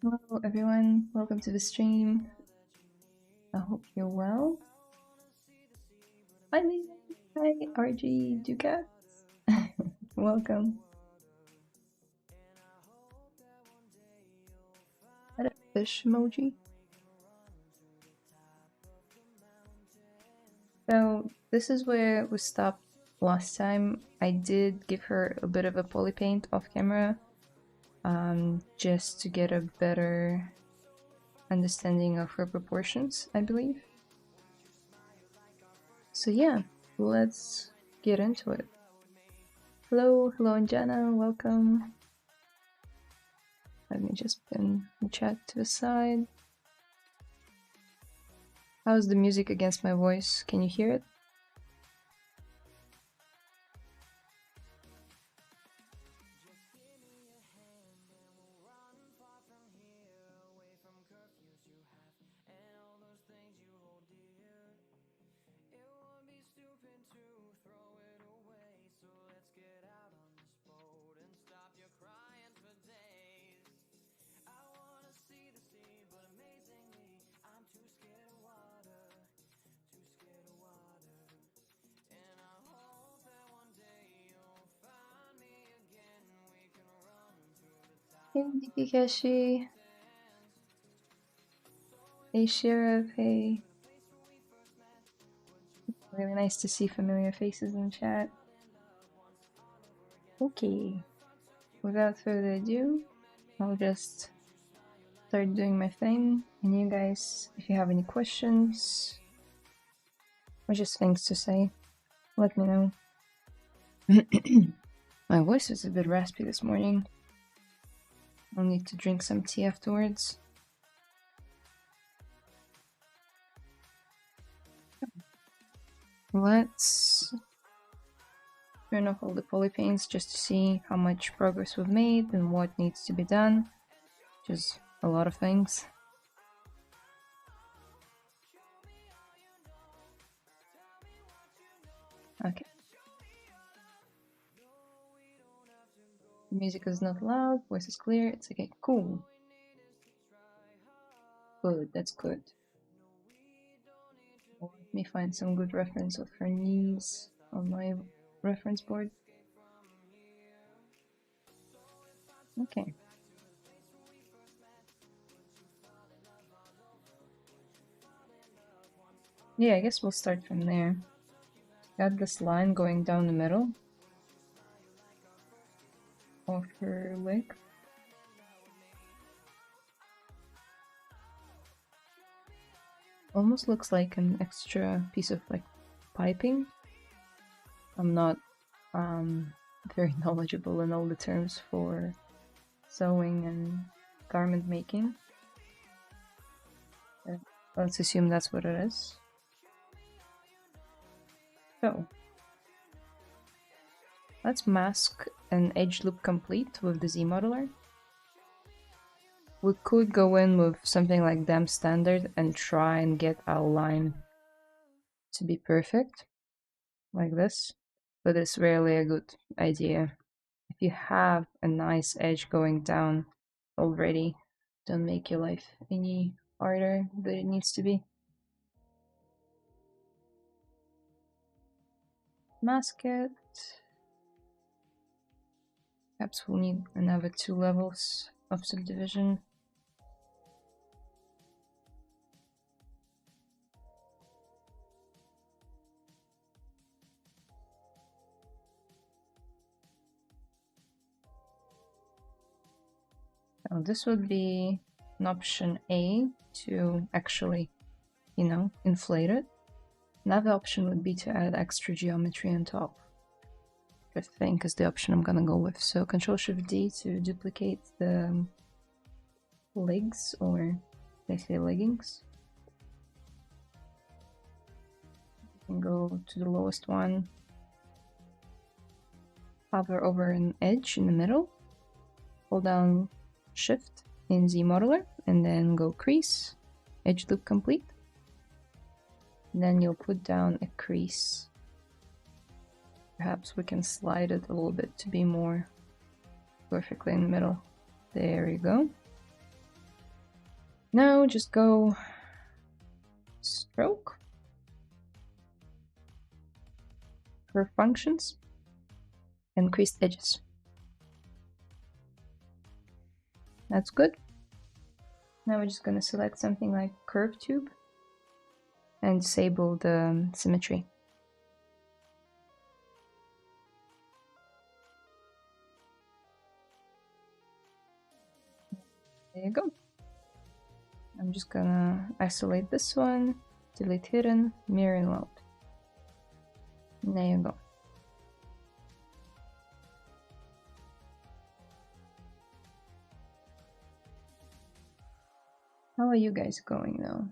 Hello everyone, welcome to the stream. I hope you're well. Hi Layla, hi RG Ducats. Welcome. That a fish emoji. So this is where we stopped last time. I did give her a bit of a poly paint off camera, just to get a better understanding of her proportions, I believe. So yeah, let's get into it. Hello, Anjana, welcome. Let me just pin the chat to the side. How's the music against my voice? Can you hear it? Hey Dikikashi. Hey Sheriff, hey. Really nice to see familiar faces in chat. Okay, without further ado, I'll just start doing my thing. And you guys, if you have any questions or just things to say, let me know. My voice is a bit raspy this morning. I'll need to drink some tea afterwards. Let's turn off all the poly paints just to see how much progress we've made and what needs to be done. Just a lot of things. Okay. The music is not loud, voice is clear, it's okay, cool. Good, that's good. Let me find some good reference of her knees on my reference board. Okay. Yeah, I guess we'll start from there. Got this line going down the middle of her leg. Almost looks like an extra piece of like piping. I'm not very knowledgeable in all the terms for sewing and garment making. Let's assume that's what it is. So let's mask an edge loop complete with the Z modeler. We could go in with something like damp standard and try and get our line to be perfect, like this, but it's rarely a good idea. If you have a nice edge going down already, don't make your life any harder than it needs to be. Mask it. Perhaps we'll need another 2 levels of subdivision. Now this would be an option A to actually, you know, inflate it. Another option would be to add extra geometry on top, which I think is the option I'm gonna go with. So Ctrl-Shift-D to duplicate the legs, or they say leggings. You can go to the lowest one, hover over an edge in the middle, hold down Shift in Z modeler, and then go crease, edge loop complete. And then you'll put down a crease. Perhaps we can slide it a little bit to be more perfectly in the middle. There you go. Now just go stroke, curve functions, and creased edges. That's good. Now we're just gonna select something like curve tube and disable the symmetry. There you go. I'm just gonna isolate this one, delete hidden, mirror and load. And there you go. How are you guys going now?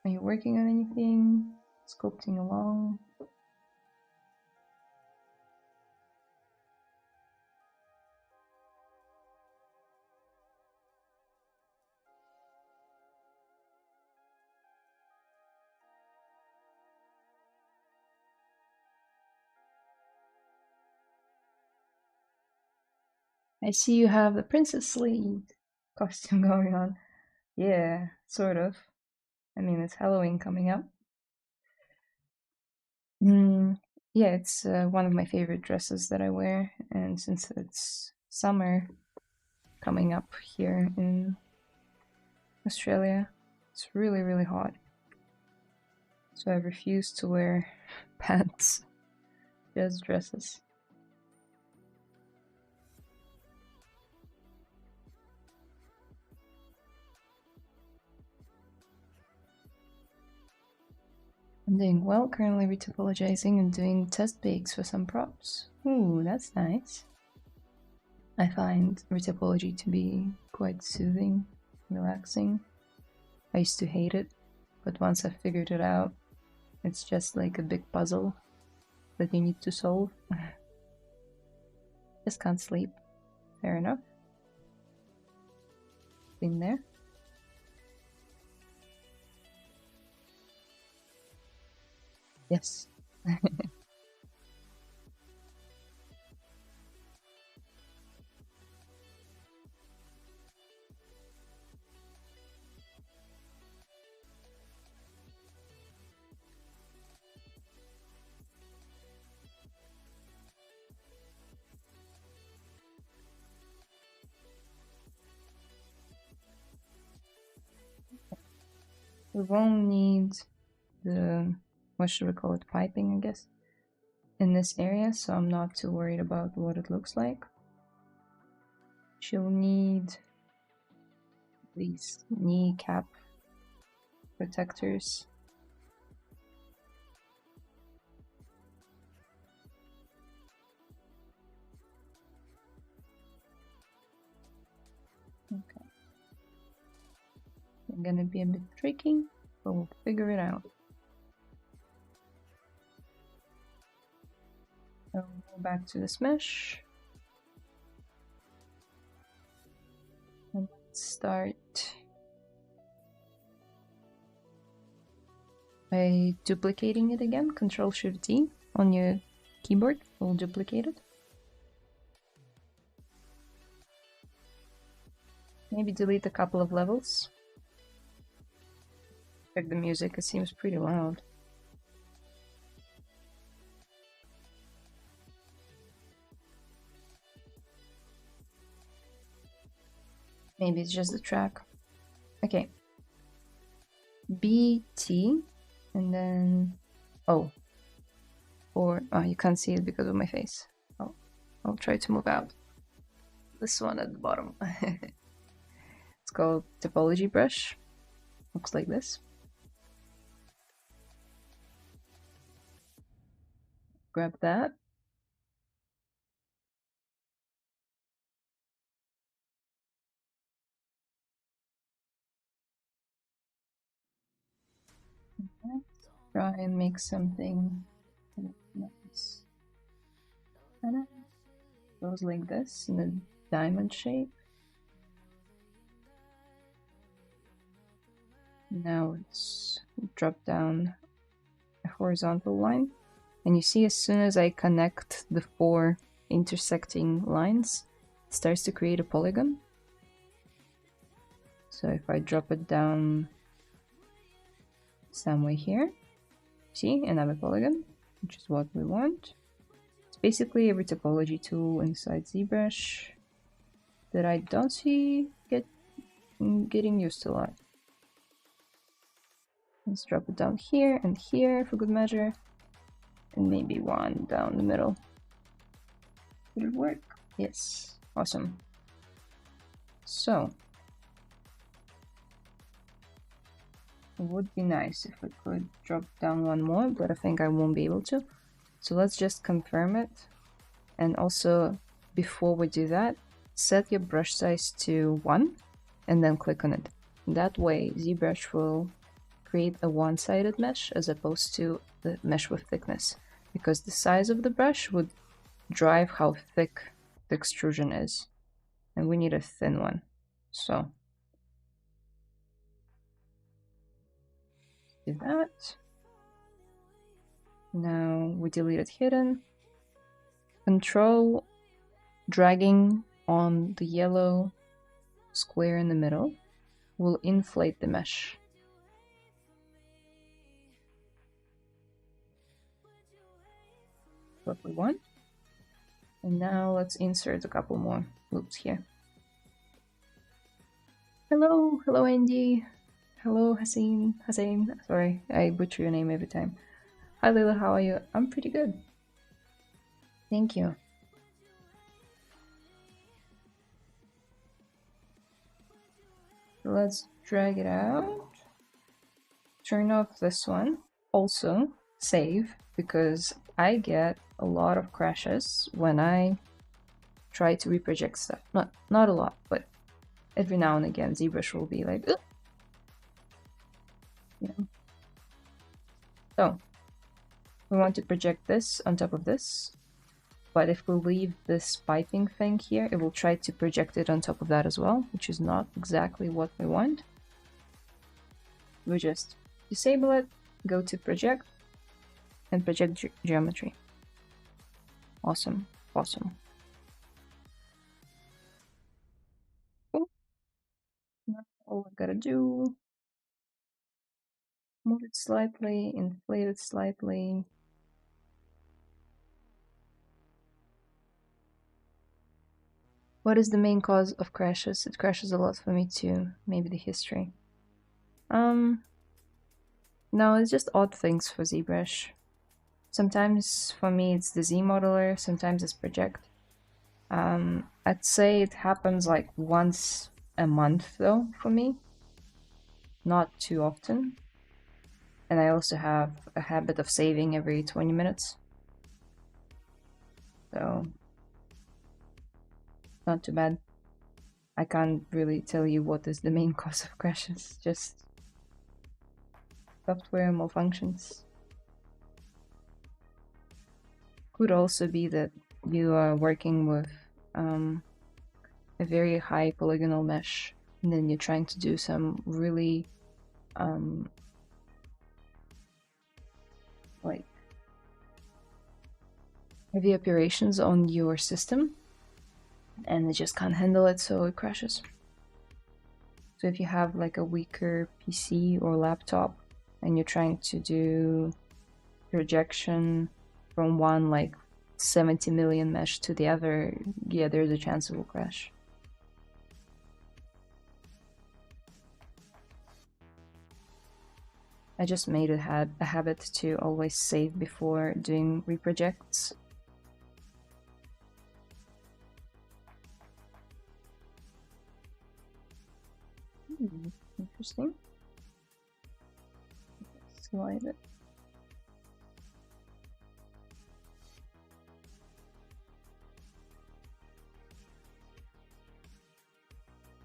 Are you working on anything? Sculpting along? I see you have the Princess Lead costume going on. Yeah, sort of. I mean, it's Halloween coming up. Yeah, it's one of my favorite dresses that I wear, and since it's summer coming up here in Australia, it's really, really hot. So I refuse to wear pants, just dresses. I'm doing well, currently retopologizing and doing test bakes for some props. Ooh, that's nice. I find retopology to be quite soothing, relaxing. I used to hate it, but once I figured it out, it's just like a big puzzle that you need to solve. Just can't sleep. Fair enough. Been there. Yes. We won't need the, what should we call it, piping, I guess, in this area, so I'm not too worried about what it looks like. She'll need these kneecap protectors. Okay. I'm gonna be a bit tricky, but we'll figure it out. So go back to this mesh. And let's start by duplicating it again. Ctrl-Shift-D on your keyboard will duplicate it. Maybe delete a couple of levels. Check the music, it seems pretty loud. Maybe it's just the track. Okay. BT and then O. Or, oh, you can't see it because of my face. I'll try to move out. This one at the bottom. It's called Topology Brush. Looks like this. Grab that. Okay. Try and make something nice. Goes like this in a diamond shape. Now let's drop down a horizontal line. And you see, as soon as I connect the 4 intersecting lines, it starts to create a polygon. So if I drop it down somewhere here, see, another polygon, which is what we want. It's basically every topology tool inside ZBrush that I don't see getting used to a lot. Let's drop it down here and here for good measure, and maybe one down the middle. Will it work? Yes, awesome. So it would be nice if we could drop down one more, but I think I won't be able to. So let's just confirm it. And also, before we do that, set your brush size to 1 and then click on it. That way, ZBrush will create a one-sided mesh as opposed to the mesh with thickness, because the size of the brush would drive how thick the extrusion is, and we need a thin one. So do that. Now we deleted hidden. Control dragging on the yellow square in the middle will inflate the mesh. What we want. And now let's insert a couple more loops here. Hello, hello Andy. Hello Hussein. Sorry, I butcher your name every time. Hi Layla, how are you? I'm pretty good. Thank you. Let's drag it out. Turn off this one. Also, save, because I get a lot of crashes when I try to reproject stuff. Not a lot, but every now and again ZBrush will be like, ugh! You know. So we want to project this on top of this, but if we leave this piping thing here, it will try to project it on top of that as well, which is not exactly what we want. We just disable it, go to project, and project geometry. Awesome, awesome. Cool. Now all I gotta do, move it slightly, inflate it slightly. What is the main cause of crashes? It crashes a lot for me too. Maybe the history. No, it's just odd things for ZBrush. Sometimes for me it's the Z modeler, sometimes it's project. I'd say it happens like once a month though for me. Not too often. And I also have a habit of saving every 20 minutes. So, not too bad. I can't really tell you what is the main cause of crashes, just software malfunctions. Could also be that you are working with a very high polygonal mesh, and then you're trying to do some really like heavy operations on your system, and it just can't handle it, so it crashes. So if you have like a weaker PC or laptop and you're trying to do projection from one like 70 million mesh to the other, yeah, there's a chance it will crash. I just made it a habit to always save before doing reprojects. Interesting. Slide it.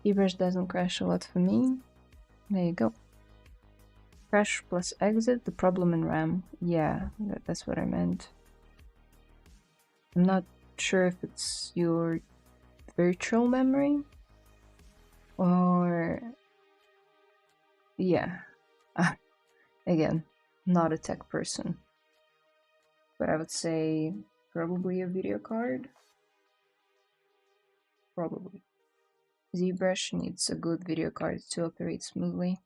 ZBrush doesn't crash a lot for me. There you go. Crash plus exit, the problem in RAM. Yeah, that's what I meant. I'm not sure if it's your virtual memory or... yeah. Again, not a tech person. But I would say probably a video card. Probably. ZBrush needs a good video card to operate smoothly.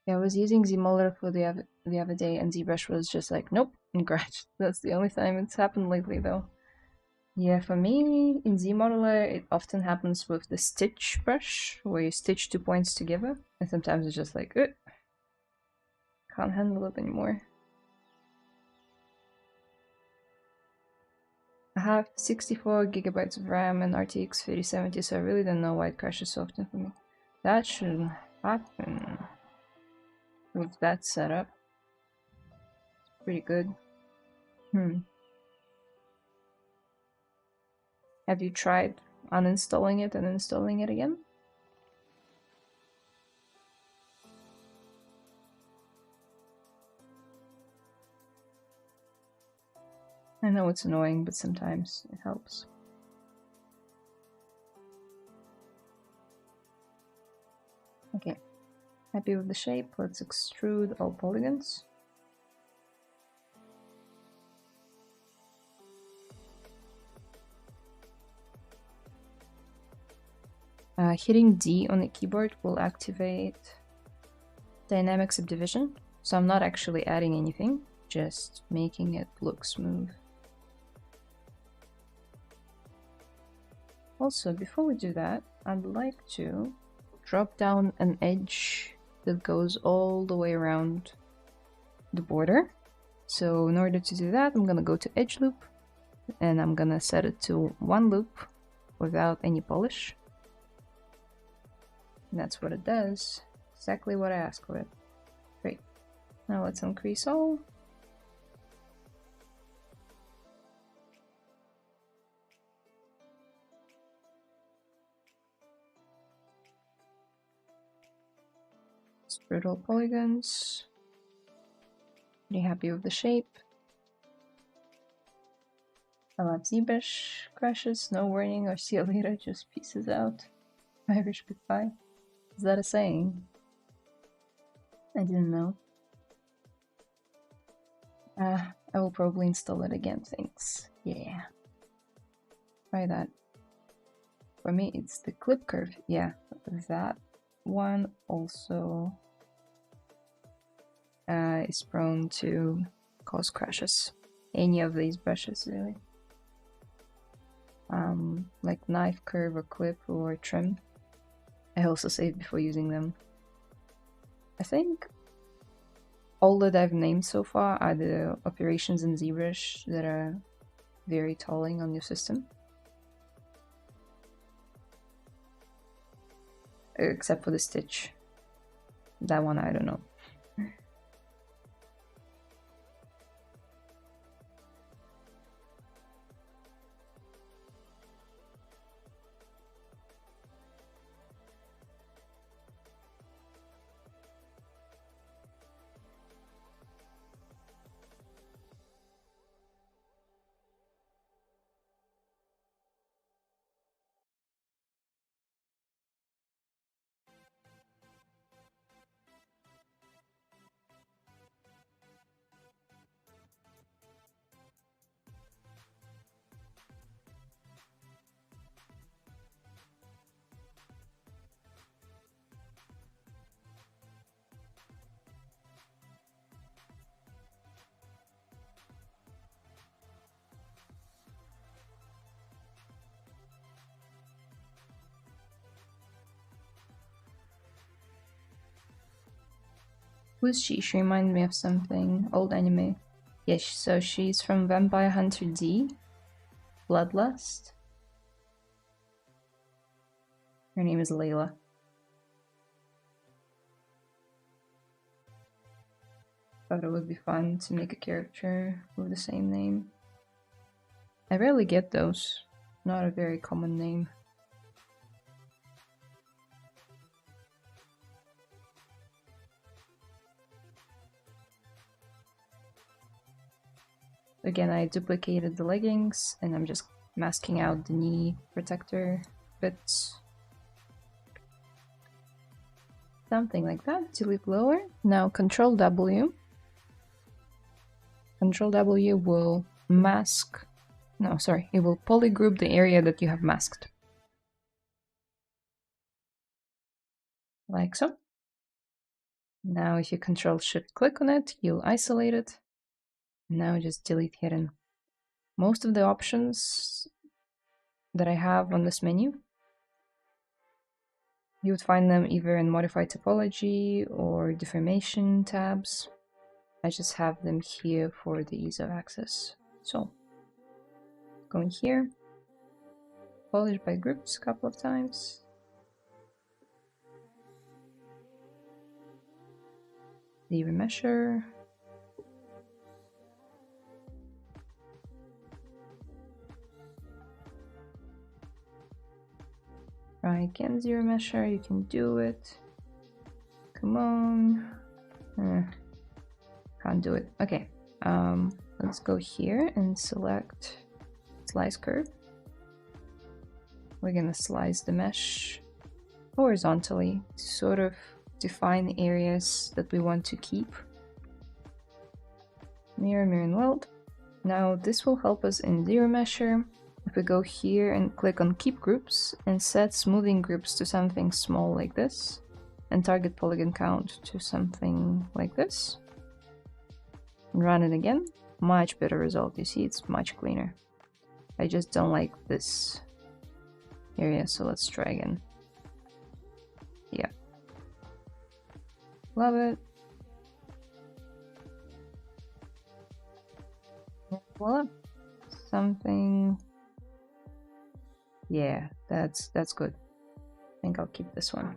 Yeah, I was using ZModeler for the other day, and ZBrush was just like, nope, and crashed. That's the only time it's happened lately, though. Yeah, for me, in ZModeler, it often happens with the stitch brush, where you stitch 2 points together, and sometimes it's just like, can't handle it anymore. I have 64 gigabytes of RAM and RTX 3070, so I really don't know why it crashes so often for me. That shouldn't happen with that setup. It's pretty good. Have you tried uninstalling it and installing it again? I know it's annoying, but sometimes it helps. Okay, happy with the shape. Let's extrude all polygons. Hitting D on the keyboard will activate dynamic subdivision, so I'm not actually adding anything, just making it look smooth. Also, before we do that, I'd like to drop down an edge that goes all the way around the border. So in order to do that, I'm gonna go to edge loop, and I'm gonna set it to 1 loop without any polish. And that's what it does. Exactly what I asked for it. Great. Now let's increase all. Extrude all polygons. Pretty happy with the shape. I'll have ZBrush crashes, no warning or see you later, just pieces out. Irish goodbye. Is that a saying? I didn't know. I will probably install it again, thanks. Yeah. Try that. For me, it's the clip curve. Yeah, that one also is prone to cause crashes. Any of these brushes, really. Like knife, curve, or clip, or trim. I also save before using them. I think all that I've named so far are the operations in ZBrush that are very tolling on your system. Except for the stitch. That one I don't know. Who's she? She reminded me of something. Old anime. Yes, so she's from Vampire Hunter D. Bloodlust. Her name is Layla. Thought it would be fun to make a character with the same name. I rarely get those. Not a very common name. Again, I duplicated the leggings and I'm just masking out the knee protector bits. Something like that. Delete lower. Now Control W Control W will mask, no, sorry, it will polygroup the area that you have masked. Like so. Now if you Control Shift click on it, you'll isolate it. Now just delete hidden. Most of the options that I have on this menu, you would find them either in Modify Topology or Deformation tabs. I just have them here for the ease of access. So, going here, polish by groups a couple of times. The remesher. Try again, zero mesher, you can do it. Come on. Can't do it. Okay. Let's go here and select slice curve. We're gonna slice the mesh horizontally to sort of define areas that we want to keep. Mirror, mirror, and weld. Now this will help us in zero mesher. If we go here and click on keep groups and set smoothing groups to something small like this, and target polygon count to something like this, and run it again, much better result. You see, it's much cleaner. I just don't like this area, so let's try again. Yeah. Love it. Voila. Something. Yeah, that's good. I think I'll keep this one.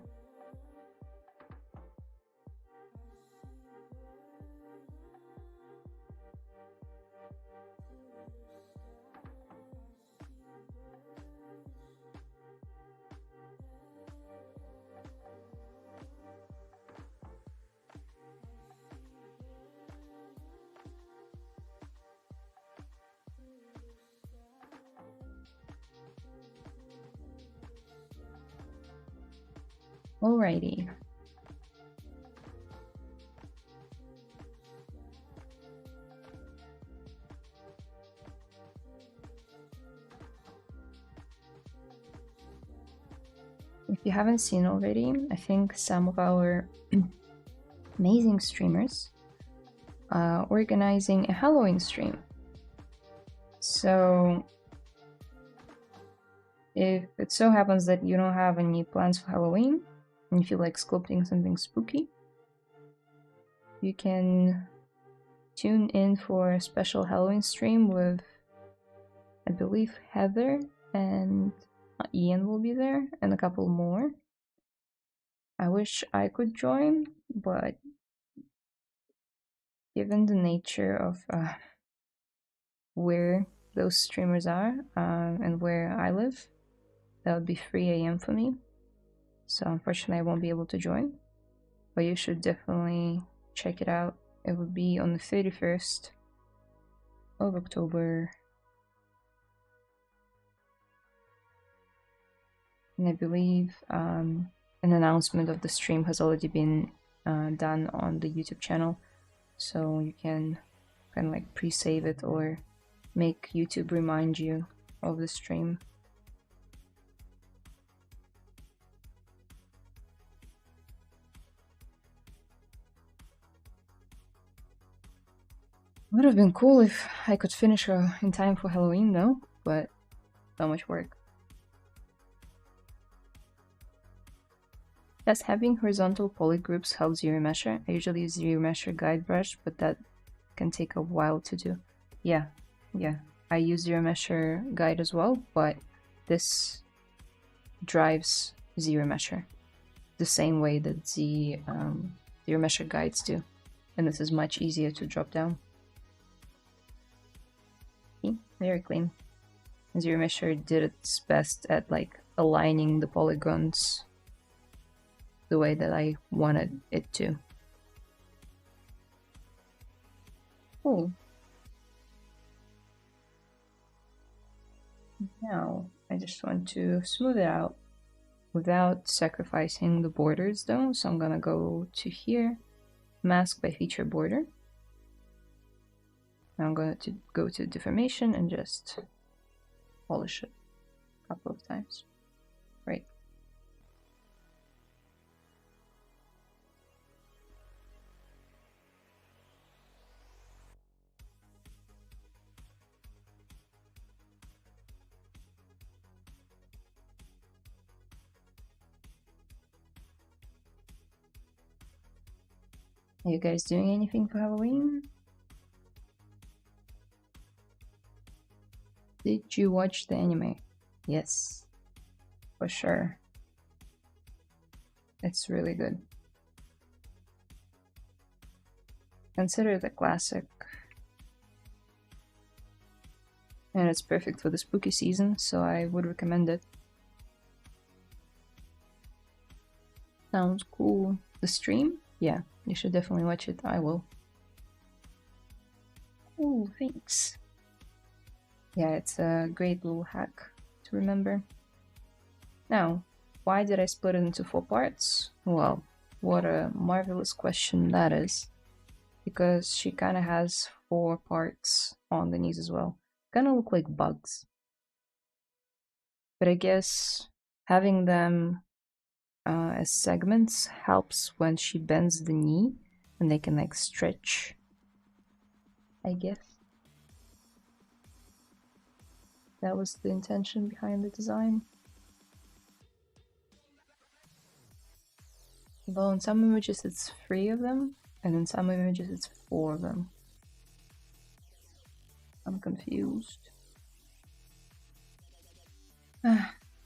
Alrighty. If you haven't seen already, I think some of our amazing streamers are organizing a Halloween stream. So if it so happens that you don't have any plans for Halloween, and you feel like sculpting something spooky, you can tune in for a special Halloween stream with, I believe, Heather and Ian will be there, and a couple more. I wish I could join, but given the nature of where those streamers are and where I live, that would be 3 AM for me. So unfortunately I won't be able to join, but you should definitely check it out. It would be on the 31st of October. And I believe an announcement of the stream has already been done on the YouTube channel. So you can kind of like pre-save it or make YouTube remind you of the stream. Would have been cool if I could finish her in time for Halloween though, but so much work. Does having horizontal poly groups help zero mesher? I usually use zero mesher guide brush, but that can take a while to do. Yeah, I use zero mesher guide as well, but this drives zero mesher the same way that the zero mesher guides do, and this is much easier to drop down. See? Very clean. Zero mesher did its best at like aligning the polygons the way that I wanted it to. Cool. Now I just want to smooth it out without sacrificing the borders though, so I'm gonna go to here, mask by feature border. Now I'm going to go to deformation and just polish it a couple of times. Right. Are you guys doing anything for Halloween? Did you watch the anime? Yes, for sure. It's really good. Consider it a classic. And it's perfect for the spooky season, so I would recommend it. Sounds cool. The stream? Yeah, you should definitely watch it. I will. Oh, thanks. Yeah, it's a great little hack to remember. Now, why did I split it into 4 parts? Well, what a marvelous question that is. Because she kind of has 4 parts on the knees as well. Kind of look like bugs. But I guess having them as segments helps when she bends the knee and they can like stretch, I guess. That was the intention behind the design. Although in some images it's 3 of them, and in some images it's 4 of them. I'm confused.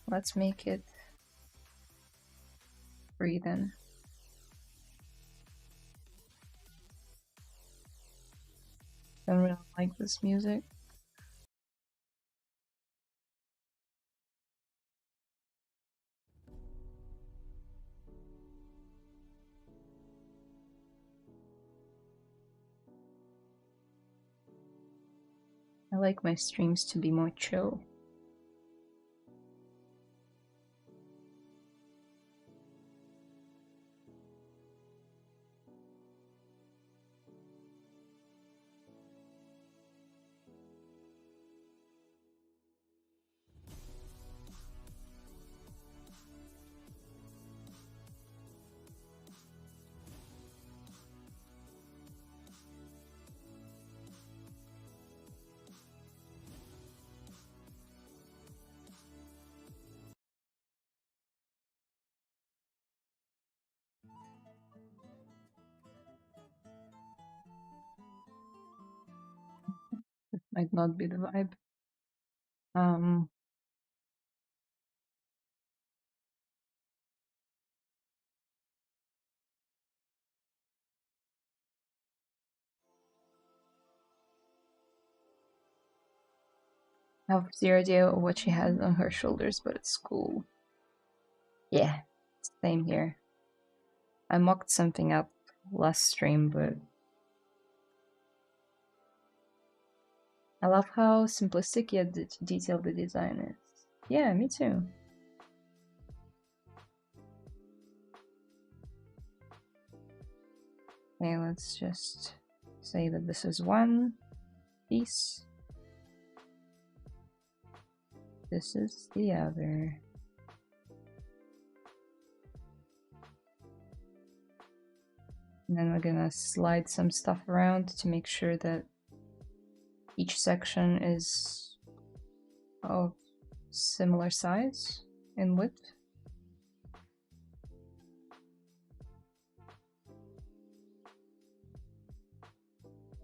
Let's make it 3 then. Don't really like this music. I like my streams to be more chill. Might not be the vibe. I have zero idea what she has on her shoulders, but it's cool. Yeah, same here. I mocked something up last stream, but I love how simplistic yet detailed the design is. Yeah, me too. Okay, let's just say that this is one piece. This is the other. And then we're gonna slide some stuff around to make sure that each section is of similar size in width.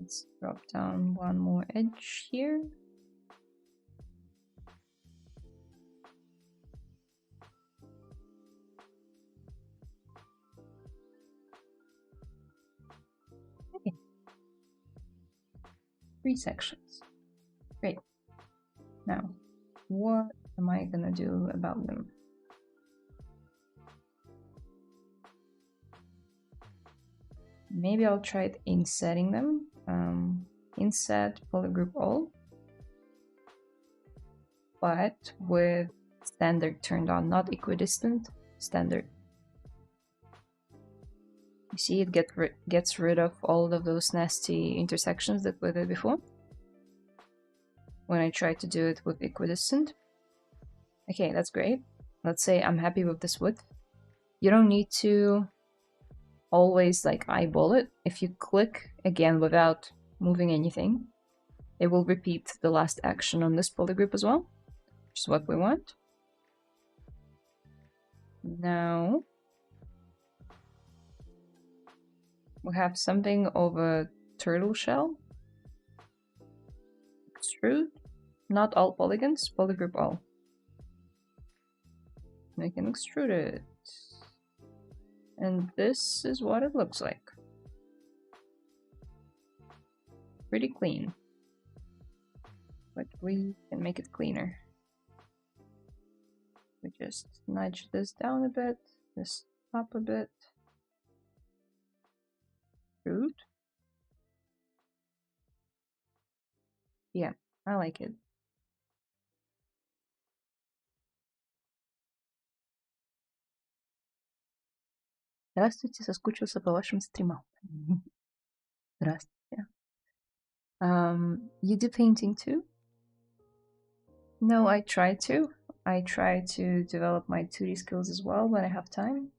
Let's drop down one more edge here. Okay. 3 sections. Great. Now, what am I gonna do about them? Maybe I'll try insetting them. Inset polygroup all, but with standard turned on, not equidistant, standard. You see, it gets rid of all of those nasty intersections that were there before. when I try to do it with equidistant. Okay, that's great. Let's say I'm happy with this width. You don't need to always like eyeball it. If you click again without moving anything, it will repeat the last action on this polygroup as well, which is what we want. Now we have something of a turtle shell. Extrude. Not all polygons, polygroup all. I can extrude it. And this is what it looks like. Pretty clean. But we can make it cleaner. We just nudge this down a bit, this up a bit. Extrude. Yeah, I like it. Здравствуйте, соскучился по вашим стримам. Здравствуйте. You do painting too? No, I try to. I try to develop my 2D skills as well when I have time.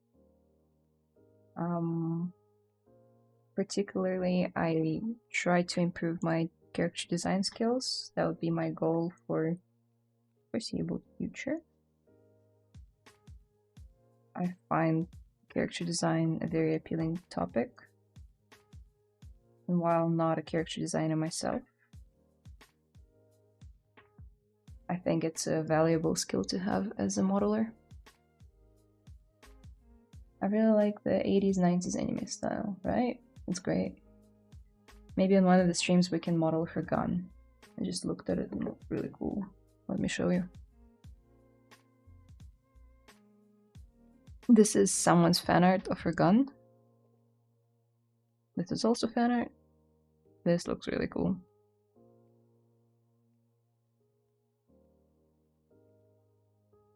Particularly, I try to improve my character design skills. That would be my goal for foreseeable future. I find character design a very appealing topic. And while not a character designer myself, I think it's a valuable skill to have as a modeler. I really like the 80s, 90s anime style, right? It's great. Maybe on one of the streams we can model her gun. I just looked at it and it looked really cool. Let me show you. This is someone's fan art of her gun. This is also fan art. This looks really cool.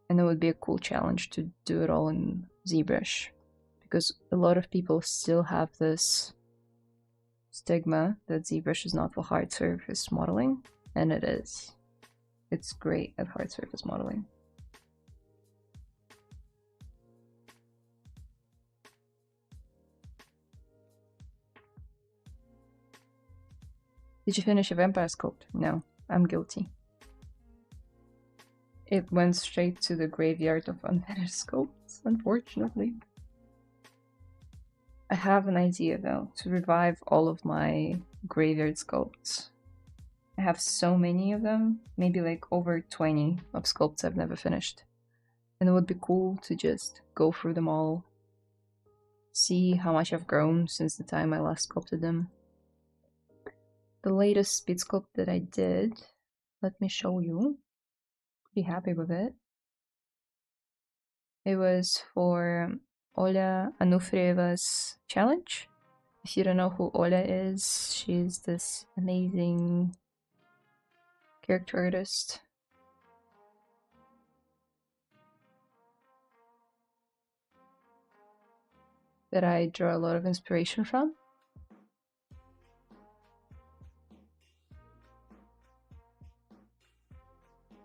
And it would be a cool challenge to do it all in ZBrush, because a lot of people still have this stigma that ZBrush is not for hard surface modeling, and it is. It's great at hard surface modeling. Did you finish a vampire sculpt? No, I'm guilty. It went straight to the graveyard of unfinished sculpts, unfortunately. I have an idea though, to revive all of my graveyard sculpts. I have so many of them, maybe like over 20 of sculpts I've never finished. And it would be cool to just go through them all, see how much I've grown since the time I last sculpted them. The latest speed sculpt that I did, let me show you. Pretty happy with it. It was for Oля Anufrieva's challenge. If you don't know who Ola is, she's this amazing character artist. That I draw a lot of inspiration from.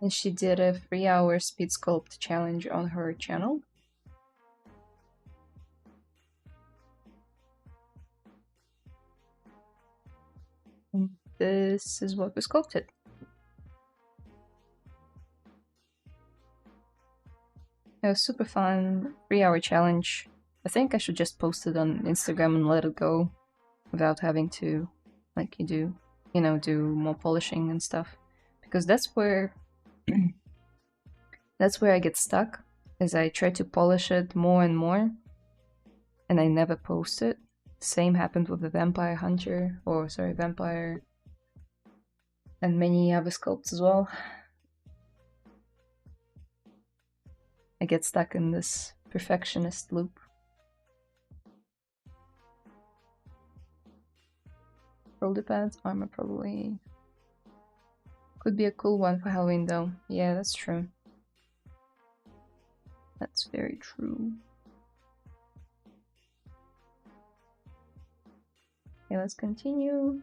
And she did a 3-hour speed sculpt challenge on her channel. And this is what we sculpted. It was super fun, 3-hour challenge. I think I should just post it on Instagram and let it go without having to, like you do, you know, do more polishing and stuff. Because that's where I get stuck, is I try to polish it more and more, and I never post it. Same happened with the Vampire Hunter, or sorry, Vampire, and many other sculpts as well. I get stuck in this perfectionist loop. Shoulder pads, armor probably. Could be a cool one for Halloween though. Yeah, that's true. That's very true. Okay, let's continue.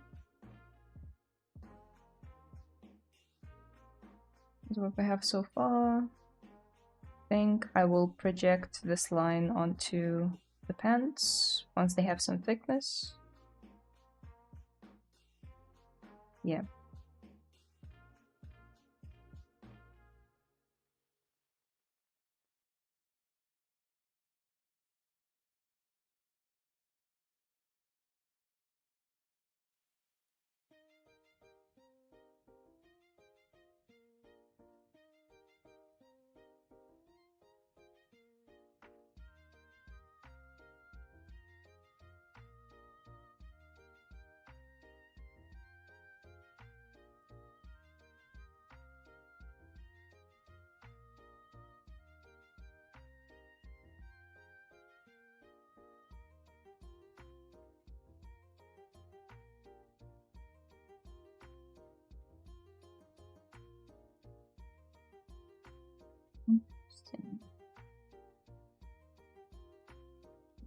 This is what we have so far. I think I will project this line onto the pants once they have some thickness. Yeah. Interesting.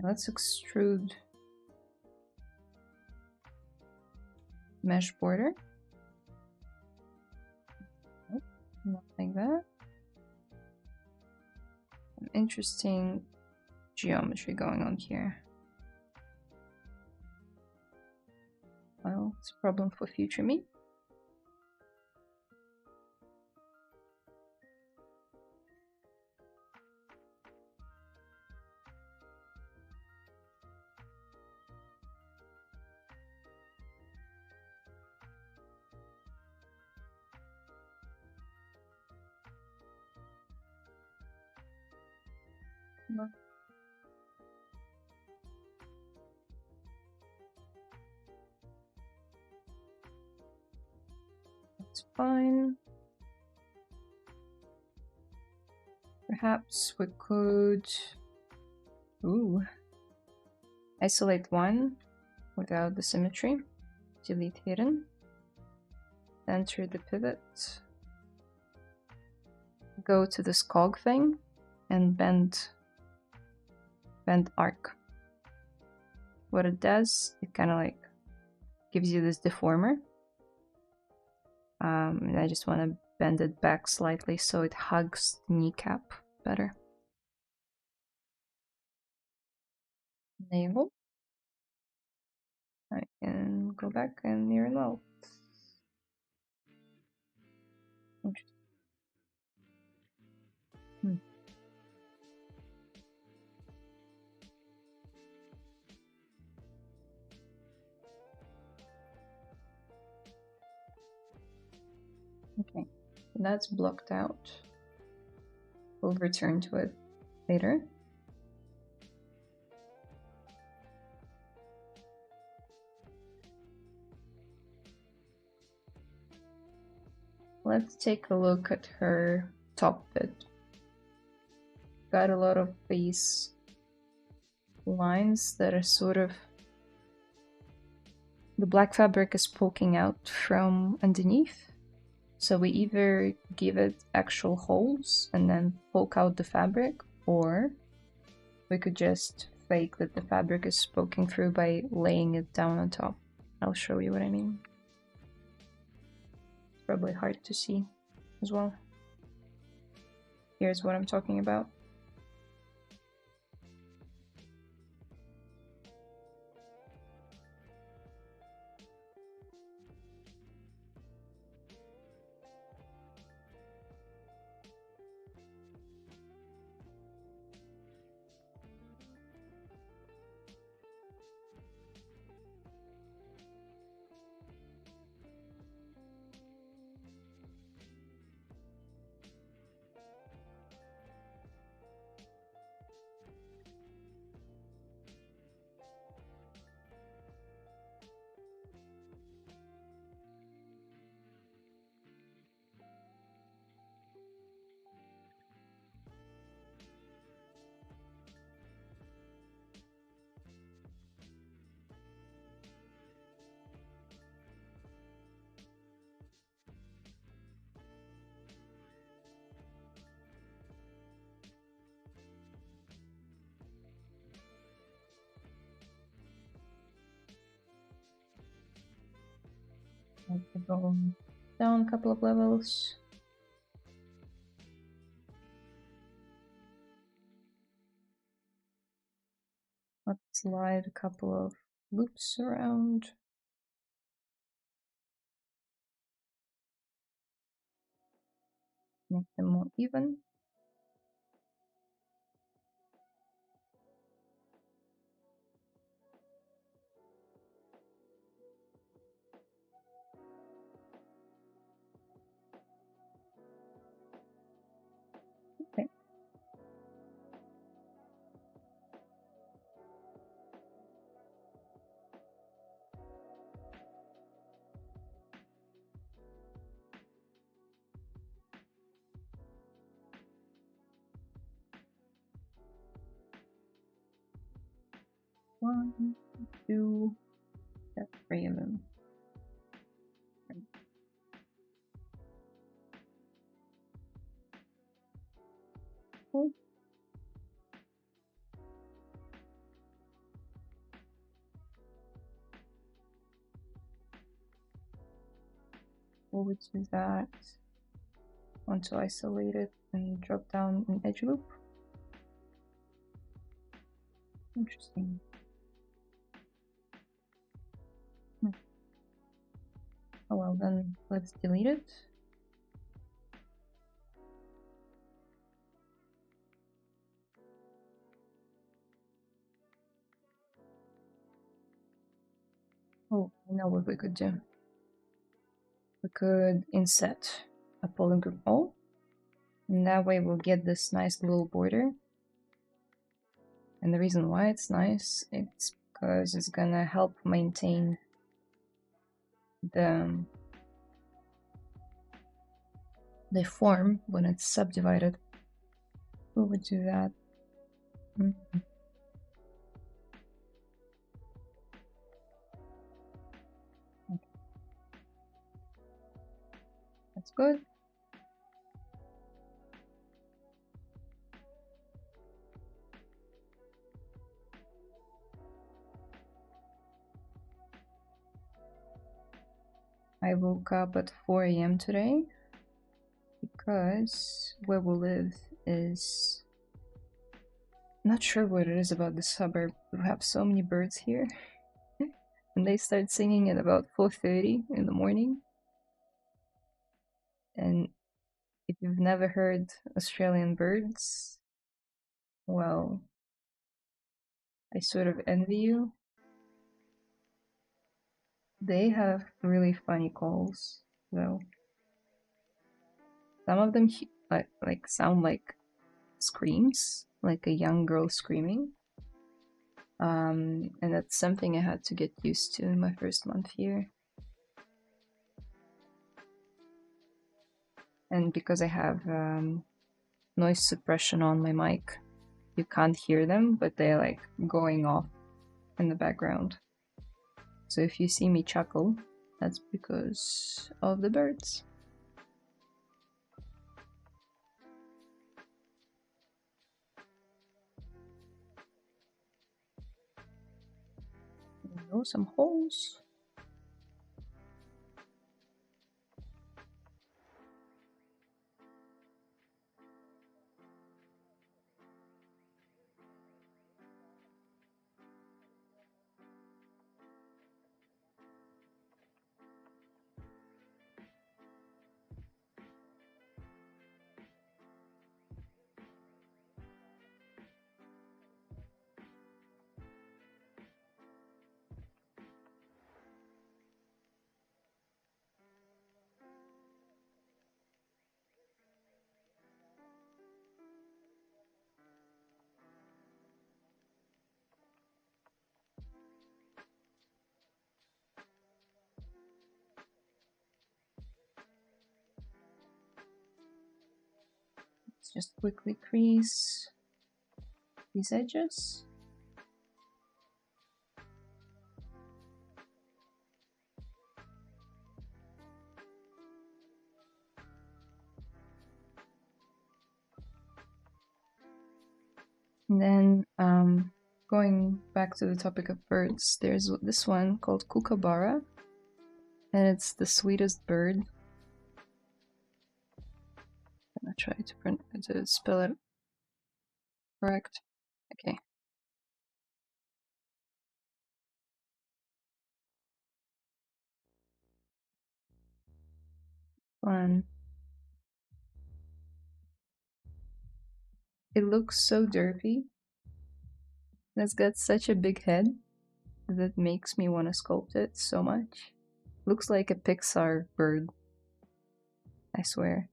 Let's extrude mesh border. Nope, not like that. Some interesting geometry going on here. Well, it's a problem for future me. That's fine. Perhaps we could isolate one without the symmetry. Delete hidden. Enter the pivot. Go to this cog thing and bend arc. What it does, it kind of like gives you this deformer. And I just want to bend it back slightly so it hugs the kneecap better. Navel. I can go back and near and weld. Interesting. Okay, that's blocked out. We'll return to it later. Let's take a look at her top bit. Got a lot of these lines that are sort of... The black fabric is poking out from underneath. So we either give it actual holes and then poke out the fabric, or we could just fake that the fabric is poking through by laying it down on top. I'll show you what I mean. It's probably hard to see as well. Here's what I'm talking about. Go down a couple of levels. slide a couple of loops around. Make them more even. Okay. One, two, that's 3 of them. Cool. We'll do that. Want to isolate it and drop down an edge loop. Interesting. Oh well, then let's delete it. Oh, I know what we could do. We could insert a polling group all, and that way we'll get this nice little border. And the reason why it's nice, it's because it's gonna help maintain the form when it's subdivided. We would do that. Okay. That's good. I woke up at 4 AM today because where we live is not sure what it is about the suburb. We have so many birds here. And they start singing at about 4:30 in the morning. And if you've never heard Australian birds, well, I sort of envy you. They have really funny calls, though. Some of them like sound like screams, like a young girl screaming. And that's something I had to get used to in my first month here. And because I have noise suppression on my mic, you can't hear them, but they're like going off in the background. So if you see me chuckle, that's because of the birds. There go some holes. Let's just quickly crease these edges. And then going back to the topic of birds, there's this one called kookaburra, and it's the sweetest bird. I'm gonna try to spell it correct. Okay. Fun. It looks so derpy. It's got such a big head that makes me want to sculpt it so much. Looks like a Pixar bird. I swear.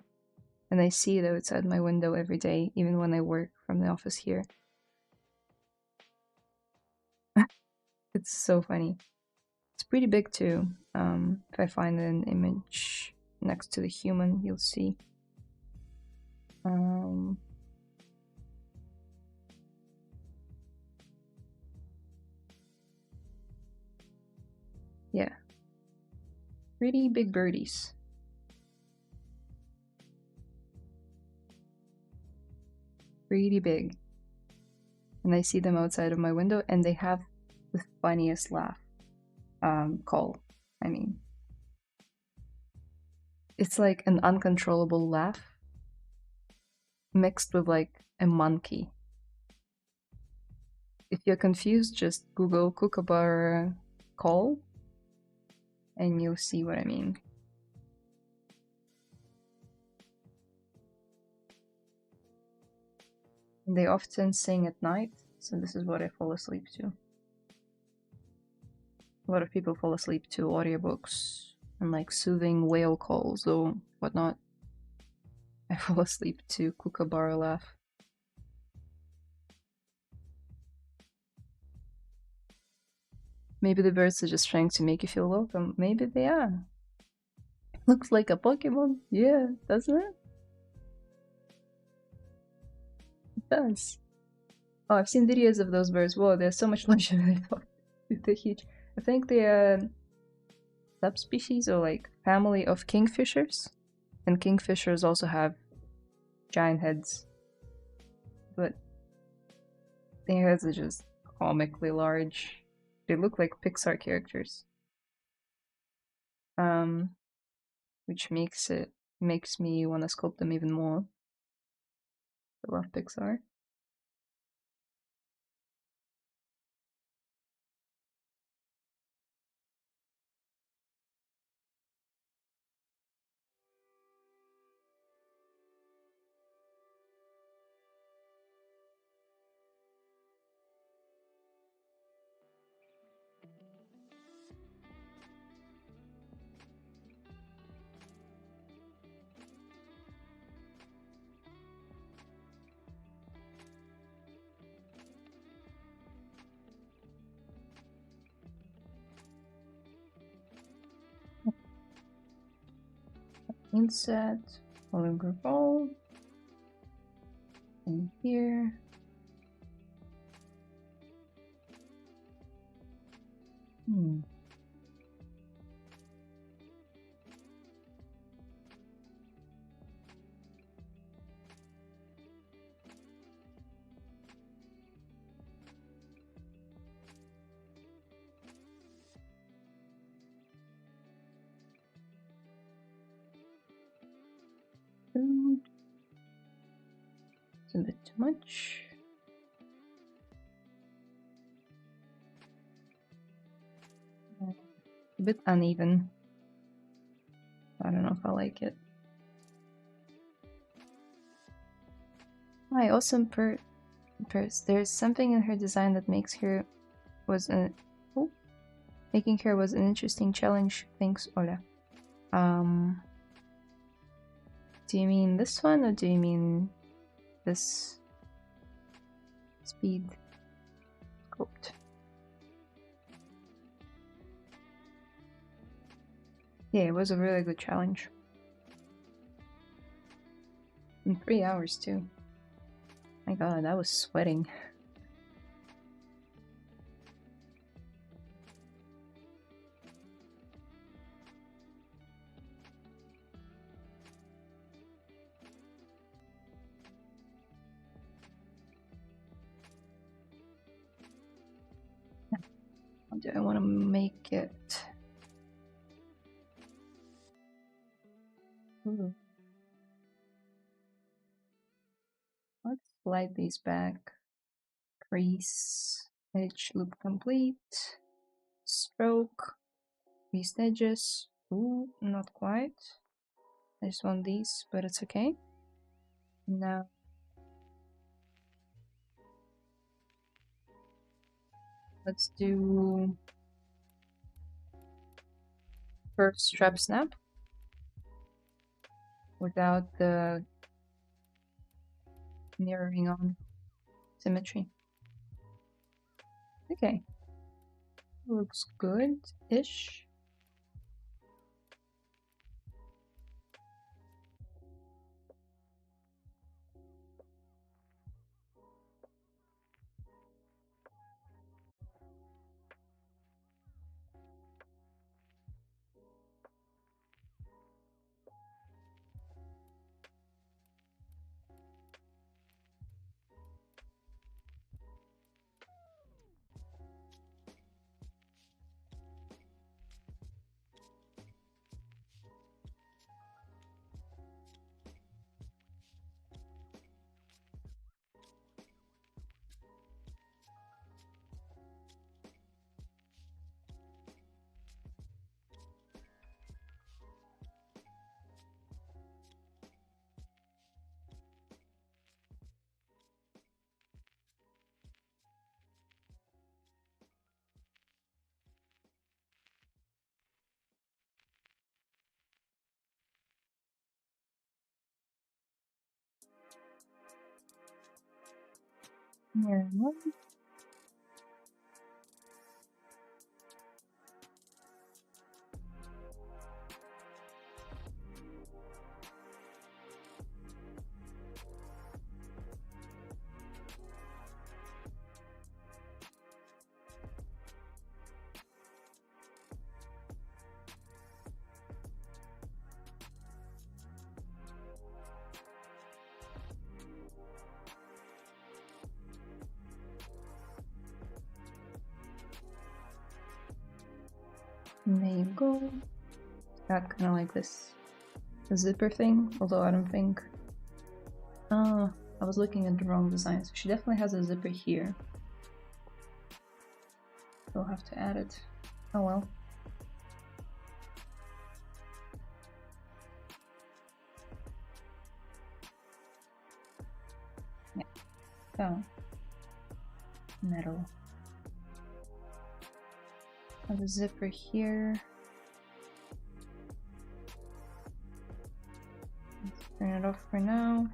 And I see it outside my window every day, even when I work from the office here. It's so funny. It's pretty big too. If I find an image next to the human, you'll see. Yeah. Pretty big birdies. Pretty big. And I see them outside of my window, and they have the funniest laugh. Call, I mean. It's like an uncontrollable laugh mixed with like a monkey. If you're confused, just Google kookaburra call and you'll see what I mean. They often sing at night, so this is what I fall asleep to. A lot of people fall asleep to audiobooks and like soothing whale calls or whatnot. I fall asleep to kookaburra laugh. Maybe the birds are just trying to make you feel welcome. Maybe they are. Looks like a Pokemon. Yeah, doesn't it? It does. Oh, I've seen videos of those birds. Whoa, they're so much larger than I thought. They're huge. I think they're subspecies or like family of kingfishers. And kingfishers also have giant heads. But their heads are just comically large. They look like Pixar characters. Which makes me want to sculpt them even more. I love Pixar. Inset, polygon, and here. Food. It's a bit too much. A bit uneven. I don't know if I like it. Hi, awesome purse. There's something in her design that makes her making her was an interesting challenge. Thanks, Ola. Do you mean this one or do you mean this speed sculpt? Yeah, it was a really good challenge. In 3 hours too. My god, I was sweating. How do I want to make it? Ooh. Let's slide these back. Crease, edge loop complete, stroke, creased edges. Ooh, not quite. I just want these, but it's okay. Now let's do first strap snap without the mirroring on symmetry. Okay, looks good-ish. Yeah. And there you go. Got kind of like this zipper thing, although I don't think. I was looking at the wrong design. So she definitely has a zipper here. We'll have to add it. Oh well. Yeah. So metal. Have a zipper here. Let's turn it off for now.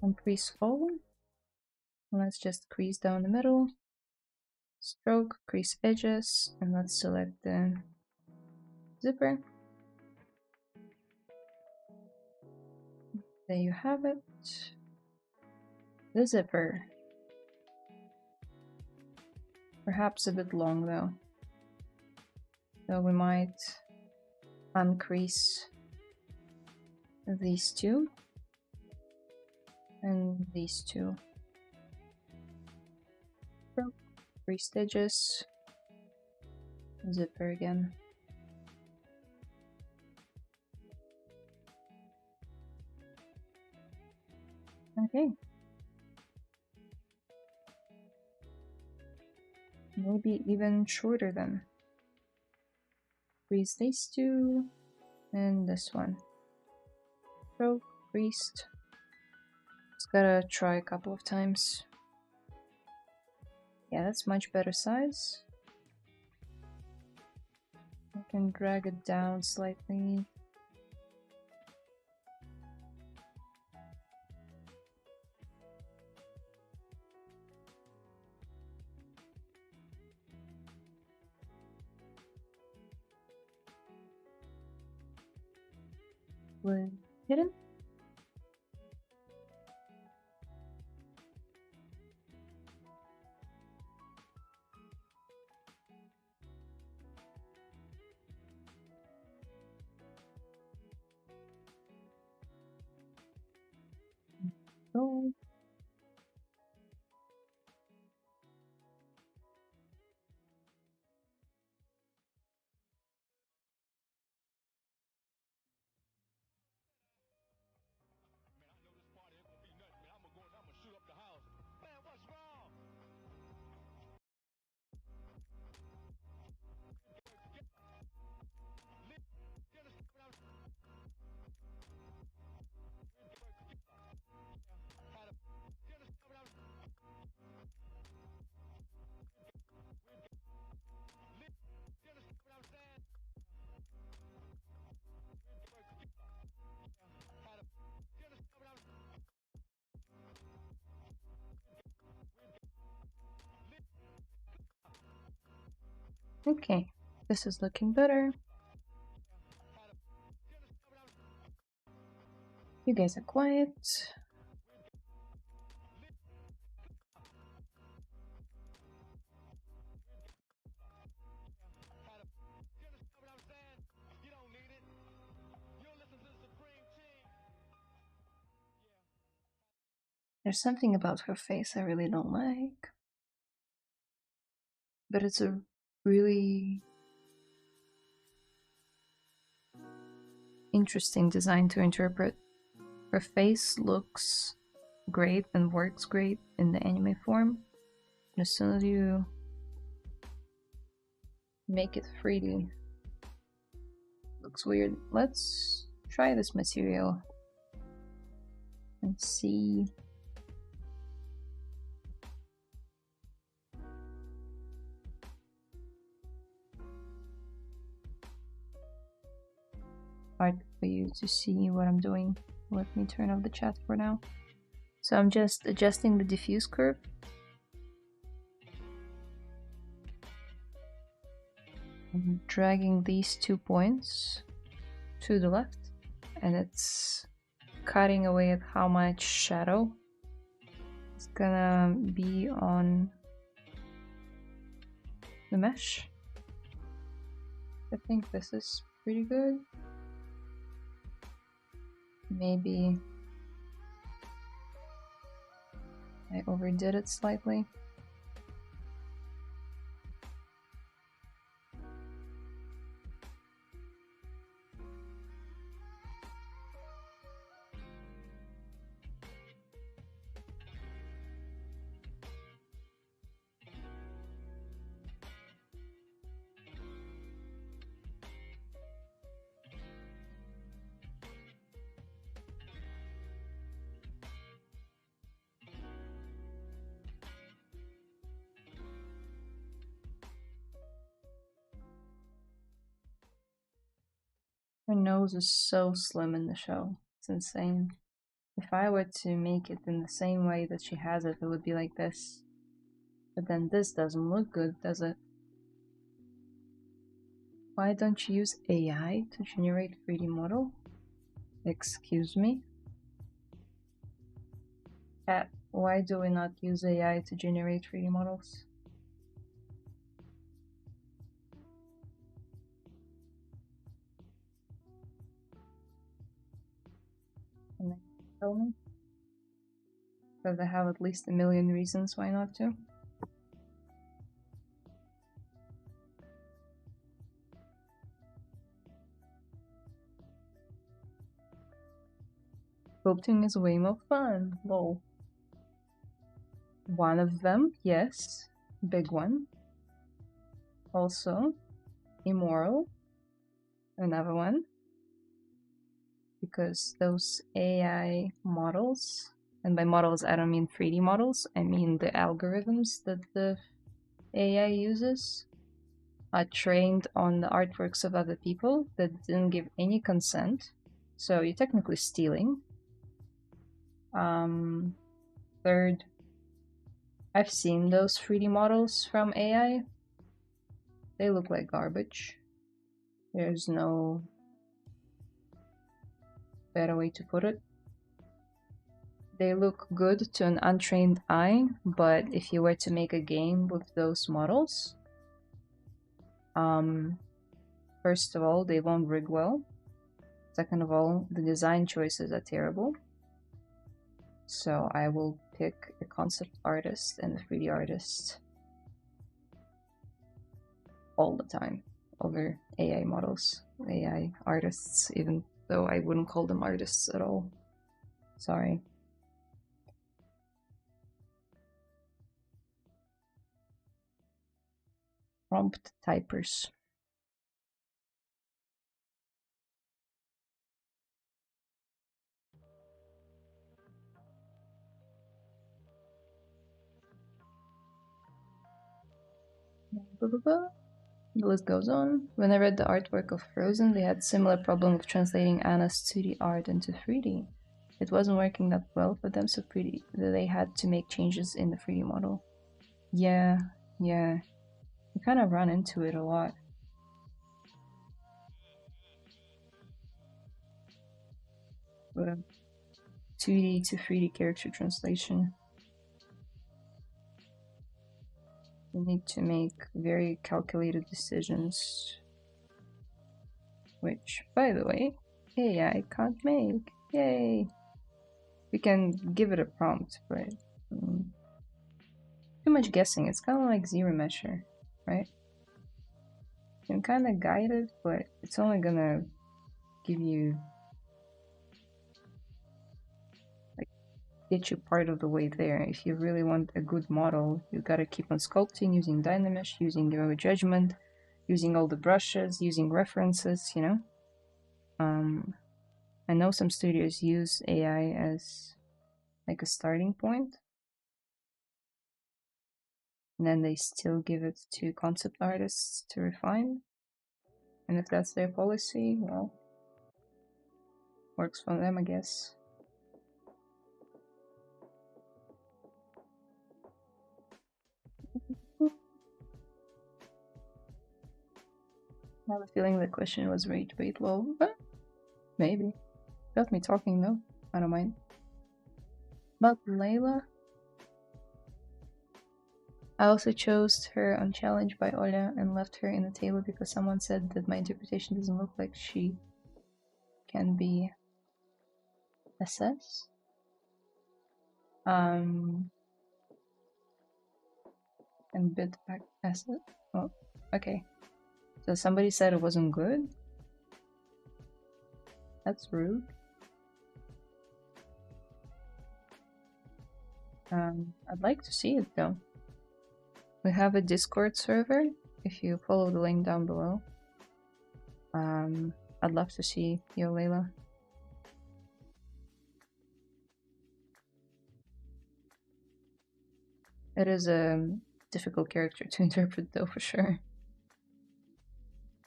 And crease all. Let's just crease down the middle. Stroke, crease edges, and let's select the zipper. There you have it. The zipper. Perhaps a bit long though. So we might uncrease these two and these two. Stroke, crease edges, zipper again. Okay. Maybe even shorter then. Crease these two and this one. Stroke, creased. Just gotta try a couple of times. Yeah, that's much better size. I can drag it down slightly. We're hidden. Go. Okay, this is looking better. You guys are quiet. There's something about her face I really don't like. But it's a really interesting design to interpret. Her face looks great and works great in the anime form. And as soon as you make it 3D, looks weird. Let's try this material and see. Hard for you to see what I'm doing. Let me turn off the chat for now. So I'm just adjusting the diffuse curve. I'm dragging these 2 points to the left, and it's cutting away at how much shadow is gonna be on the mesh. I think this is pretty good. Maybe I overdid it slightly. Her nose is so slim in the show. It's insane. If I were to make it in the same way that she has it, it would be like this. But then this doesn't look good, does it? Why don't you use AI to generate 3D model? Excuse me? Cat, why do we not use AI to generate 3D models? Can they tell me? Because I have at least a million reasons why not to. Sculpting is way more fun, lol. One of them, yes, big one. Also, immoral, another one. Because those AI models, and by models I don't mean 3D models, I mean the algorithms that the AI uses, are trained on the artworks of other people that didn't give any consent. So you're technically stealing. Third, I've seen those 3D models from AI. They look like garbage. There's no better way to put it. They look good to an untrained eye, but if you were to make a game with those models, first of all, they won't rig well. Second of all, the design choices are terrible. So I will pick a concept artist and a 3D artist all the time over AI models, AI artists, even though I wouldn't call them artists at all. Sorry. Prompt typers. The list goes on. When I read the artwork of Frozen, they had similar problem of translating Anna's 2D art into 3D. It wasn't working that well for them, so they had to make changes in the 3D model. Yeah. kind of run into it a lot. With 2D to 3D character translation. You need to make very calculated decisions. Which, by the way, AI can't make. Yay! We can give it a prompt, but too much guessing. It's kind of like ZBrush, right? You can kind of guide it, but it's only gonna give you, like, get you part of the way there. If you really want a good model, you gotta keep on sculpting, using Dynamesh, using your judgment, using all the brushes, using references, you know? I know some studios use AI as like a starting point, and then they still give it to concept artists to refine. And if that's their policy, well, works for them, I guess. I have a feeling the question was rate low, but maybe. Got me talking though, I don't mind. But Layla, I also chose her on challenge by Ola and left her in the table because someone said that my interpretation doesn't look like she can be assessed. And bid back asset. Oh, okay. So somebody said it wasn't good? That's rude. I'd like to see it though. We have a Discord server, if you follow the link down below. I'd love to see you, Layla. It is a difficult character to interpret though, for sure.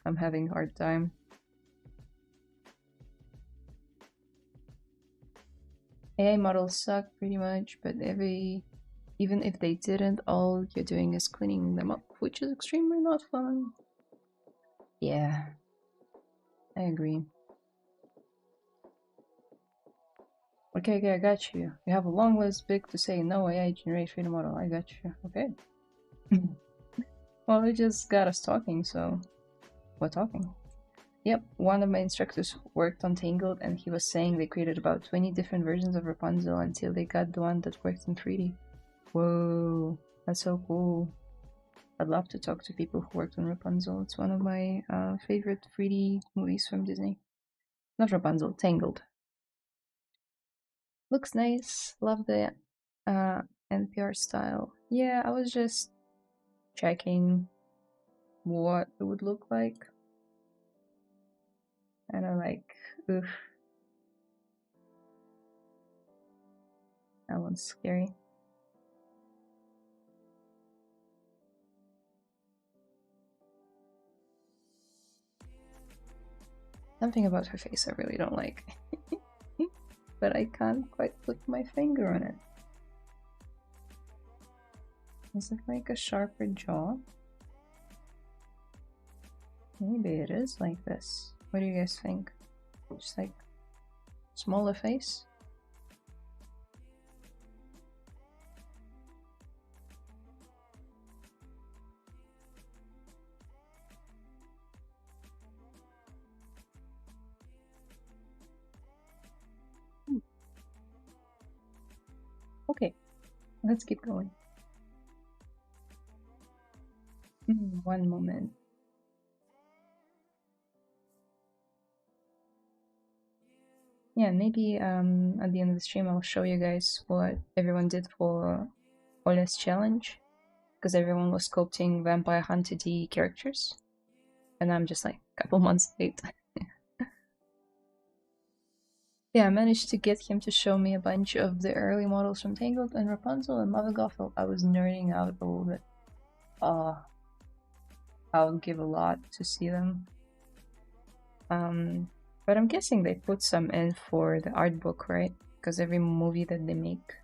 I'm having a hard time. AI models suck pretty much, but even if they didn't, all you're doing is cleaning them up, which is extremely not fun. Yeah, I agree. Okay, I got you. You have a long list, big to say no AI generate 3D model. I got you. Okay. Well, it just got us talking, so we're talking. Yep, one of my instructors worked on Tangled, and he was saying they created about 20 different versions of Rapunzel until they got the one that worked in 3D. Whoa, that's so cool. I'd love to talk to people who worked on Rapunzel. It's one of my favorite 3D movies from Disney. Not Rapunzel, Tangled. Looks nice. Love the NPR style. Yeah, I was just checking what it would look like. And I'm like, oof. That one's scary. Something about her face I really don't like. But I can't quite put my finger on it. Is it like a sharper jaw? Maybe it is like this. What do you guys think? Just like smaller face? Okay, let's keep going. One moment. Yeah, maybe at the end of the stream I'll show you guys what everyone did for Ola's challenge, because everyone was sculpting Vampire Hunter D characters, and I'm just like a couple months late. Yeah, I managed to get him to show me a bunch of the early models from Tangled and Rapunzel and Mother Gothel. I was nerding out a little bit. I would give a lot to see them. But I'm guessing they put some in for the art book, right? Because every movie that they make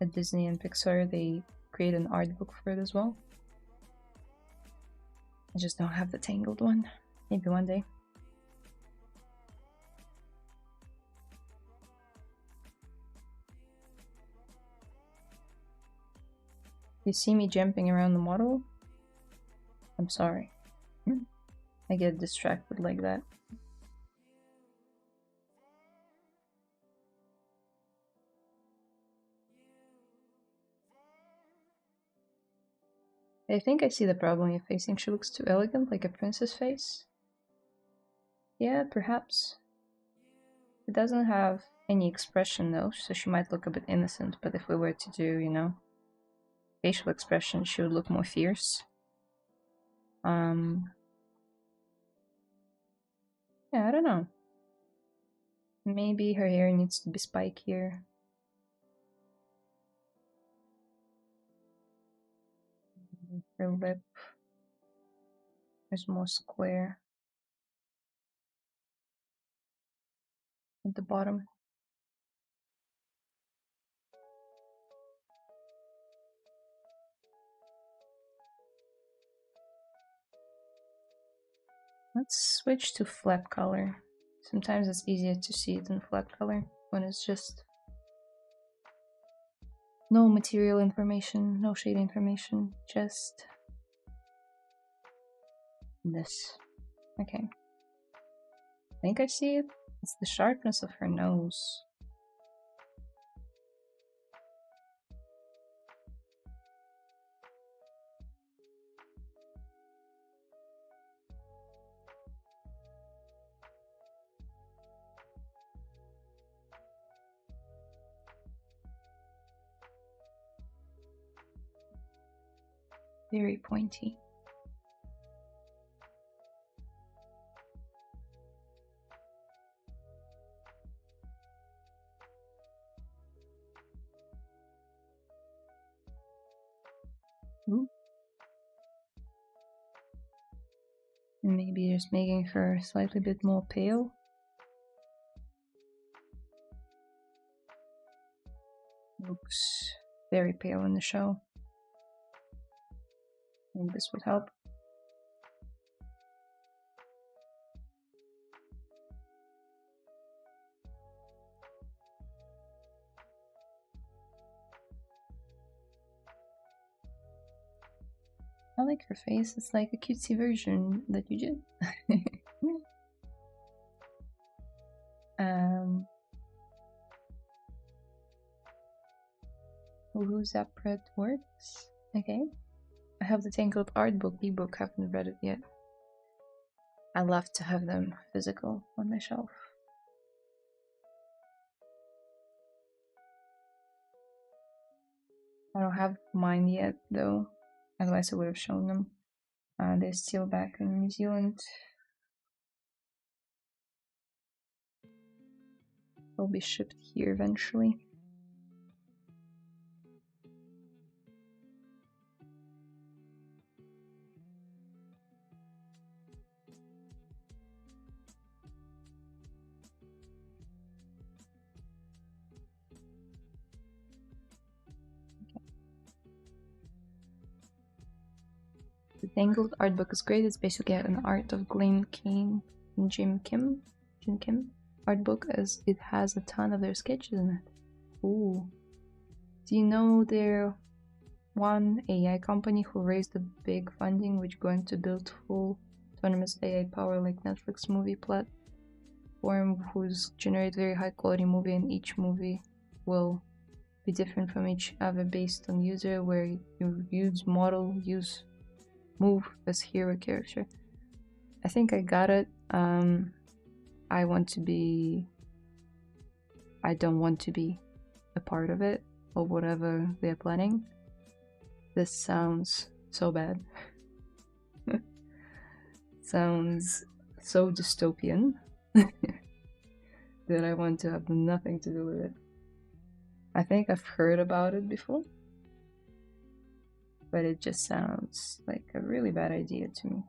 at Disney and Pixar, they create an art book for it as well. I just don't have the tangled one. Maybe one day. You see me jumping around the model? I'm sorry. I get distracted like that. I think I see the problem you're facing. She looks too elegant, like a princess face. Yeah, perhaps. It doesn't have any expression though, so she might look a bit innocent, but if we were to do, you know, facial expression, she would look more fierce. Yeah, I don't know. Maybe her hair needs to be spikier. Her lip is more square at the bottom. Let's switch to flat color. Sometimes it's easier to see it in flat color when it's just no material information, no shade information, just this. Okay. I think I see it. It's the sharpness of her nose. Very pointy. Ooh. And maybe just making her slightly bit more pale. Looks very pale in the show. Maybe this would help. I like her face. It's like a cutesy version that you did. Who's that spread works? Okay. I have the Tangled art book, ebook, haven't read it yet. I love to have them physical on my shelf. I don't have mine yet though, otherwise I would have shown them. They're still back in New Zealand. They'll be shipped here eventually. The Tangled art book is great. It's basically an art of Glenn Keane and Jim Kim art book, as it has a ton of their sketches in it. Ooh. Do you know their one AI company who raised a big funding which going to build full autonomous AI power like Netflix movie platform, who's generate very high quality movie, and each movie will be different from each other based on user, where you use model, use move as hero character. I think I got it. I don't want to be a part of it or whatever they're planning. This sounds so bad. Sounds so dystopian that I want to have nothing to do with it. I think I've heard about it before, but it just sounds like a really bad idea to me.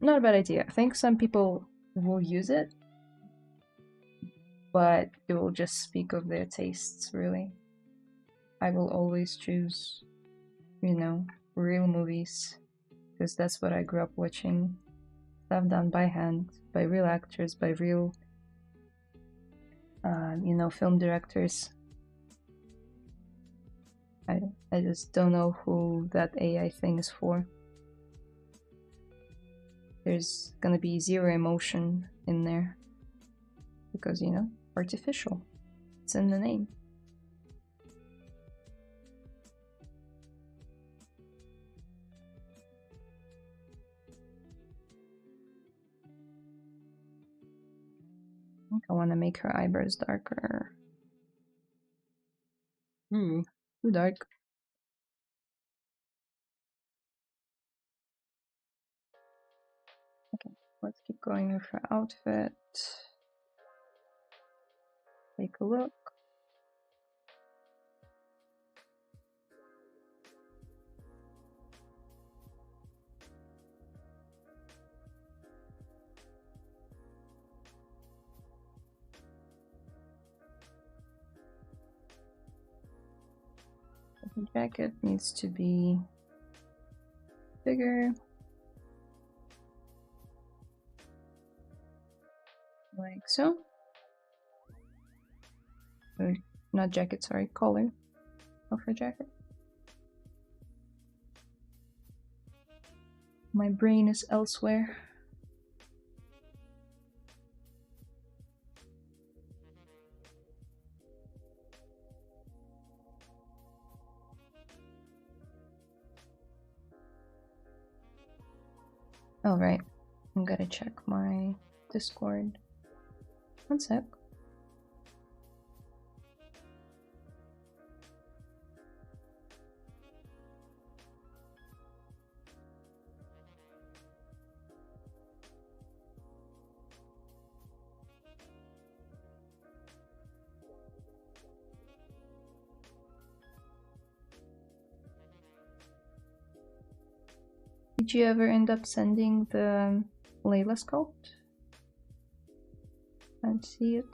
Not a bad idea. I think some people will use it, but it will just speak of their tastes, really. I will always choose, you know, real movies because that's what I grew up watching. Stuff done by hand, by real actors, by real, you know, film directors. I just don't know who that AI thing is for. There's gonna be zero emotion in there. Because, you know, artificial. It's in the name. I think I want to make her eyebrows darker. Too dark. Okay, let's keep going with her outfit. Take a look. The jacket needs to be bigger. Like so. Or not jacket, sorry, collar of her jacket. My brain is elsewhere. Alright, I'm gonna check my Discord. One sec. Did you ever end up sending the Layla sculpt? Can't see it.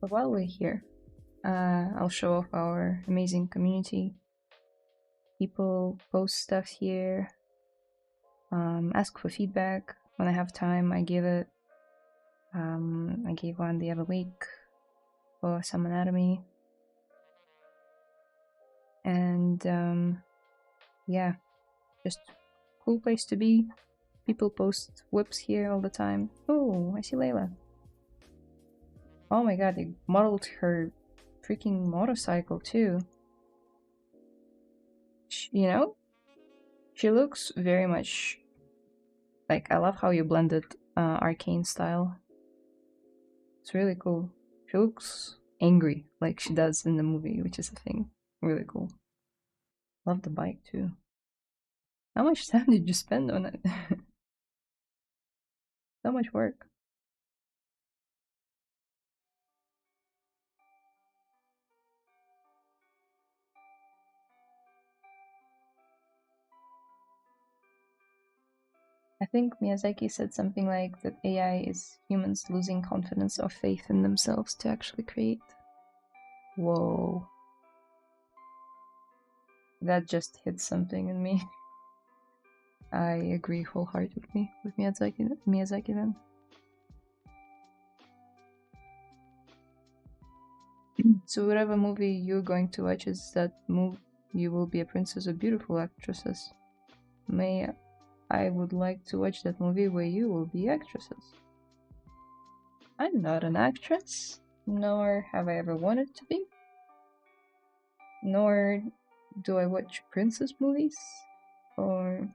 But while we're here, I'll show off our amazing community. People post stuff here, ask for feedback. When I have time, I give it. I gave one the other week for some anatomy. And yeah, just cool place to be. People post whips here all the time. Oh, I see Layla. Oh my god, they modeled her freaking motorcycle too. You know? She looks very much like, I love how you blended arcane style. It's really cool. She looks angry like she does in the movie, which is a thing. Really cool. Love the bike too. How much time did you spend on it? So much work. I think Miyazaki said something like that AI is humans losing confidence or faith in themselves to actually create. Whoa. That just hit something in me. I agree wholeheartedly with Miyazaki then. So whatever movie you're going to watch is that move you will be a princess of beautiful actresses. I would like to watch that movie where you will be actresses. I'm not an actress, nor have I ever wanted to be. Nor do I watch princess movies, or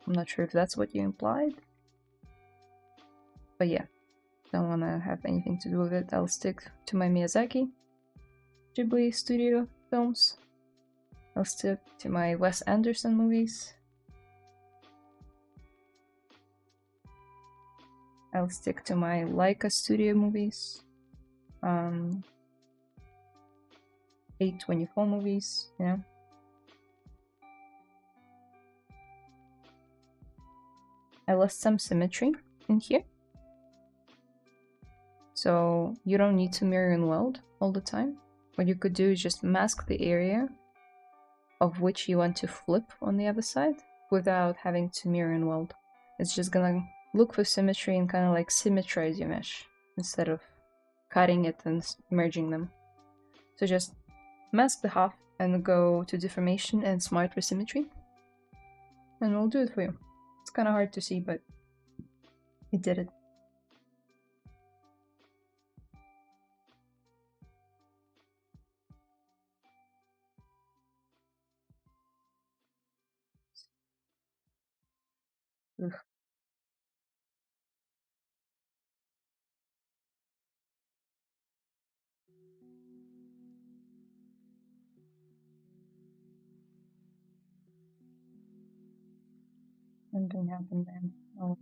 I'm not sure if that's what you implied. But yeah, don't want to have anything to do with it. I'll stick to my Miyazaki, Ghibli studio films. I'll stick to my Wes Anderson movies. I'll stick to my Laika studio movies. A24 movies, you know. I lost some symmetry in here. So you don't need to mirror and weld all the time. What you could do is just mask the area of which you want to flip on the other side without having to mirror and weld. It's just gonna look for symmetry and kind of like symmetrize your mesh instead of cutting it and merging them. So just mask the half and go to deformation and smart for symmetry, and we'll do it for you. It's kind of hard to see, but it did it. Ugh. Something happened then. Oh.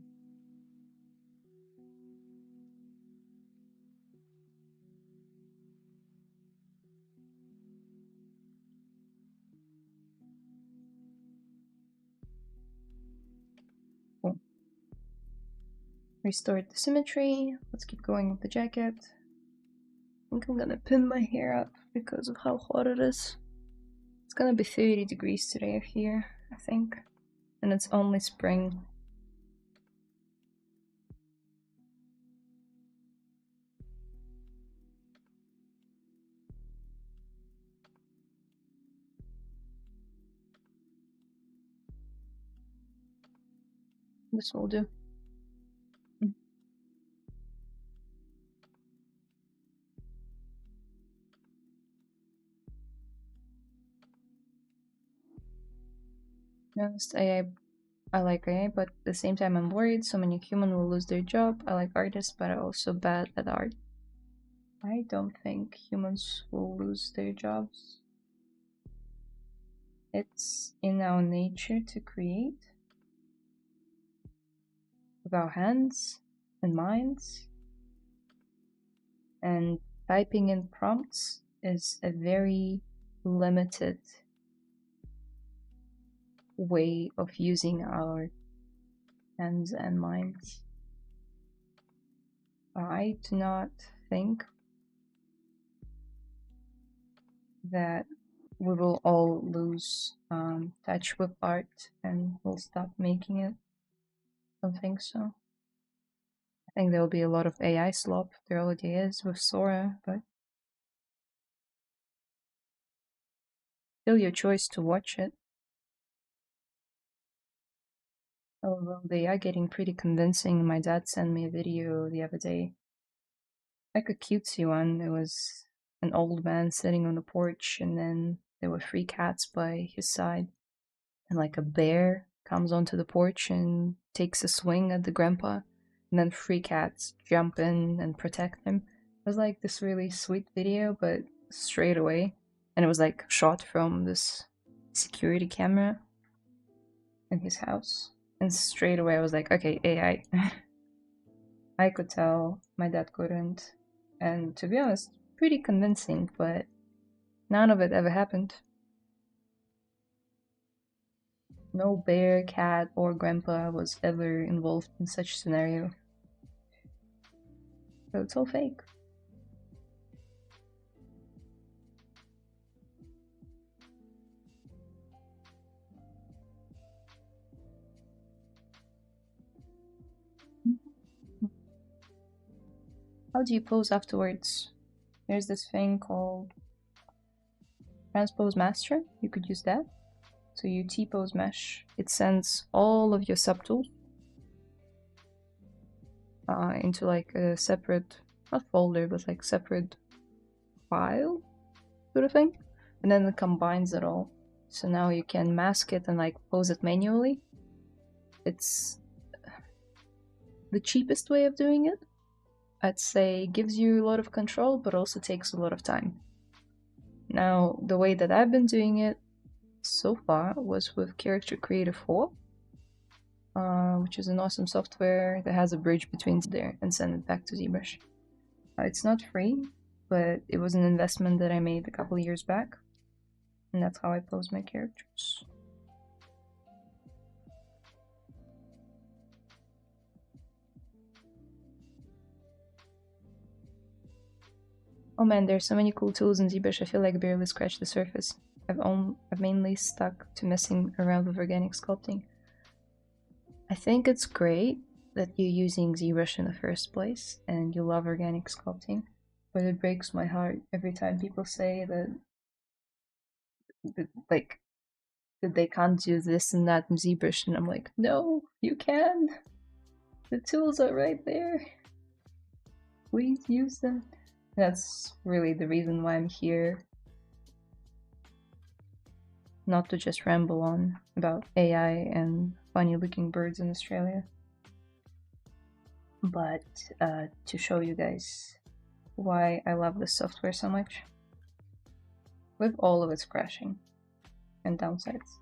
Cool. Restored the symmetry. Let's keep going with the jacket. I think I'm gonna pin my hair up because of how hot it is. It's gonna be 30 degrees today here, I think. And it's only spring. This will do. Honest, I like AI, but at the same time I'm worried so many humans will lose their job. I like artists, but I'm also bad at art. I don't think humans will lose their jobs. It's in our nature to create with our hands and minds, and typing in prompts is a very limited way of using our hands and minds. I do not think that we will all lose touch with art and we'll stop making it. I don't think so. I think there will be a lot of AI slop. There already is with Sora, but still your choice to watch it. Oh well, they are getting pretty convincing. My dad sent me a video the other day, like a cutesy one. It was an old man sitting on the porch, and then there were 3 cats by his side, and like a bear comes onto the porch and takes a swing at the grandpa, and then 3 cats jump in and protect him. It was like this really sweet video, but straight away, and it was like shot from this security camera in his house, and straight away I was like, okay, AI. I could tell, my dad couldn't, and to be honest, pretty convincing, but none of it ever happened. No bear, cat, or grandpa was ever involved in such scenario. So it's all fake. How do you pose afterwards? There's this thing called Transpose Master. You could use that. So you T-pose mesh. It sends all of your subtools into like a separate, not folder, but like separate file sort of thing. And then it combines it all. So now you can mask it and like pose it manually. It's the cheapest way of doing it. I'd say gives you a lot of control, but also takes a lot of time. Now, the way that I've been doing it so far was with Character Creator 4, which is an awesome software that has a bridge between there and send it back to ZBrush. It's not free, but it was an investment that I made a couple years back, and that's how I pose my characters. Oh man, there's so many cool tools in ZBrush. I feel like I barely scratched the surface. I've mainly stuck to messing around with organic sculpting. I think it's great that you're using ZBrush in the first place and you love organic sculpting, but it breaks my heart every time people say that like that they can't do this and that in ZBrush, and I'm like, no, you can. The tools are right there. Please use them. That's really the reason why I'm here. Not to just ramble on about AI and funny looking birds in Australia, but to show you guys why I love this software so much, with all of its crashing and downsides.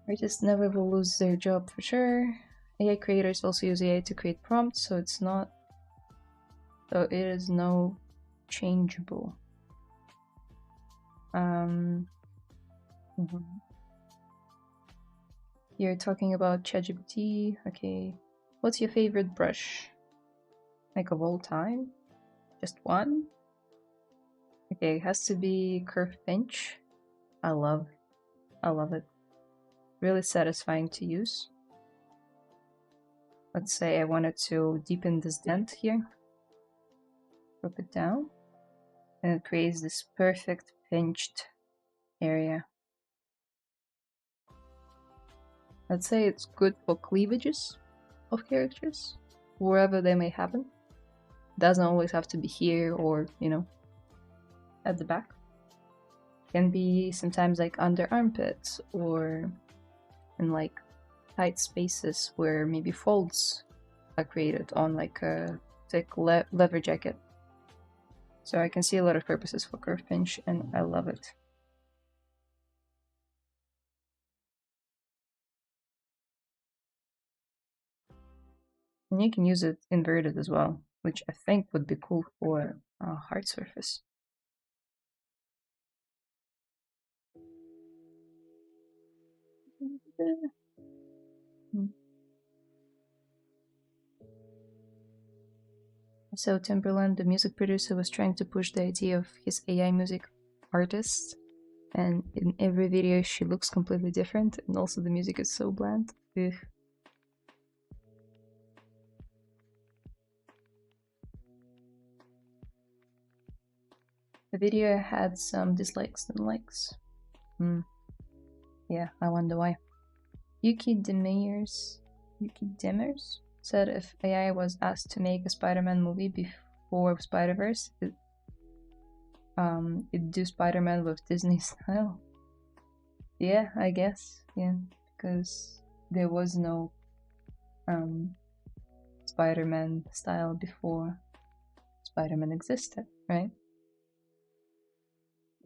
Artists never will lose their job for sure. AI creators also use AI to create prompts, so it is no changeable. You're talking about ChatGPT. Okay, what's your favorite brush? Like of all time? Just one? Okay, it has to be curved pinch. I love it. Really satisfying to use. Let's say I wanted to deepen this dent here. Drop it down. And it creates this perfect pinched area. Let's say it's good for cleavages of characters, wherever they may happen. Doesn't always have to be here or, you know, at the back. Can be sometimes like under armpits or in like tight spaces where maybe folds are created on like a thick leather jacket. So I can see a lot of purposes for curve pinch and I love it. And you can use it inverted as well, which I think would be cool for a hard surface. So Timberland, the music producer, was trying to push the idea of his AI music artist, and in every video she looks completely different, and also the music is so bland. Ugh. The video had some dislikes and likes. Yeah, I wonder why. Yuki Demers said if AI was asked to make a Spider-Man movie before Spider-Verse, it'd do Spider-Man with Disney style. Yeah, I guess. Yeah, because there was no Spider-Man style before Spider-Man existed, right?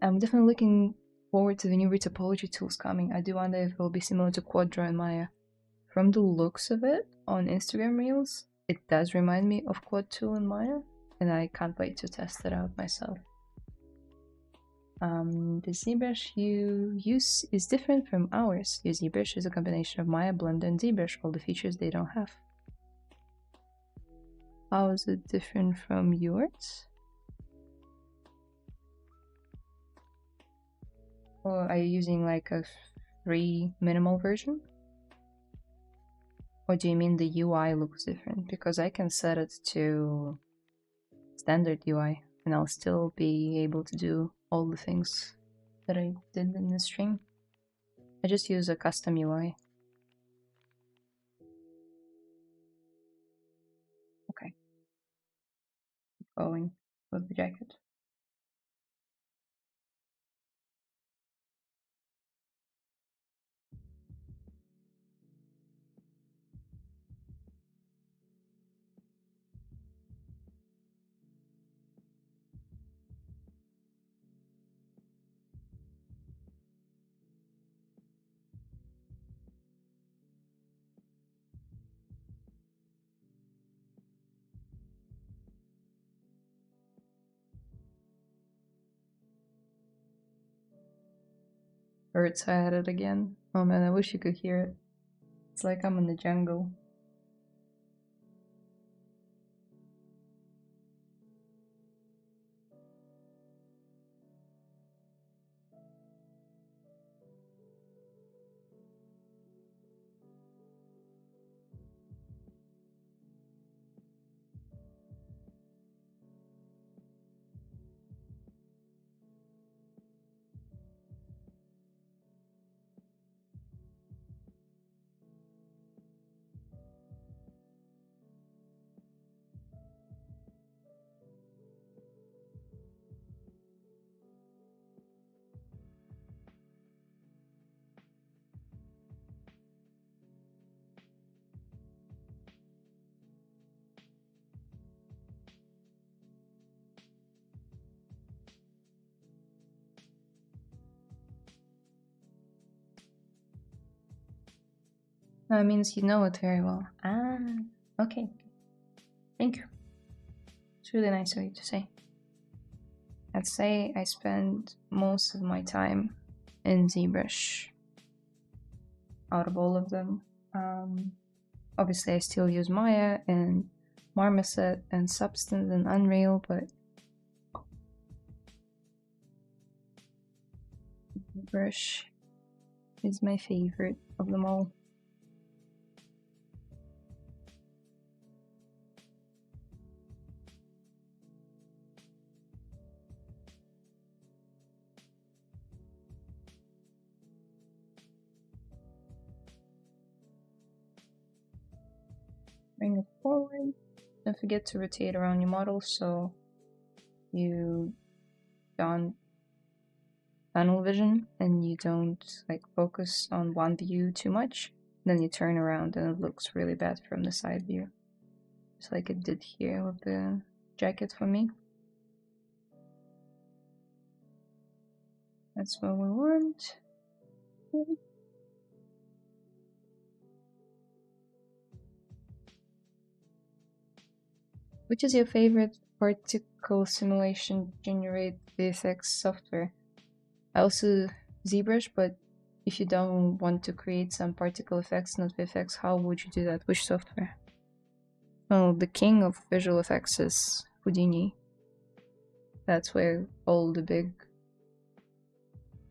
I'm definitely looking forward to the new retopology tools coming. I do wonder if it will be similar to Quadro and Maya. From the looks of it on Instagram Reels, it does remind me of Quad 2 and Maya, and I can't wait to test it out myself. The ZBrush you use is different from ours. Your ZBrush is a combination of Maya, Blender, and ZBrush, all the features they don't have. How is it different from yours? Or are you using like a free minimal version? Or do you mean the UI looks different? Because I can set it to standard UI and I'll still be able to do all the things that I did in the stream. I just use a custom UI. Okay. Keep going with the jacket. Hurts I had it again. Oh man, I wish you could hear it. It's like I'm in the jungle. No, it means you know it very well. Ah, okay. Thank you. It's really nice of you to say. I'd say I spend most of my time in ZBrush out of all of them. Obviously, I still use Maya and Marmoset and Substance and Unreal, but ZBrush is my favorite of them all. Bring it forward. Don't forget to rotate around your model so you don't tunnel vision and you don't like focus on one view too much. Then you turn around and it looks really bad from the side view. Just like it did here with the jacket for me. That's what we want. Which is your favorite particle simulation generate VFX software? I also ZBrush, but if you don't want to create some particle effects, not VFX, how would you do that? Which software? Well, the king of visual effects is Houdini. That's where all the big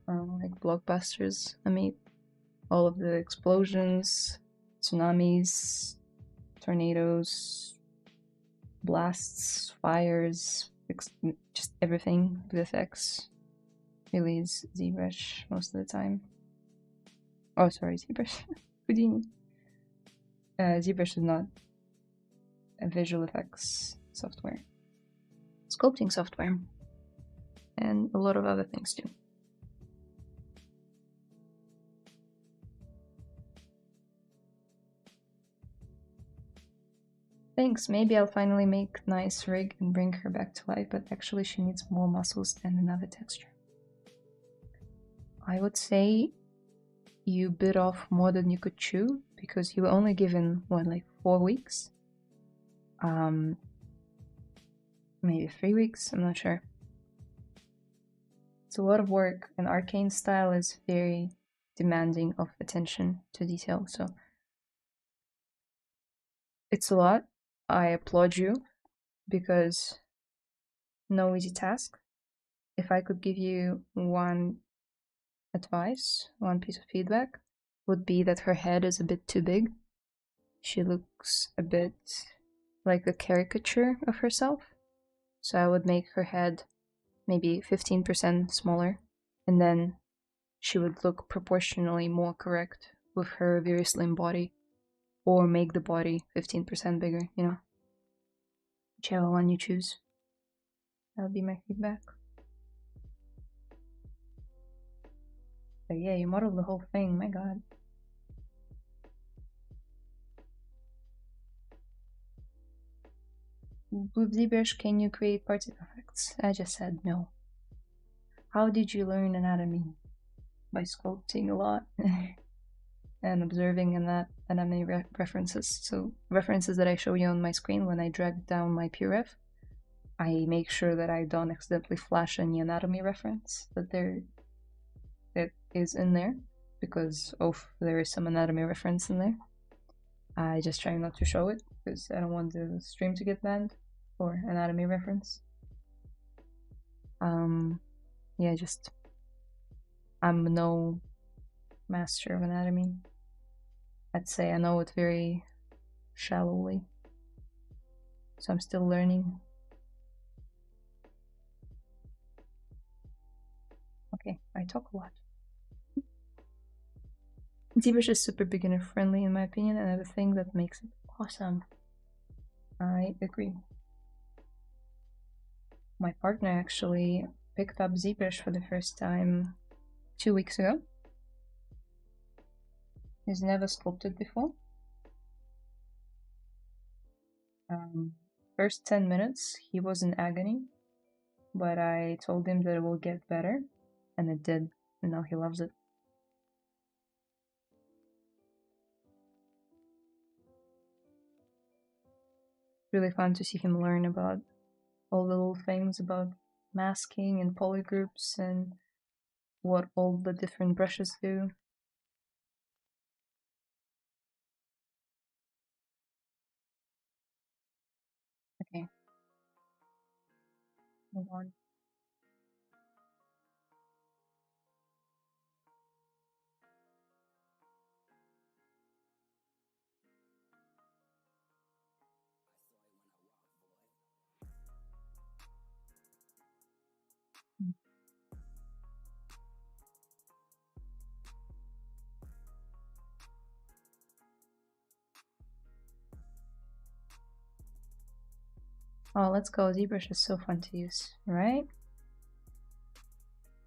like blockbusters are made. All of the explosions, tsunamis, tornadoes, blasts, fires, just everything with effects really is ZBrush most of the time. Oh, sorry, ZBrush. Houdini. ZBrush is not a visual effects software. Sculpting software. And a lot of other things too. Thanks, maybe I'll finally make nice rig and bring her back to life, but actually she needs more muscles and another texture. I would say you bit off more than you could chew, because you were only given, what, like 4 weeks? Maybe 3 weeks, I'm not sure. It's a lot of work, and arcane style is very demanding of attention to detail, so it's a lot. I applaud you, because no easy task. If I could give you one advice, one piece of feedback, would be that her head is a bit too big. She looks a bit like a caricature of herself. So I would make her head maybe 15% smaller, and then she would look proportionally more correct with her very slim body. Or make the body 15% bigger, you know? Whichever one you choose. That would be my feedback. But yeah, you modeled the whole thing, my god. With ZBrush, can you create particle effects? I just said no. How did you learn anatomy? By sculpting a lot. And observing anatomy references. So references that I show you on my screen when I drag down my PureRef, I make sure that I don't accidentally flash any anatomy reference, that is in there because there is some anatomy reference in there. I just try not to show it because I don't want the stream to get banned for anatomy reference. Yeah, just I'm no master of anatomy. I'd say I know it very shallowly, so I'm still learning. Okay, I talk a lot. ZBrush is super beginner friendly in my opinion, and the thing that makes it awesome. I agree. My partner actually picked up ZBrush for the first time 2 weeks ago. He's never sculpted before. First 10 minutes he was in agony, but I told him that it will get better, and it did, and now he loves it. Really fun to see him learn about all the little things about masking and polygroups and what all the different brushes do. Okay. Move on. Oh, let's go. ZBrush is so fun to use, right?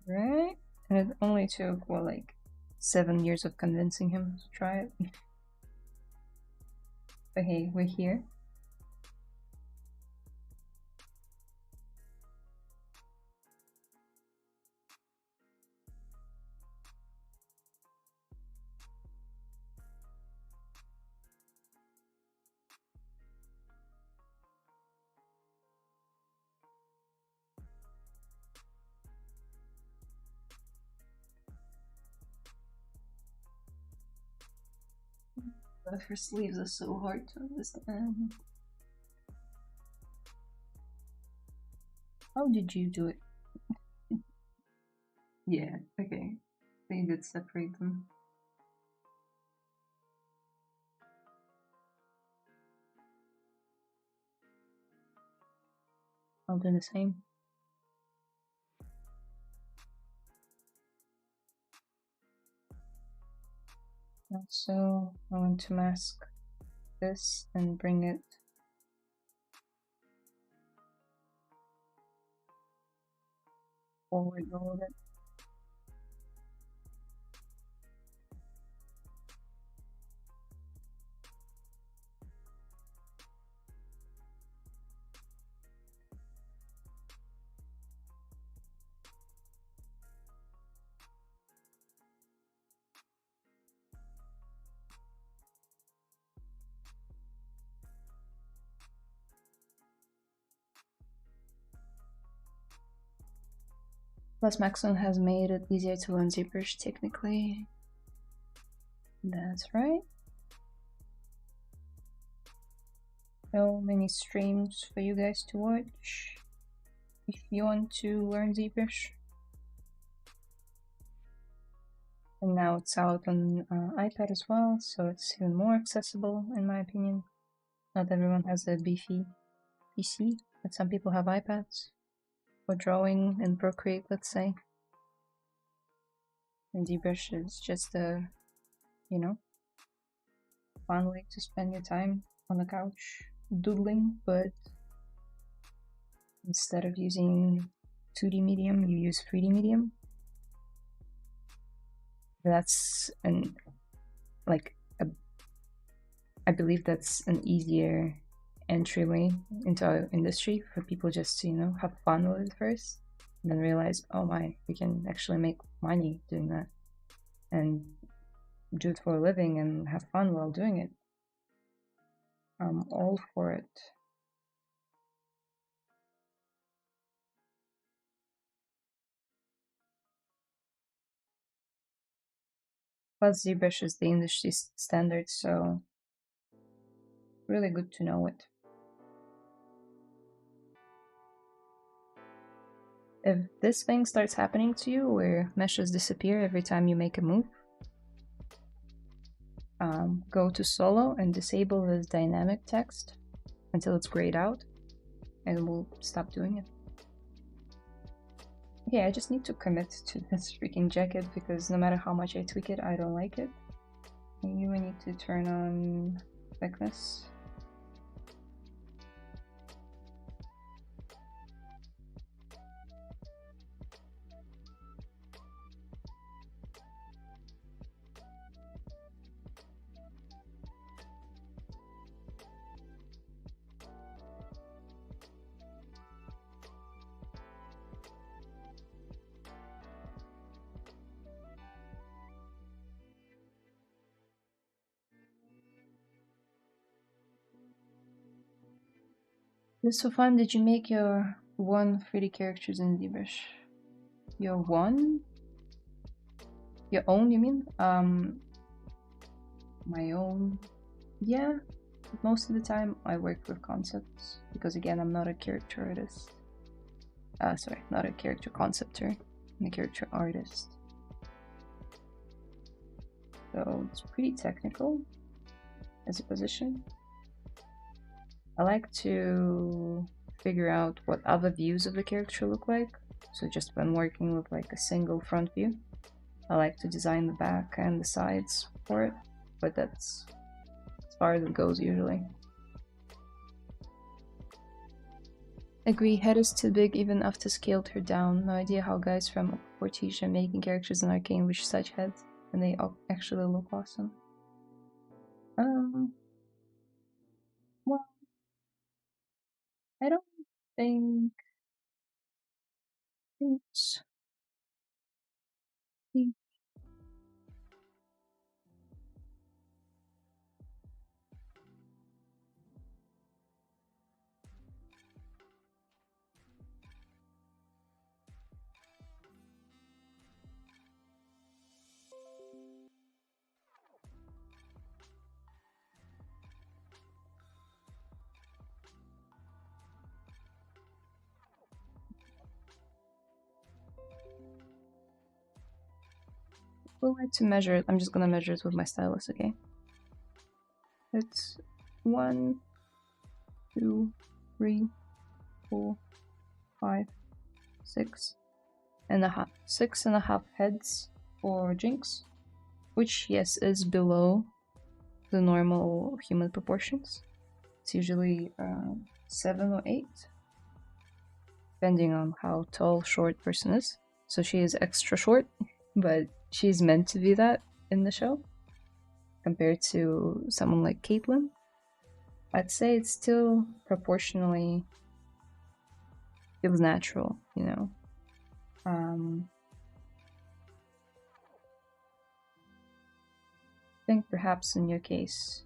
Right? And it only took, well, like 7 years of convincing him to try it. But hey, we're here. But her sleeves are so hard to understand. How did you do it? Yeah, okay. They did separate them. I'll do the same. So I want to mask this and bring it forward a little bit. Plus Maxon has made it easier to learn ZBrush technically. That's right. So many streams for you guys to watch if you want to learn ZBrush. And now it's out on iPad as well, so it's even more accessible in my opinion. Not everyone has a beefy PC, but some people have iPads for drawing and Procreate, let's say. And ZBrush is just a, you know, fun way to spend your time on the couch doodling, but instead of using 2D medium, you use 3D medium. That's I believe that's an easier entryway into our industry for people just to, you know, have fun with it first and then realize, oh my, we can actually make money doing that and do it for a living and have fun while doing it. I'm all for it. Plus ZBrush is the industry standard, so really good to know it. If this thing starts happening to you, where meshes disappear every time you make a move, go to solo and disable this dynamic text until it's grayed out, and we'll stop doing it. Okay, I just need to commit to this freaking jacket because no matter how much I tweak it, I don't like it. Maybe we need to turn on thickness. Just for fun, did you make your 1 3D characters in ZBrush? Your 1? Your own, you mean? My own. Yeah, most of the time I work with concepts because again, I'm not a character artist. Sorry, not a character conceptor. I'm a character artist. So it's pretty technical as a position. I like to figure out what other views of the character look like. So just when working with like a single front view, I like to design the back and the sides for it, but that's as far as it goes usually. Agree, head is too big even after scaled her down. No idea how guys from Portisha making characters in Arcane wish such heads, and they actually look awesome. Well, I don't think it's... We'll like to measure it. I'm just gonna measure it with my stylus, okay? It's 1, 2, 3, 4, 5, 6 and a half. 6.5 heads for Jinx, which yes is below the normal human proportions. It's usually 7 or 8, depending on how tall, short person is. So she is extra short, but she's meant to be that in the show compared to someone like Caitlyn. I'd say it's still proportionally feels natural, you know. I think perhaps in your case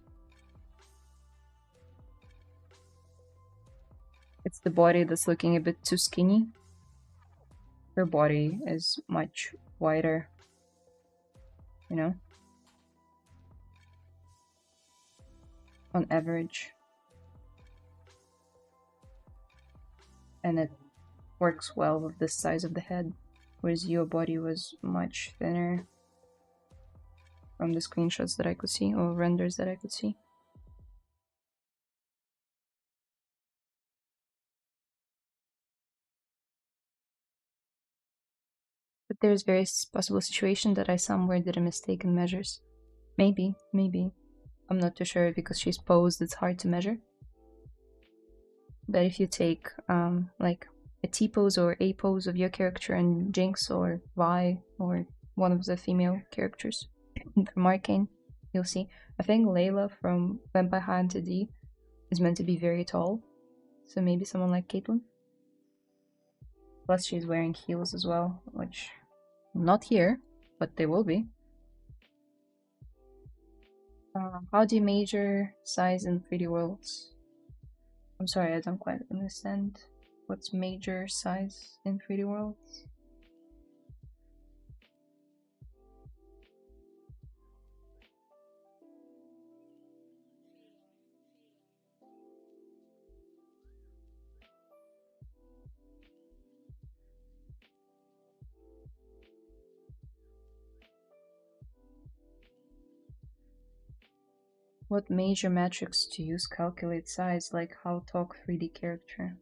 it's the body that's looking a bit too skinny. Her body is much wider, you know, on average. And it works well with the size of the head, whereas your body was much thinner from the screenshots that I could see, or renders that I could see. But there's very possible situation that I somewhere did a mistake in measures. Maybe. I'm not too sure because she's posed, it's hard to measure. But if you take like a T pose or A pose of your character and Jinx or Vi or one of the female characters from Arcane, you'll see. I think Layla from Vampire Hunter D is meant to be very tall, so maybe someone like Caitlyn. Plus she's wearing heels as well, which not here, but they will be. How do you measure size in 3D worlds? I'm sorry, I don't quite understand. What's major size in 3D worlds? What major metrics to use calculate size, like how talk 3D character?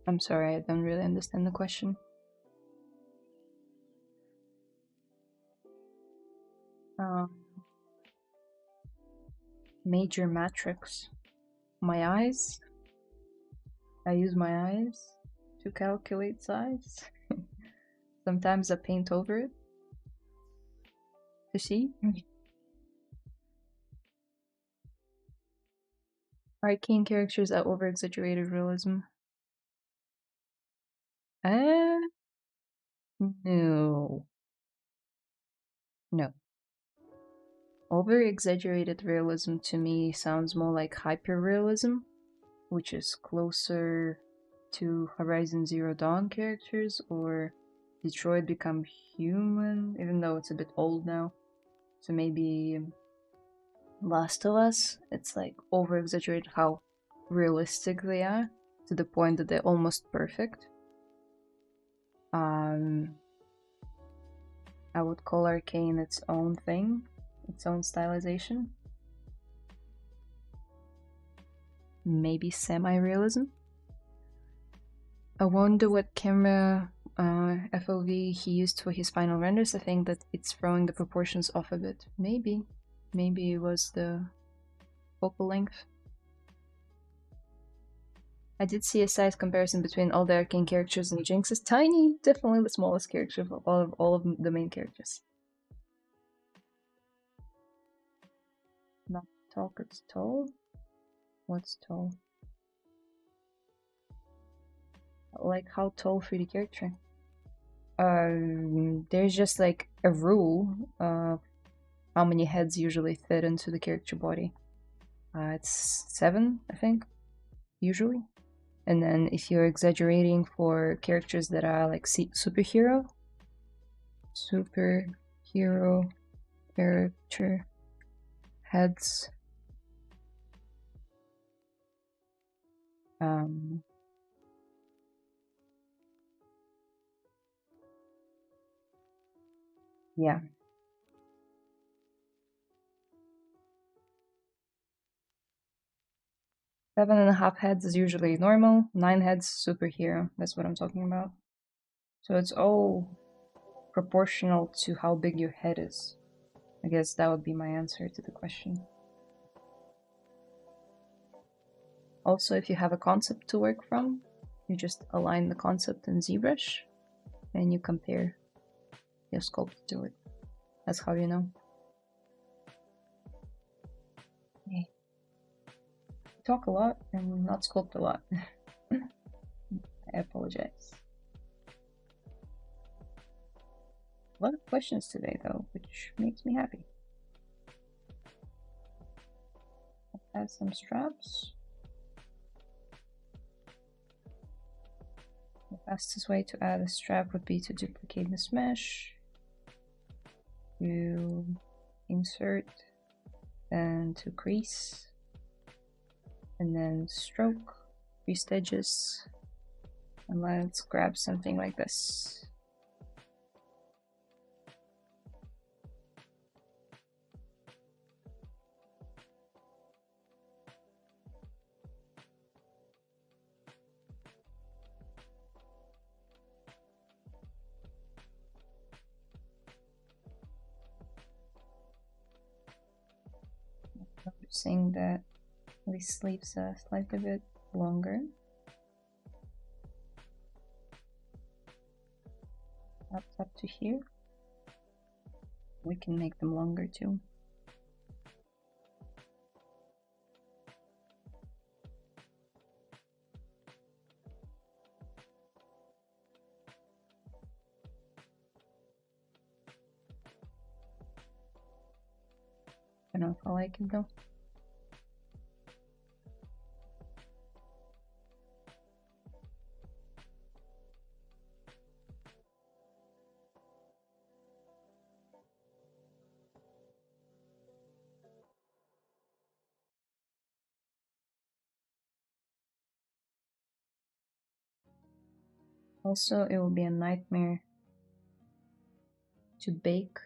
I'm sorry, I don't really understand the question. Major metrics. My eyes. I use my eyes to calculate size. Sometimes I paint over it to see. Arcane characters are over-exaggerated realism. No. No. Over-exaggerated realism to me sounds more like hyper-realism, which is closer to Horizon Zero Dawn characters or Detroit Become Human, even though it's a bit old now. So maybe Last of Us, it's like over-exaggerated how realistic they are to the point that they're almost perfect. I would call Arcane its own thing, its own stylization. Maybe semi-realism. I wonder what camera FOV he used for his final renders. I think that it's throwing the proportions off a bit. Maybe it was the focal length. I did see a size comparison between all the Arcane characters and Jinx is tiny. Definitely the smallest character of all of the main characters. Not talk, it's tall. What's tall? Like how tall 3D character? There's just like a rule of how many heads usually fit into the character body. It's 7, I think, usually. And then if you're exaggerating for characters that are like superhero character heads, yeah. 7.5 heads is usually normal, 9 heads superhero. That's what I'm talking about. So it's all proportional to how big your head is. I guess that would be my answer to the question. Also, if you have a concept to work from, you just align the concept in ZBrush and you compare your sculpt to it. That's how you know. Okay. Talk a lot and not sculpt a lot. I apologize. A lot of questions today though, which makes me happy. I'll add some straps. The fastest way to add a strap would be to duplicate this mesh, to insert, and to crease, and then stroke, 3 stitches, and let's grab something like this. Noticing that these sleeves are slightly bit longer. Up to here. We can make them longer too. I don't know if I like it though. Also, it will be a nightmare to bake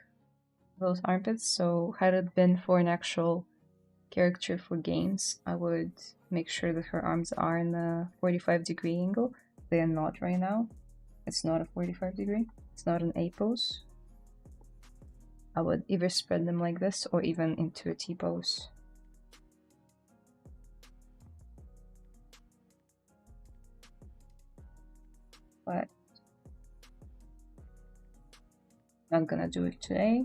those armpits. So had it been for an actual character for games, I would make sure that her arms are in a 45-degree angle. They are not right now. It's not a 45-degree. It's not an A pose. I would either spread them like this or even into a T pose. But not gonna do it today.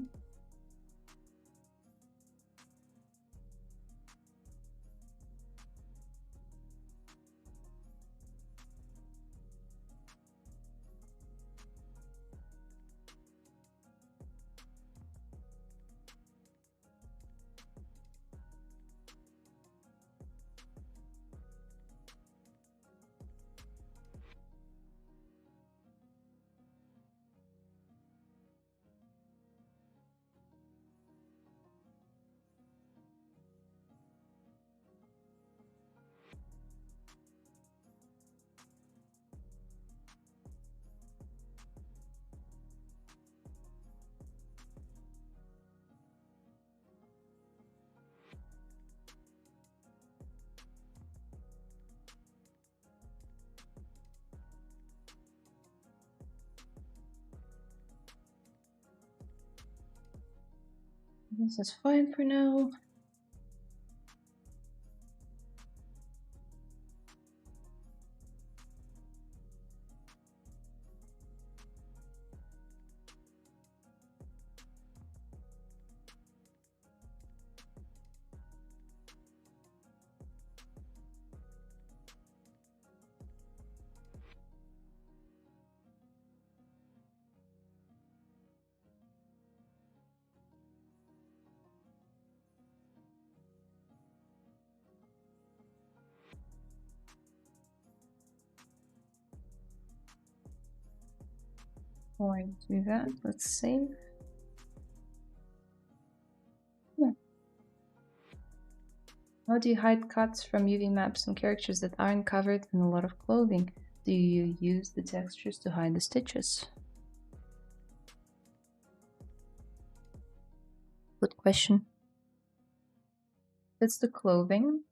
This is fine for now. Before I do that, let's save. Yeah. How do you hide cuts from UV maps on characters that aren't covered in a lot of clothing? Do you use the textures to hide the stitches? Good question. It's the clothing.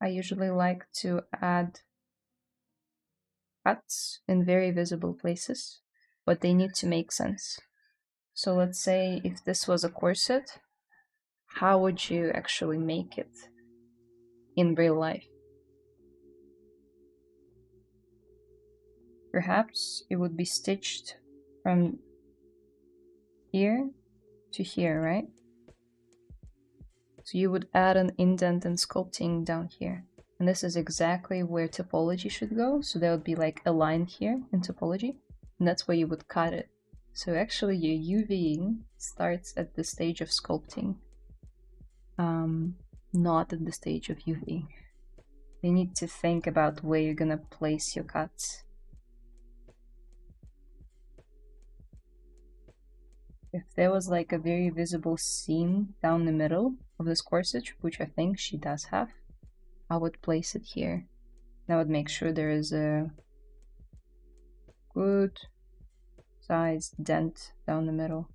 I usually like to add cuts in very visible places, but they need to make sense. So let's say if this was a corset, how would you actually make it in real life? Perhaps it would be stitched from here to here, right? So you would add an indent and sculpting down here. And this is exactly where topology should go. So there would be like a line here in topology, and that's where you would cut it. So actually your UVing starts at the stage of sculpting, not at the stage of UV. You need to think about where you're gonna place your cuts. If there was like a very visible seam down the middle of this corset, which I think she does have, I would place it here. I would make sure there is a good sized dent down the middle,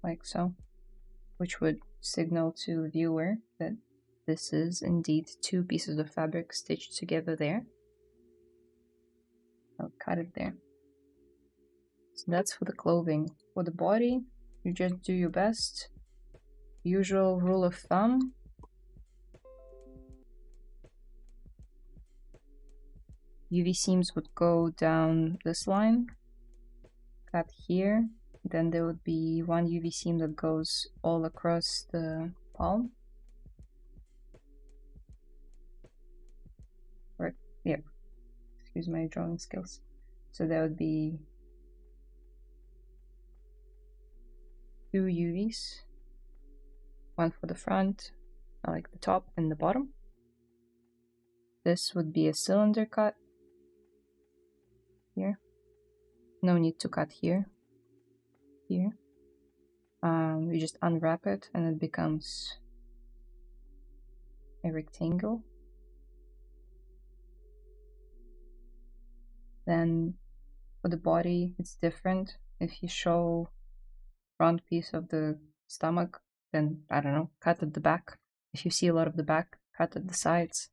like so, which would signal to the viewer that this is indeed two pieces of fabric stitched together there. I'll cut it there. So that's for the clothing. For the body, you just do your best. Usual rule of thumb. UV seams would go down this line, cut here, then there would be one UV seam that goes all across the palm. Or, yeah, excuse my drawing skills. So that would be 2 UVs, one for the front, like the top and the bottom. This would be a cylinder cut here. No need to cut here. Here. We just unwrap it and it becomes a rectangle. Then for the body, it's different. if you show front piece of the stomach, then I don't know, cut at the back. If you see a lot of the back, cut at the sides.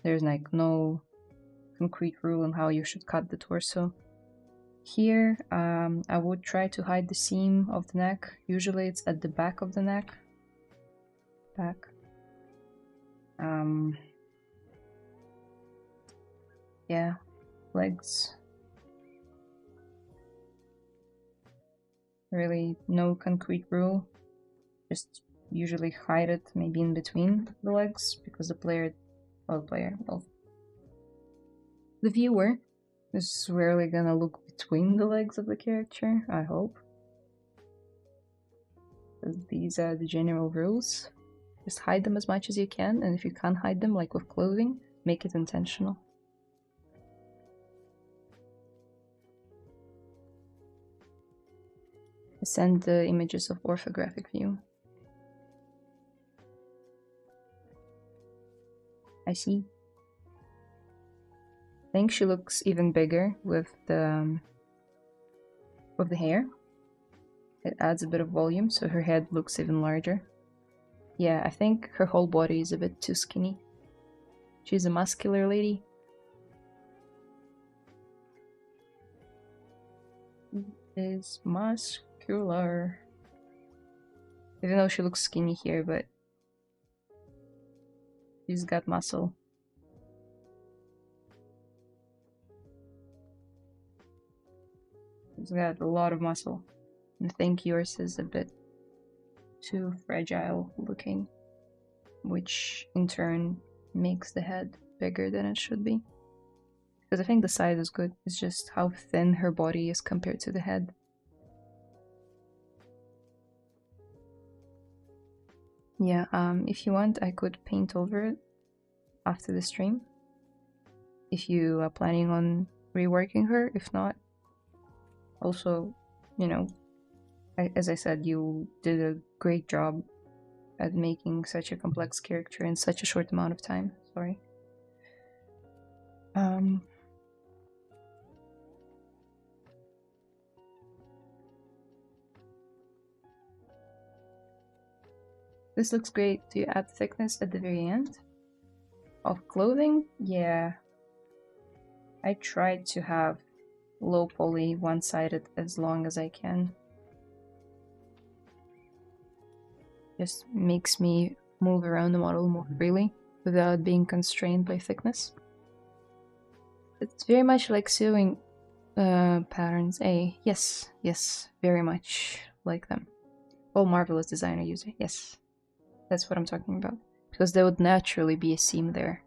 There's like no concrete rule on how you should cut the torso. Here, I would try to hide the seam of the neck. Usually it's at the back of the neck. Back. Yeah, legs. Really no concrete rule. Just usually hide it maybe in between the legs because the viewer is rarely gonna look between the legs of the character, I hope. These are the general rules. Just hide them as much as you can, and if you can't hide them, like with clothing, make it intentional. Send the images of orthographic view. I see. I think she looks even bigger with the hair. It adds a bit of volume, so her head looks even larger. Yeah, I think her whole body is a bit too skinny. She's a muscular lady. Is muscular. Even though she looks skinny here, but she's got muscle. She's got a lot of muscle. I think yours is a bit too fragile looking, which in turn makes the head bigger than it should be. Because I think the size is good, it's just how thin her body is compared to the head. Yeah, if you want, I could paint over it after the stream. If you are planning on reworking her, if not, also, you know, as I said, you did a great job at making such a complex character in such a short amount of time. Sorry. This looks great. Do you add thickness at the very end? Of clothing? Yeah. I tried to have low poly, one-sided as long as I can. Just makes me move around the model more freely without being constrained by thickness. It's very much like sewing patterns. Yes, very much like them. All Marvelous Designer user, yes. That's what I'm talking about. Because there would naturally be a seam there.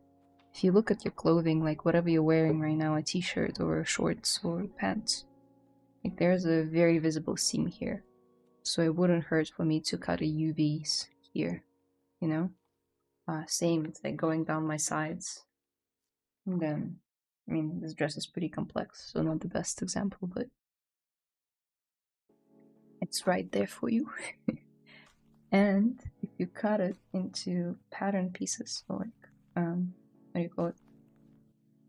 If you look at your clothing, like whatever you're wearing right now, a t-shirt or shorts or pants, like there's a very visible seam here. So it wouldn't hurt for me to cut a UVs here, you know? Same, it's like going down my sides. And then, I mean, this dress is pretty complex, so not the best example, but it's right there for you. And if you cut it into pattern pieces, or like, what do you call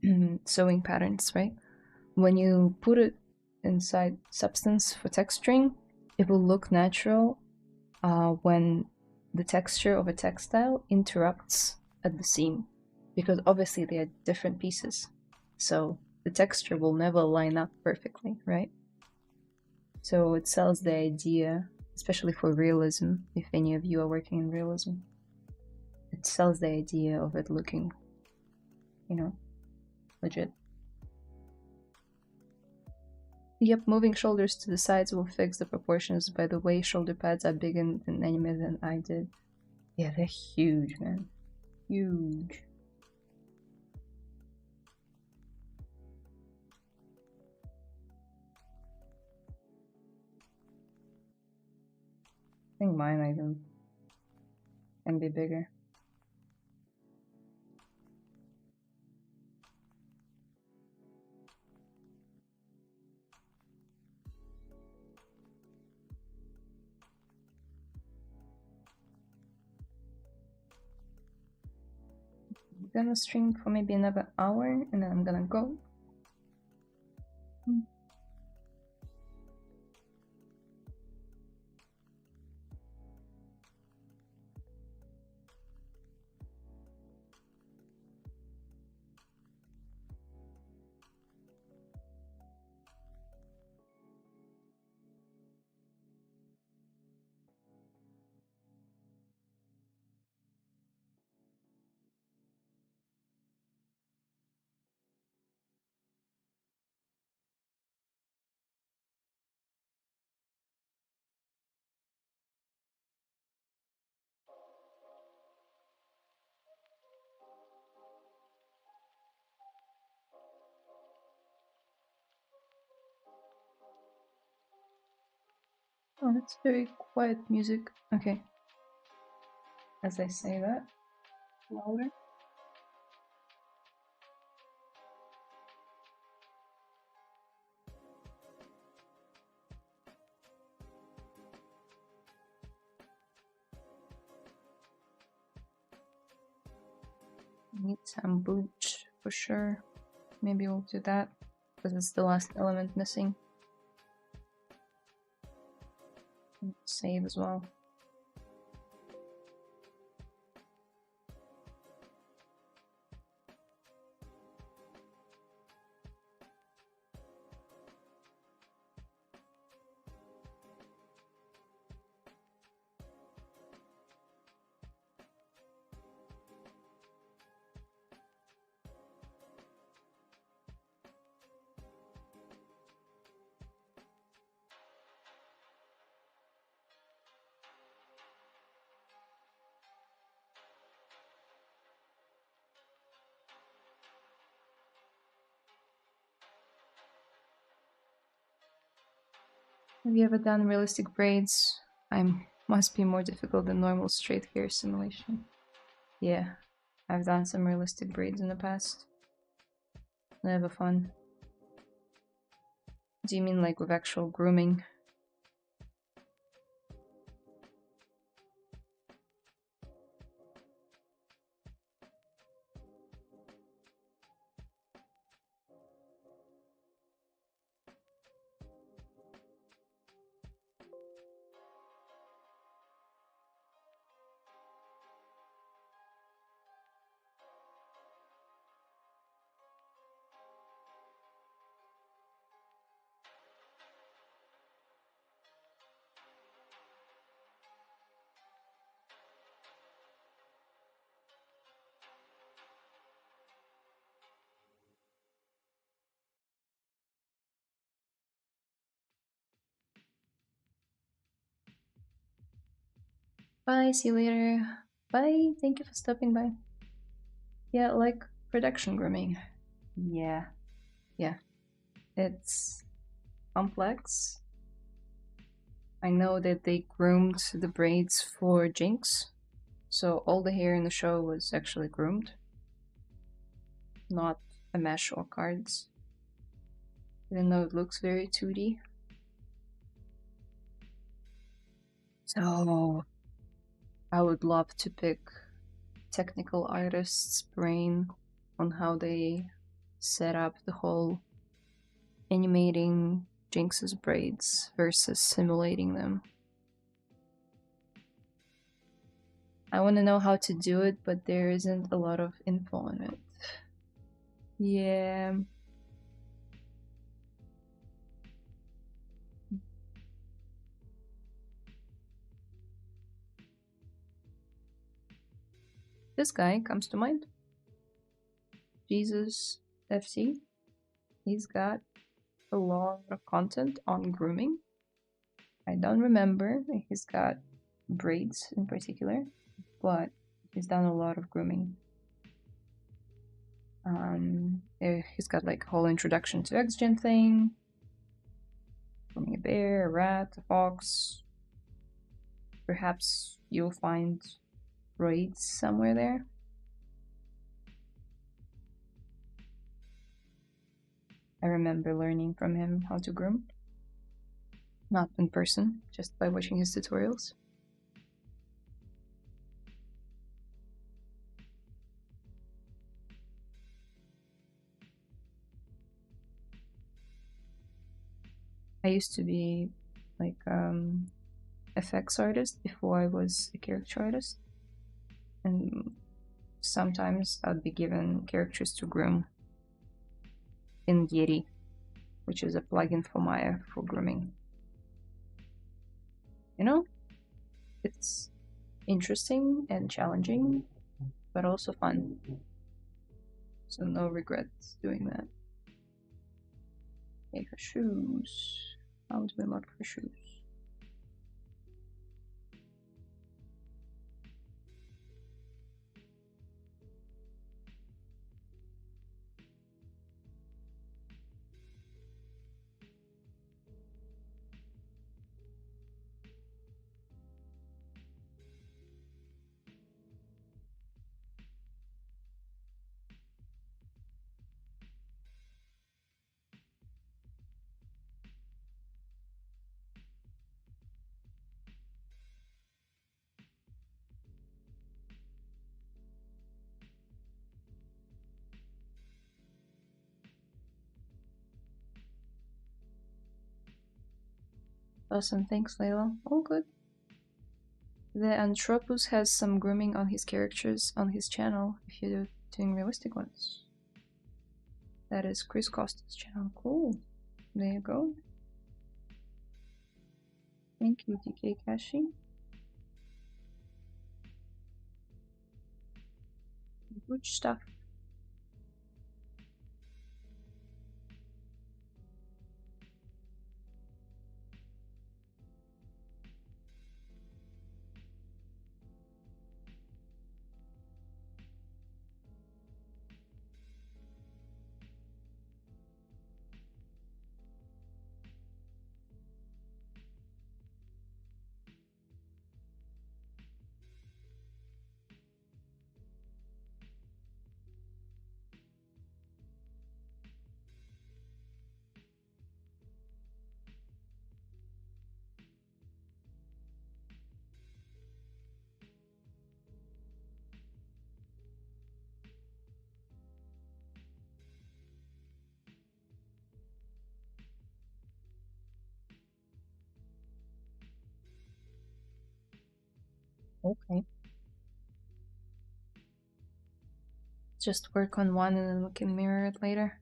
it? Sewing patterns, right? When you put it inside substance for texturing, it will look natural when the texture of a textile interrupts at the seam, because obviously they are different pieces, so the texture will never line up perfectly, right? So it sells the idea, especially for realism, if any of you are working in realism, it sells the idea of it looking, you know, legit. Yep, moving shoulders to the sides will fix the proportions. By the way, shoulder pads are bigger in anime than I did. Yeah, they're huge, man. Huge. I think mine even can be bigger. I'm gonna stream for maybe another hour and then I'm gonna go. Oh, that's very quiet music. Okay. As I say that, louder. Need some boots for sure. Maybe we'll do that because it's the last element missing. Save as well. Have you ever done realistic braids? Must be more difficult than normal straight hair simulation. Yeah, I've done some realistic braids in the past. Never fun. Do you mean like with actual grooming? Bye, see you later. Bye, thank you for stopping by. Yeah, like production grooming. Yeah. It's complex. I know that they groomed the braids for Jinx, so all the hair in the show was actually groomed, not a mesh or cards, even though it looks very 2D. So I would love to pick technical artists' brain on how they set up the whole animating Jinx's braids versus simulating them. I want to know how to do it, but there isn't a lot of info on it. Yeah. This guy comes to mind. Jesus FC. He's got a lot of content on grooming. I don't remember if he's got braids in particular, but he's done a lot of grooming. He's got like a whole introduction to X-Gen thing. Grooming a bear, a rat, a fox. Perhaps you'll find braids somewhere there. I remember learning from him how to groom. Not in person, just by watching his tutorials. I used to be like FX artist before I was a character artist, and sometimes I'd be given characters to groom in Yeti, which is a plugin for Maya for grooming. You know, it's interesting and challenging, but also fun. So no regrets doing that. Okay, for shoes. How do we mod for shoes? Awesome, thanks Layla. All good. The Anthropus has some grooming on his characters on his channel if you're doing realistic ones. That is Chris Costa's channel. Cool. There you go. Thank you, DK Kashi. Good stuff. Okay. Just work on one and then we can mirror it later.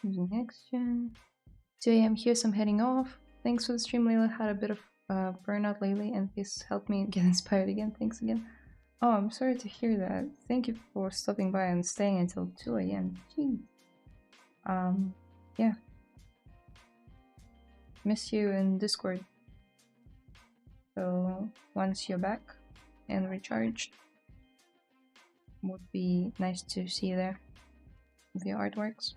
Using next gen. 2 a.m. here, so I'm heading off. Thanks for the stream, Layla. Had a bit of burnout lately, and this helped me get inspired again. Thanks again. Oh, I'm sorry to hear that. Thank you for stopping by and staying until 2 a.m. Gee. Yeah. Miss you in Discord. So once you're back and recharged, would be nice to see you there with your artworks.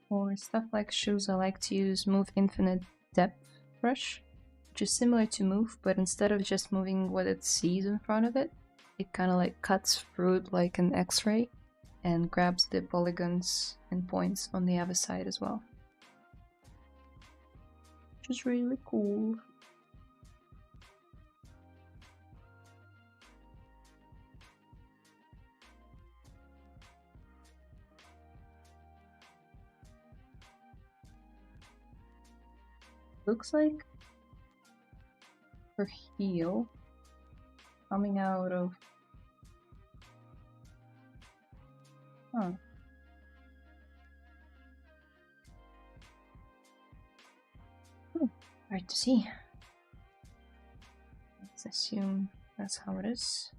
For stuff like shoes, I like to use Move Infinite Depth Brush, which is similar to Move, but instead of just moving what it sees in front of it, it kind of like cuts through it like an X-ray and grabs the polygons and points on the other side as well. Which is really cool. Looks like her heel coming out of... Huh. Hard to see. Let's assume that's how it is.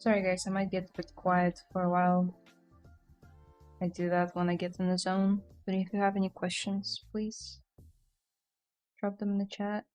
Sorry guys, I might get a bit quiet for a while. I do that when I get in the zone. But if you have any questions, please drop them in the chat.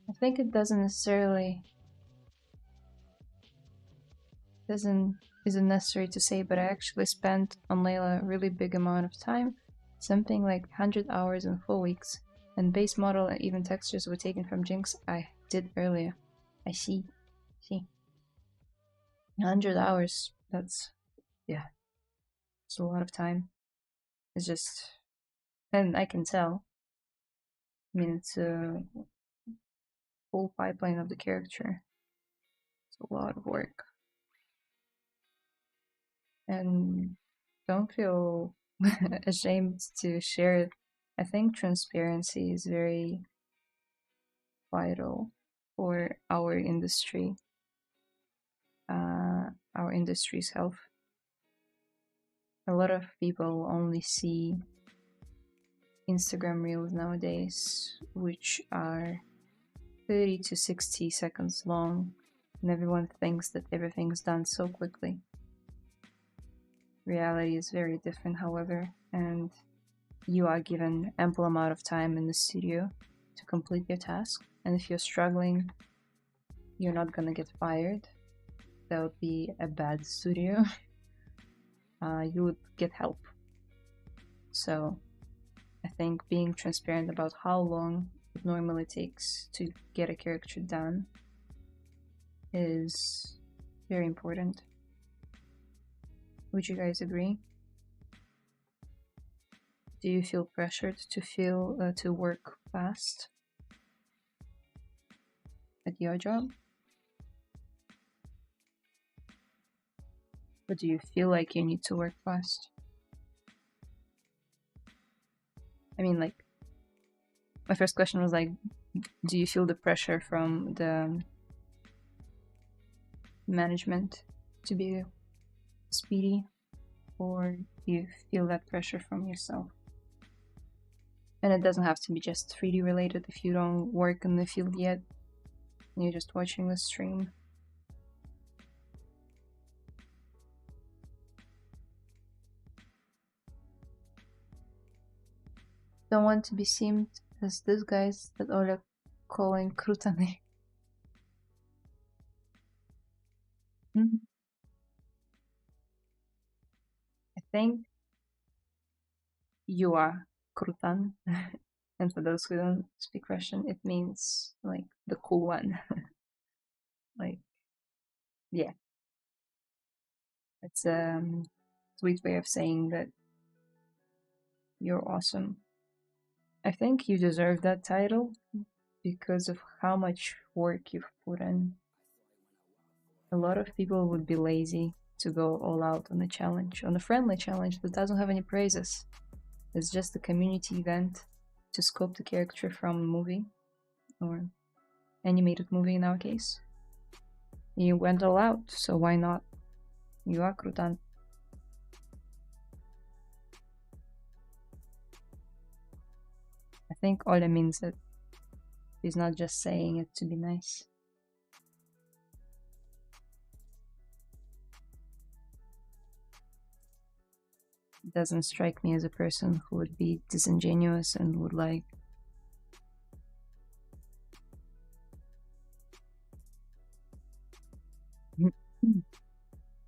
I think it doesn't necessarily isn't necessary to say, but I actually spent on Layla a really big amount of time, something like 100 hours in 4 weeks, and base model and even textures were taken from Jinx I did earlier. I see. 100 hours, that's, yeah, it's a lot of time. It's just, and I can tell. I mean, it's a full pipeline of the character. It's a lot of work. And don't feel ashamed to share it. I think transparency is very vital for our industry, our industry's health. A lot of people only see Instagram reels nowadays, which are 30 to 60 seconds long, and everyone thinks that everything's done so quickly. Reality is very different, however, and you are given ample amount of time in the studio to complete your task. And if you're struggling, you're not gonna get fired. That would be a bad studio. You would get help. So I think being transparent about how long it normally takes to get a character done is very important. Would you guys agree? Do you feel pressured to work fast at your job? Or do you feel like you need to work fast? I mean, like, my first question was like, do you feel the pressure from the management to be speedy, or do you feel that pressure from yourself? And it doesn't have to be just 3D related if you don't work in the field yet and you're just watching the stream. Don't want to be seen as these guys that are calling krutany. I think you are krutan. And for those who don't speak Russian, it means like the cool one. Like, yeah. It's a sweet way of saying that you're awesome. I think you deserve that title because of how much work you've put in. A lot of people would be lazy to go all out on a challenge, on a friendly challenge that doesn't have any prizes. It's just a community event to sculpt the character from a movie, or animated movie in our case. You went all out, so why not? You are krutan. I think Ola means it. He's not just saying it to be nice. It doesn't strike me as a person who would be disingenuous and would like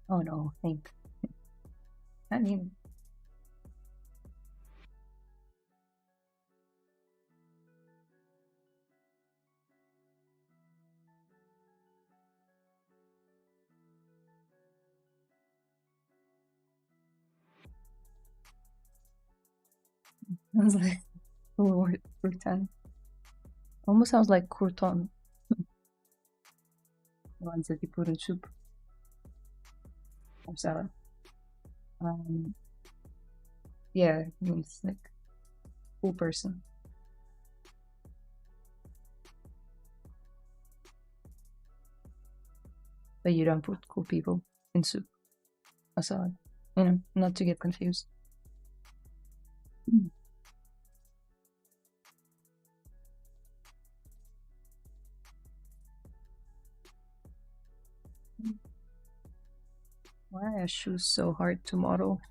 oh no, think. I mean, Sounds like the word crouton. Almost sounds like crouton. The ones that you put in soup or salad. Yeah, it means like cool person. But you don't put cool people in soup or salad. You know, not to get confused. Why are shoes so hard to model?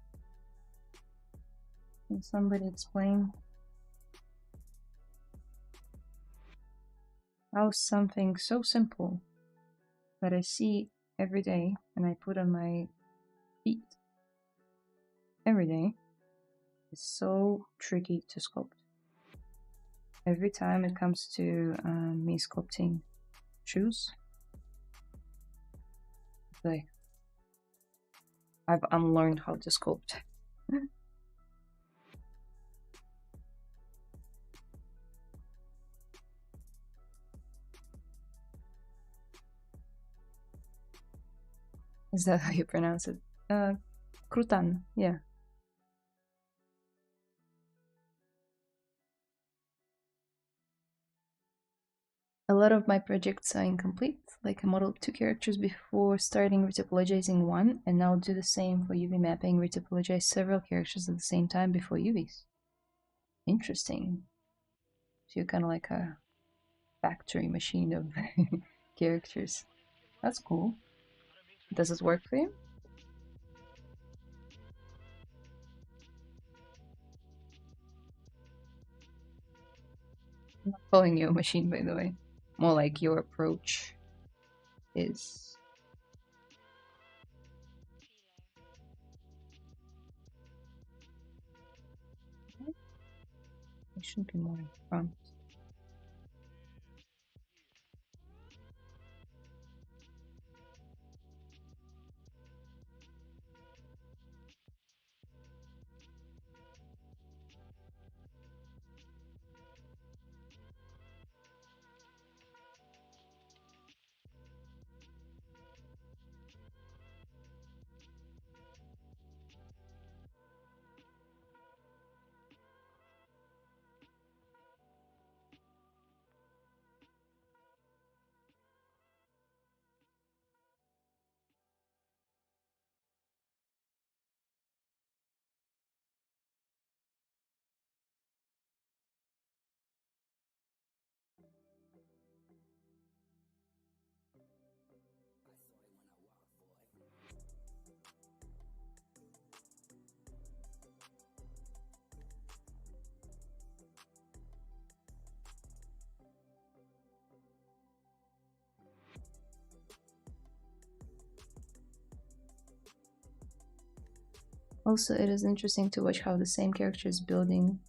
Can somebody explain how something so simple that I see every day and I put on my feet every day is so tricky to sculpt? Every time it comes to me sculpting shoes, like I've unlearned how to sculpt. Is that how you pronounce it? Crouton, yeah. A lot of my projects are incomplete, like I modeled 2 characters before starting retopologizing one, and now do the same for UV mapping, retopologize several characters at the same time before UVs. Interesting. So you're kind of like a factory machine of characters. That's cool. Does it work for you? I'm not calling you a machine, by the way. More like your approach is. It should be more in front. Also, it is interesting to watch how the same character is building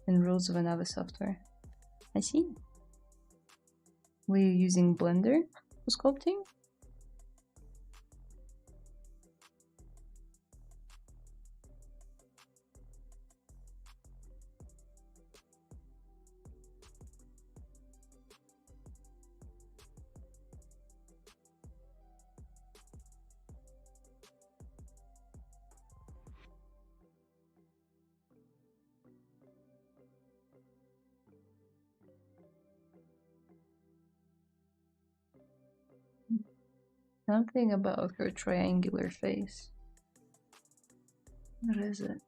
in rules of another software. I see. Were you using Blender for sculpting? Something about her triangular face. What is it?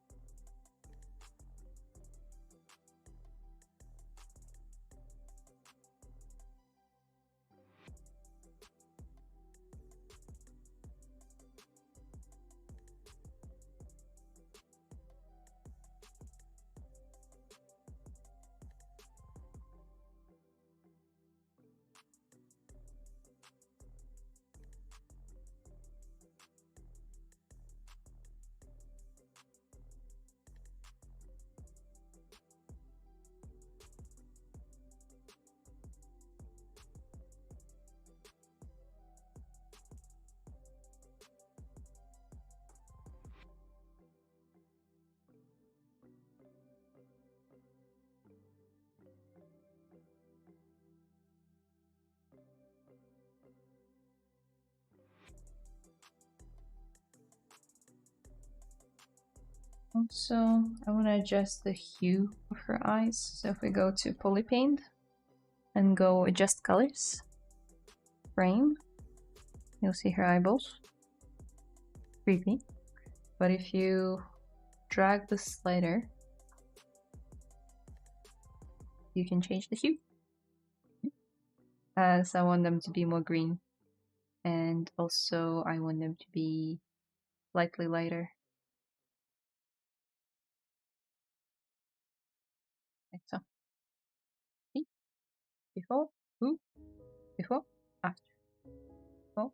Also, I want to adjust the hue of her eyes. So if we go to Poly Paint and go Adjust Colors, Frame, you'll see her eyeballs. Creepy. But if you drag the slider, you can change the hue. As I want them to be more green. And also I want them to be slightly lighter. Like so. See? Before, ooh, before, after. Before.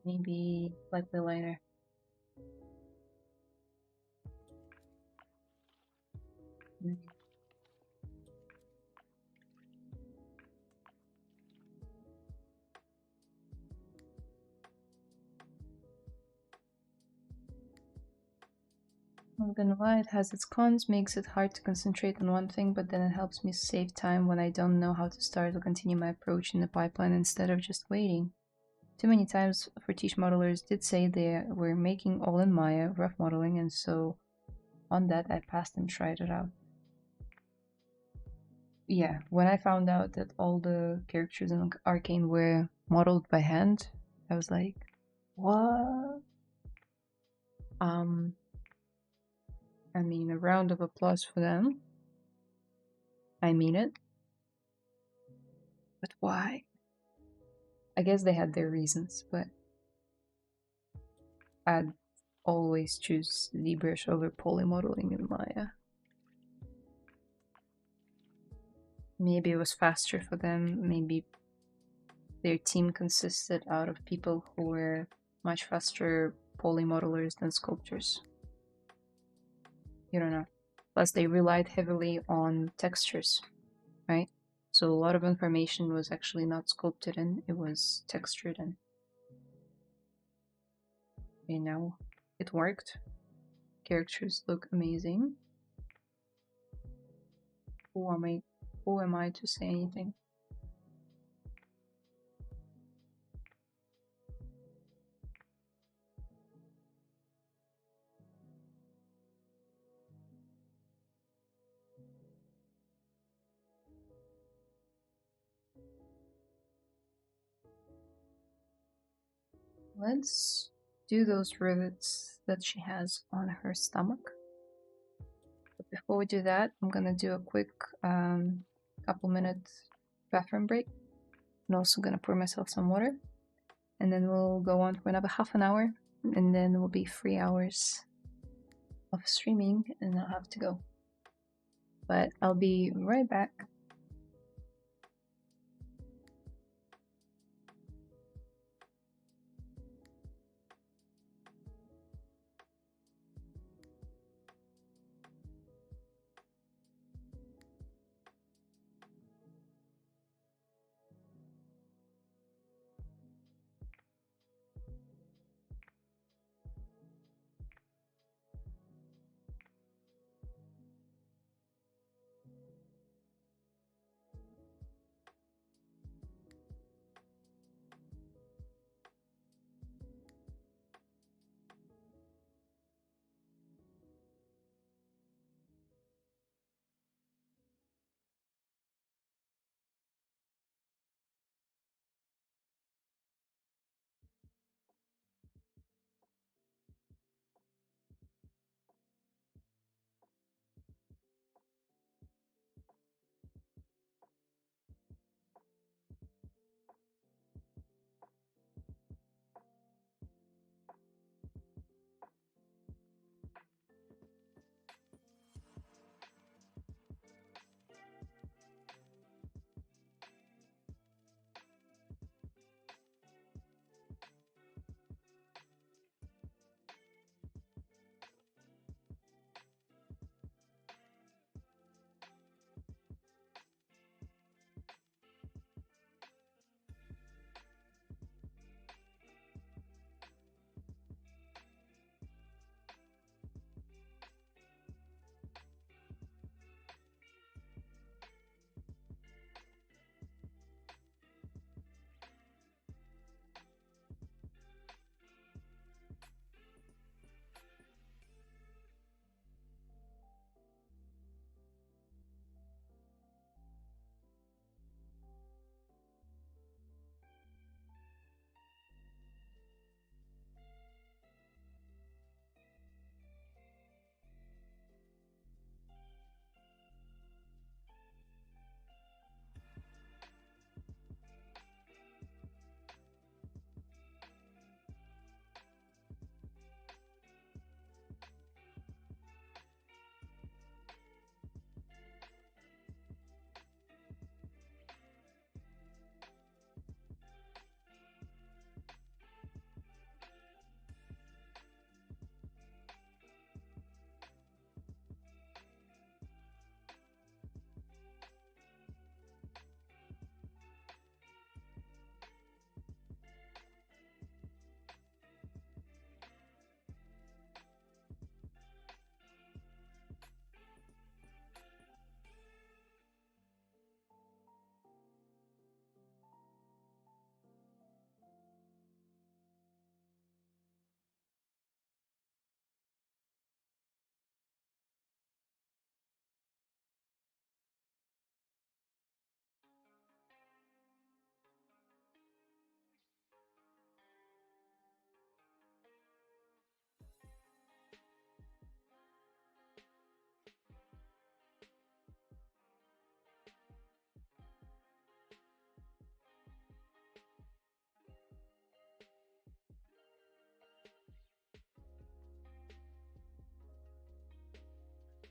Maybe slightly lighter. Not gonna lie, it has its cons, makes it hard to concentrate on one thing, but then it helps me save time when I don't know how to start or continue my approach in the pipeline instead of just waiting. Too many times Fortiche modelers did say they were making all in Maya, rough modeling, and so on that I passed and tried it out. Yeah, when I found out that all the characters in Arcane were modeled by hand, I was like, what? I mean, a round of applause for them. I mean it. But why? I guess they had their reasons, but I'd always choose ZBrush over poly modeling in Maya. Maybe it was faster for them, maybe their team consisted out of people who were much faster poly modelers than sculptors. You don't know. Plus they relied heavily on textures, right? So a lot of information was actually not sculpted in, it was textured in. You know, it worked. Characters look amazing. Who am I to say anything? Let's do those rivets that she has on her stomach. But before we do that, I'm gonna do a quick couple minute bathroom break. I'm also gonna pour myself some water, and then we'll go on for another half an hour, and then it will be 3 hours of streaming, and I'll have to go. But I'll be right back.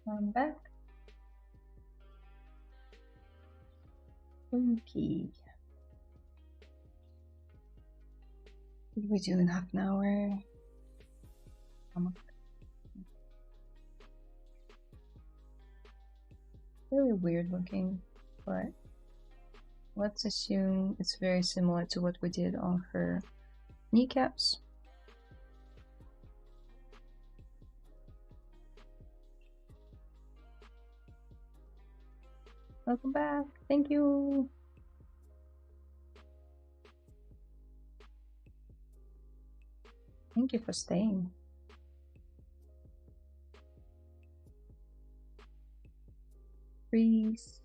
I'm back. Okay. What did we do in half an hour? Really weird looking, but let's assume it's very similar to what we did on her kneecaps. Welcome back. Thank you. Thank you for staying. Freeze.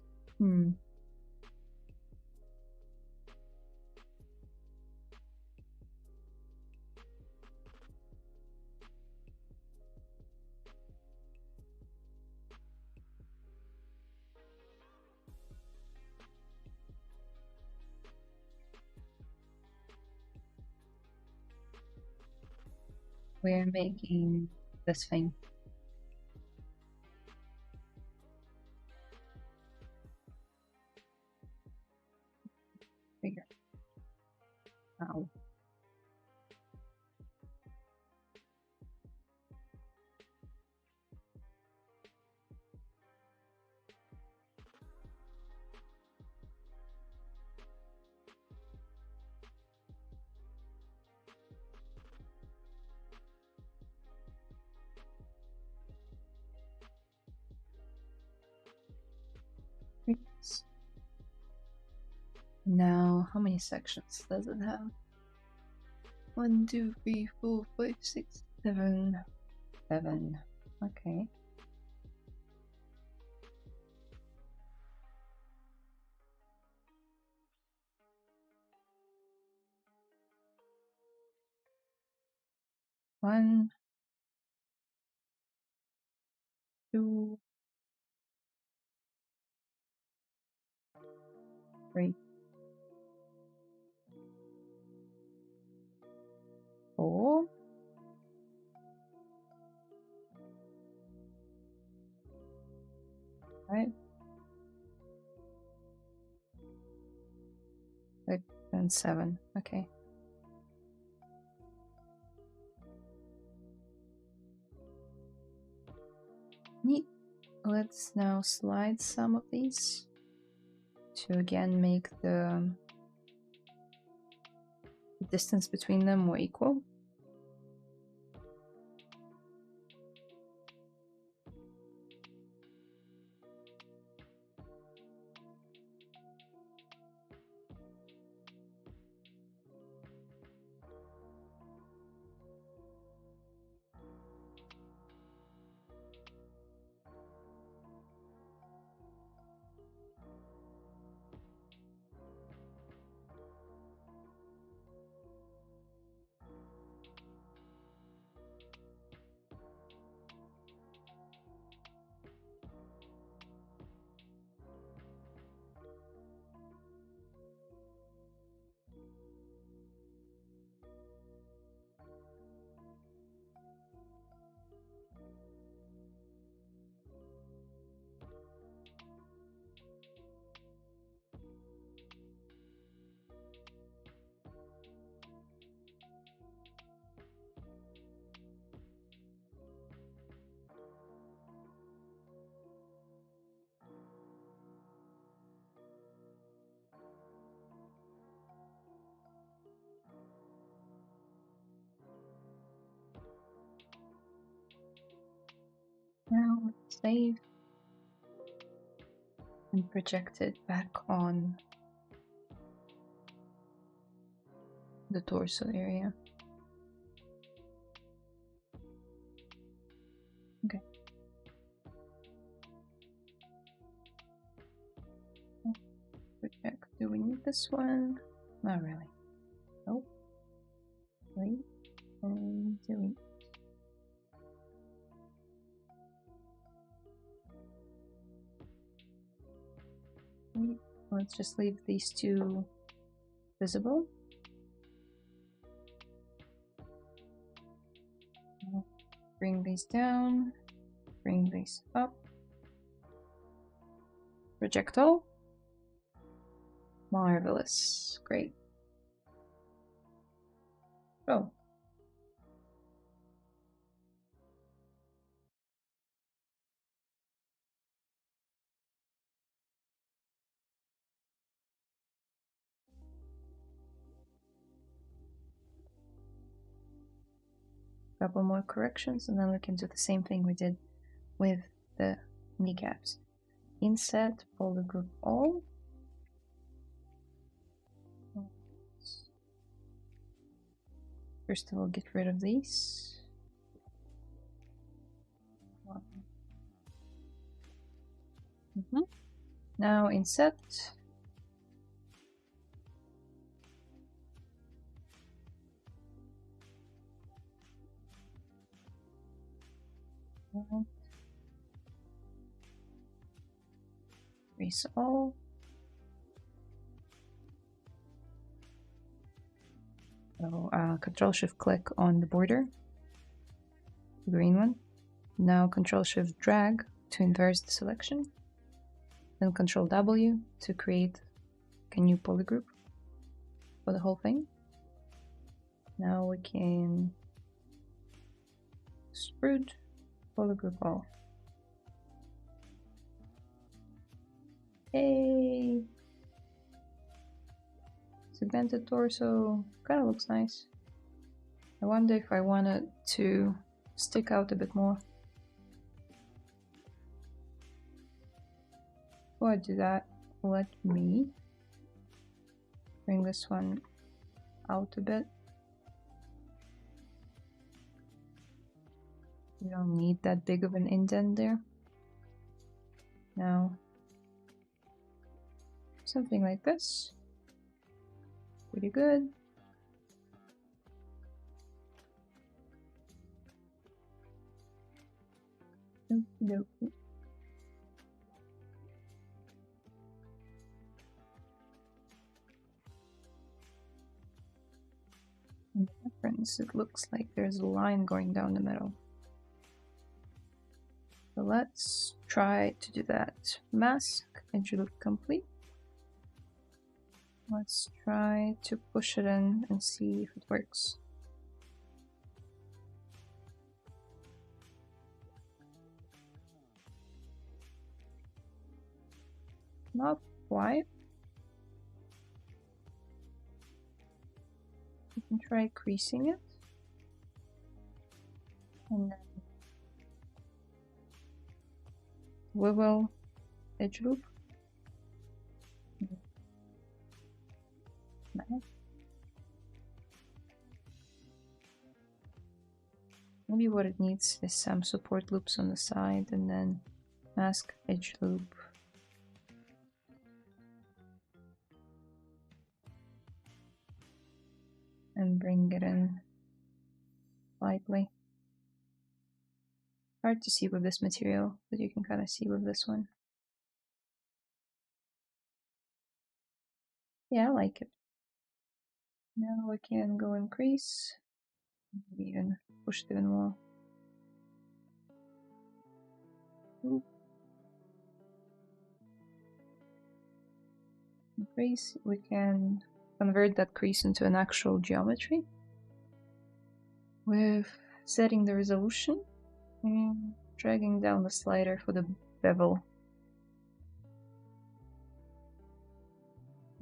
We're making this thing. Bigger. Ow. Now, how many sections does it have? 1, 2, 3, 4, 5, 6, 7. 7. Okay. One, 2, 3, 4. Right. 6 and 7. Okay. Neat. Let's now slide some of these to again make the distance between them more equal. Now let's save and project it back on the torso area. Okay. Project. Do we need this one? Not really. Nope. Wait. And delete. Wait. Let's just leave these two visible. Bring these down. Bring these up. Projectile. Marvelous. Great. Oh. Couple more corrections, and then we can do the same thing we did with the kneecaps. Inset, polygroup all. First of all, get rid of these. Now inset. Erase all. So Control-Shift-Click on the border, the green one. Now Control-Shift-Drag to inverse the selection. Then Control-W to create a new polygroup for the whole thing. Now we can extrude, polygroup all. Hey! Segmented torso, kind of looks nice. I wonder if I want it to stick out a bit more. Before I do that, let me bring this one out a bit. You don't need that big of an indent there. Now, something like this. Pretty good. Okey-dokey. In the reference, it looks like there's a line going down the middle. So let's try to do that. Mask, edge loop complete. Let's try to push it in and see if it works. Not quite. You can try creasing it. And then wiggle edge loop. Maybe what it needs is some support loops on the side and then mask edge loop. And bring it in slightly. Hard to see with this material, but you can kind of see with this one. Yeah, I like it. Now we can go increase, maybe even push it even more. Oop. Increase, we can convert that crease into an actual geometry with setting the resolution and dragging down the slider for the bevel.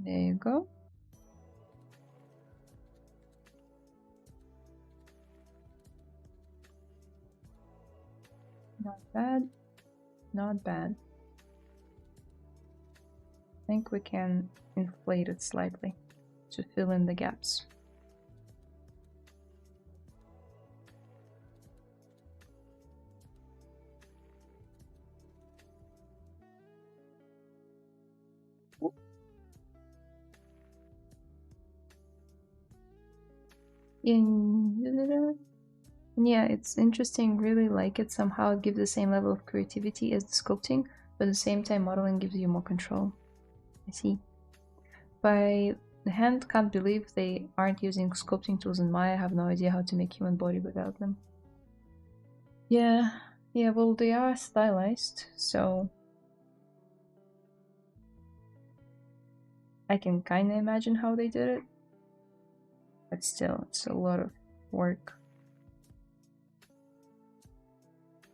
There you go. Not bad, not bad. I think we can inflate it slightly to fill in the gaps. Yeah, it's interesting, really like it. Somehow it gives the same level of creativity as the sculpting, but at the same time modeling gives you more control. I see. By the hand, can't believe they aren't using sculpting tools in Maya. I have no idea how to make human body without them. Yeah, well, they are stylized, so I can kind of imagine how they did it, but still, it's a lot of work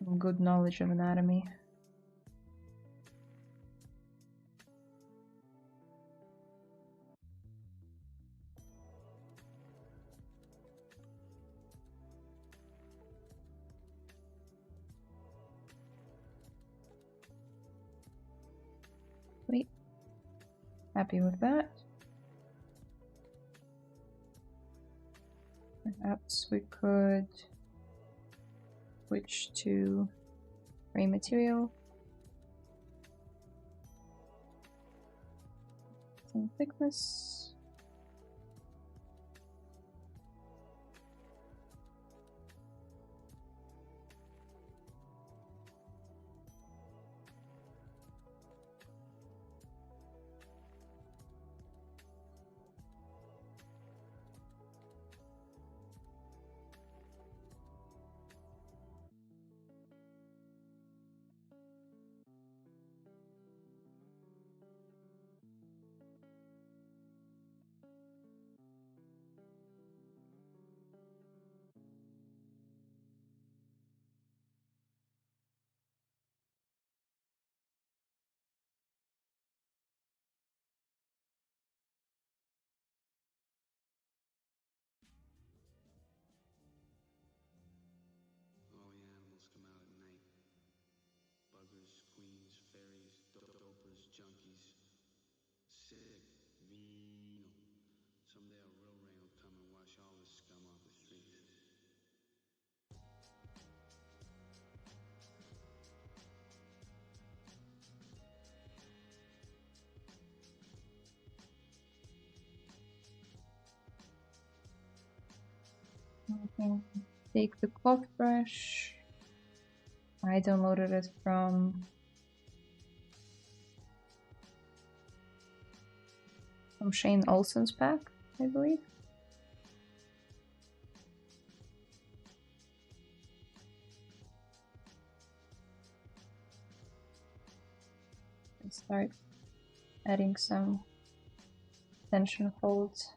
and good knowledge of anatomy. Wait, happy with that. Perhaps we could switch to gray material. Some thickness. All the animals come out at night. Buggers, queens, fairies, dopers, junkies. Sick, venal. Someday a real rain will come and wash all this scum off the streets. Okay. Take the cloth brush. I downloaded it from Shane Olsen's pack, I believe. And start adding some tension folds.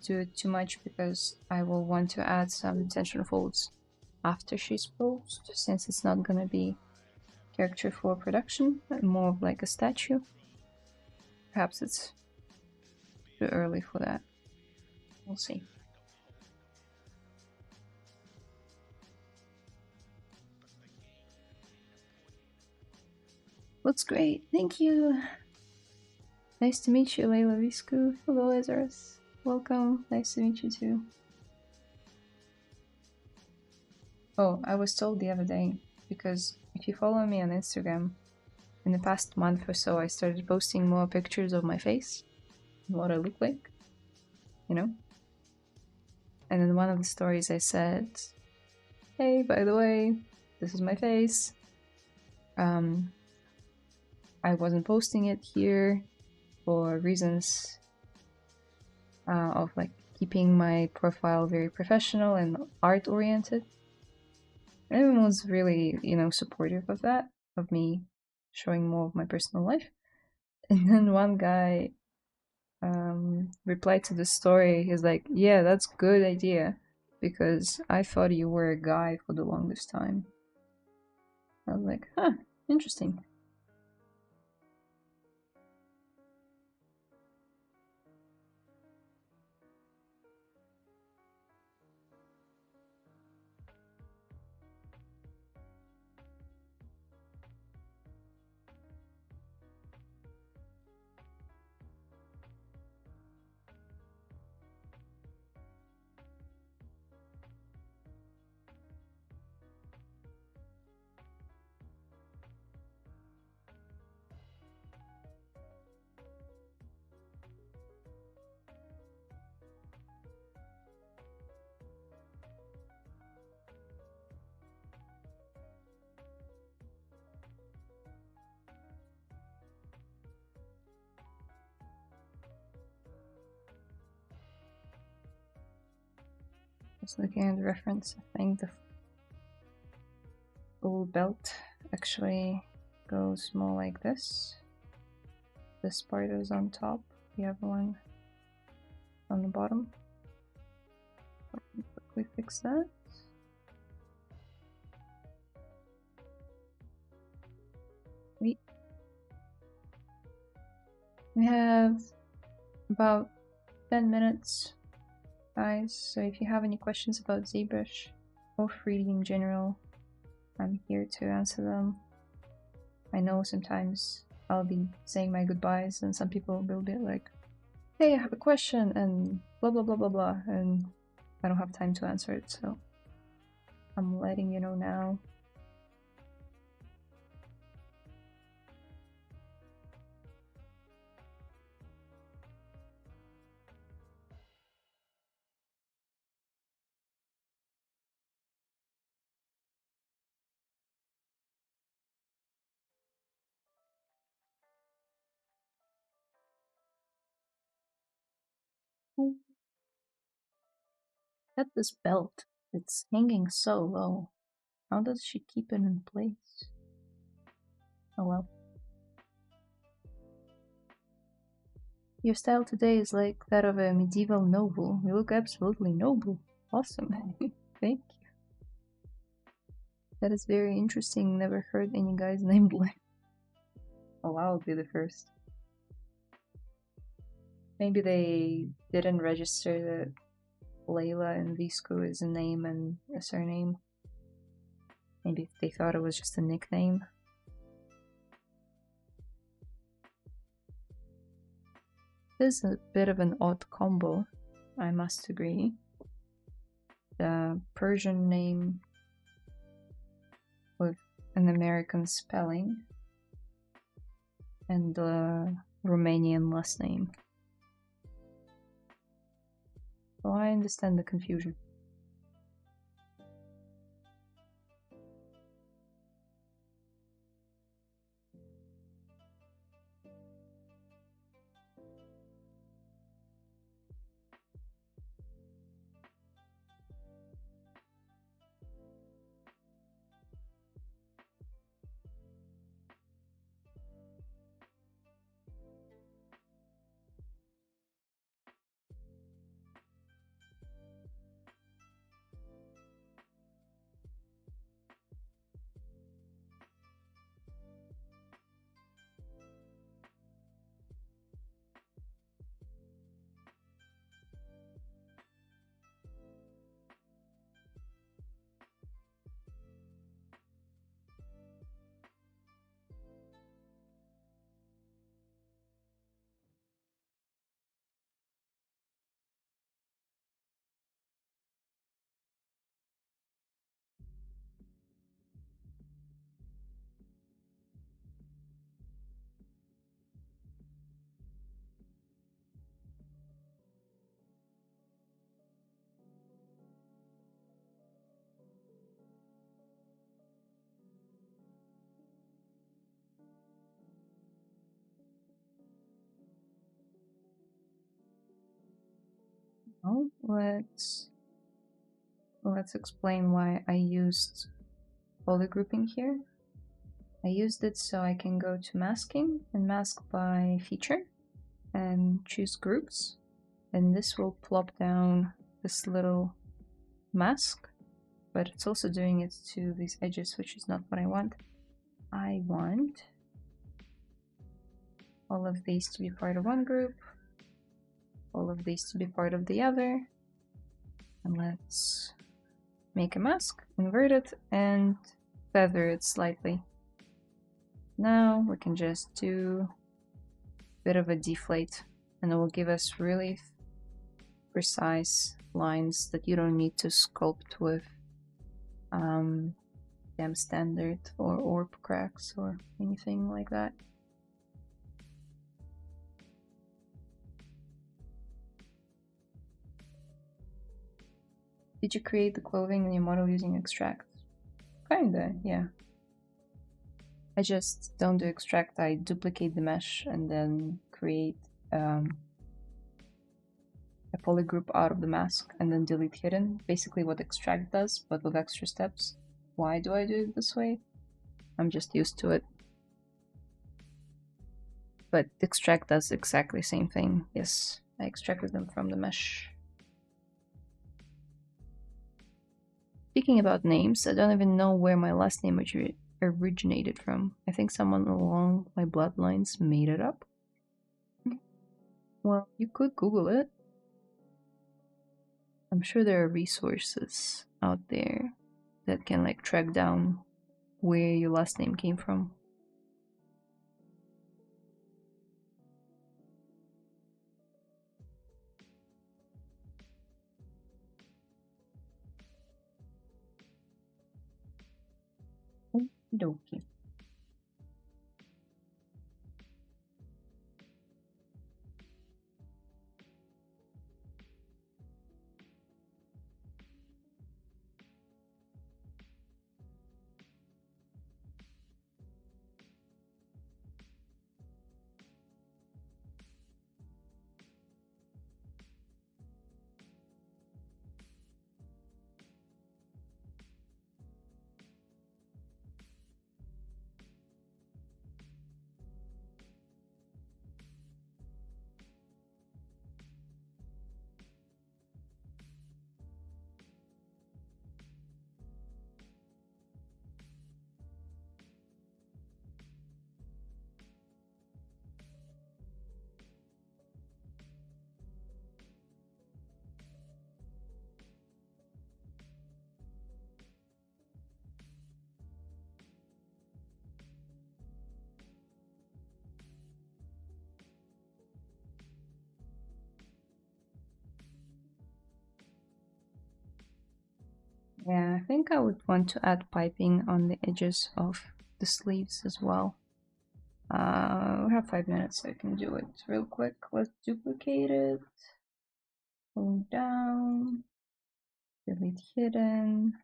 Do it too much because I will want to add some tension folds after she's posed, since it's not gonna be character for production, more of like a statue. Perhaps it's too early for that. We'll see. Looks great, thank you. Nice to meet you, Layla Viscu. Hello, Ezra's. Welcome, nice to meet you too. Oh, I was told the other day, because if you follow me on Instagram, in the past month or so, I started posting more pictures of my face, and what I look like, you know? And in one of the stories I said, hey, by the way, this is my face. I wasn't posting it here for reasons of like keeping my profile very professional and art oriented. Everyone was really, you know, supportive of that, of me showing more of my personal life. And then one guy replied to the story. He's like, yeah, that's a good idea, because I thought you were a guy for the longest time. I was like, huh, interesting. Just looking at the reference, I think the full belt actually goes more like this. This part is on top, the other one on the bottom. Let me quickly fix that. We have about 10 minutes, guys, so if you have any questions about ZBrush or 3D in general, I'm here to answer them. I know sometimes I'll be saying my goodbyes and some people will be like, hey, I have a question and blah blah blah blah blah, and I don't have time to answer it, so I'm letting you know now. At this belt, it's hanging so low. How does she keep it in place? Oh well. Your style today is like that of a medieval noble. You look absolutely noble. Awesome. Thank you. That is very interesting. Never heard any guys named Layla. Oh, I'll be the first. Maybe they didn't register that Layla and Viscu is a name and a surname. Maybe they thought it was just a nickname. This is a bit of an odd combo, I must agree. The Persian name with an American spelling and the Romanian last name. So I understand the confusion. Well, let's explain why I used poly grouping here. I used it so I can go to masking and mask by feature and choose groups, and this will plop down this little mask, but it's also doing it to these edges, which is not what I want. I want all of these to be part of one group, all of these to be part of the other, and let's make a mask, invert it, and feather it slightly. Now we can just do a bit of a deflate, and it will give us really precise lines that you don't need to sculpt with Gem Standard or orb cracks or anything like that. Did you create the clothing in your model using extract? Kinda, yeah. I just don't do extract, I duplicate the mesh and then create a polygroup out of the mask and then delete hidden. Basically what extract does, but with extra steps. Why do I do it this way? I'm just used to it. But extract does exactly the same thing. Yes, I extracted them from the mesh. Speaking about names, I don't even know where my last name originated from. I think someone along my bloodlines made it up. Well, you could Google it. I'm sure there are resources out there that can like track down where your last name came from. Okie. Yeah, I think I would want to add piping on the edges of the sleeves as well. We have 5 minutes, so I can do it real quick. Let's duplicate it. Go down. Delete hidden.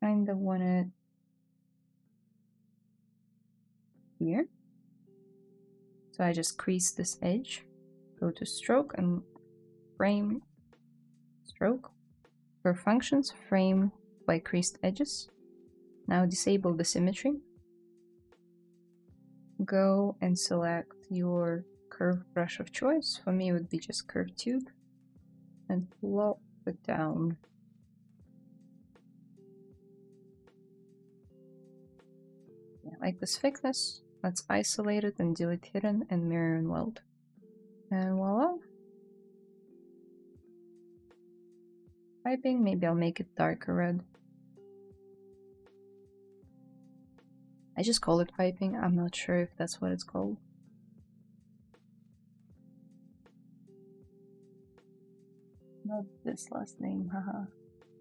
Kinda want it here. So I just crease this edge. Go to stroke and frame stroke. For functions, frame by creased edges. Now disable the symmetry. Go and select your curve brush of choice. For me, it would be just curve tube. And plop it down. Yeah, like this thickness. Let's isolate it and delete hidden and mirror and weld. And voila. Piping, maybe I'll make it darker red. I just call it piping. I'm not sure if that's what it's called. Not this last name, haha.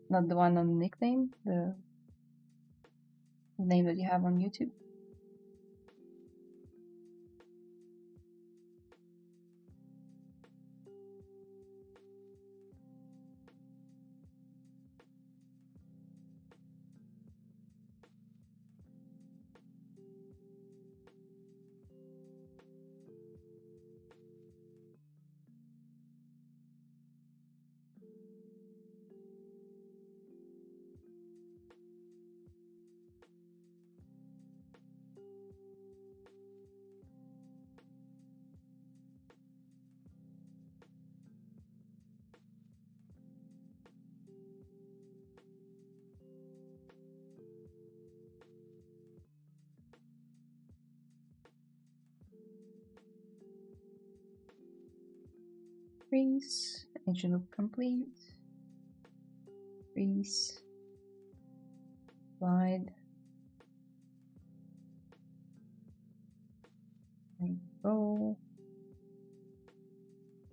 Not the one on the nickname, the name that you have on YouTube. Freeze, edge loop complete. Freeze, slide. There you go.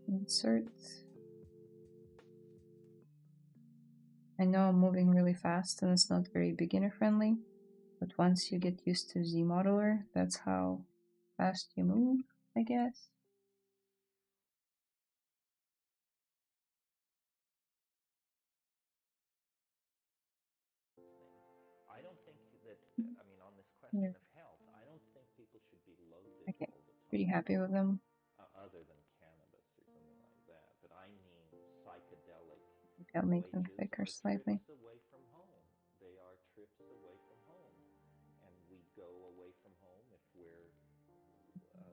Insert. I know I'm moving really fast and it's not very beginner friendly, but once you get used to ZModeler, that's how fast you move, I guess. I don't think that, I mean, on this question of health, I don't think people should be loaded Okay. Pretty happy with them. Other than cannabis or something like that. But I mean psychedelic Maybe I'll make them wages thicker are slightly. trips away from home. They are trips away from home. And we go away from home if we're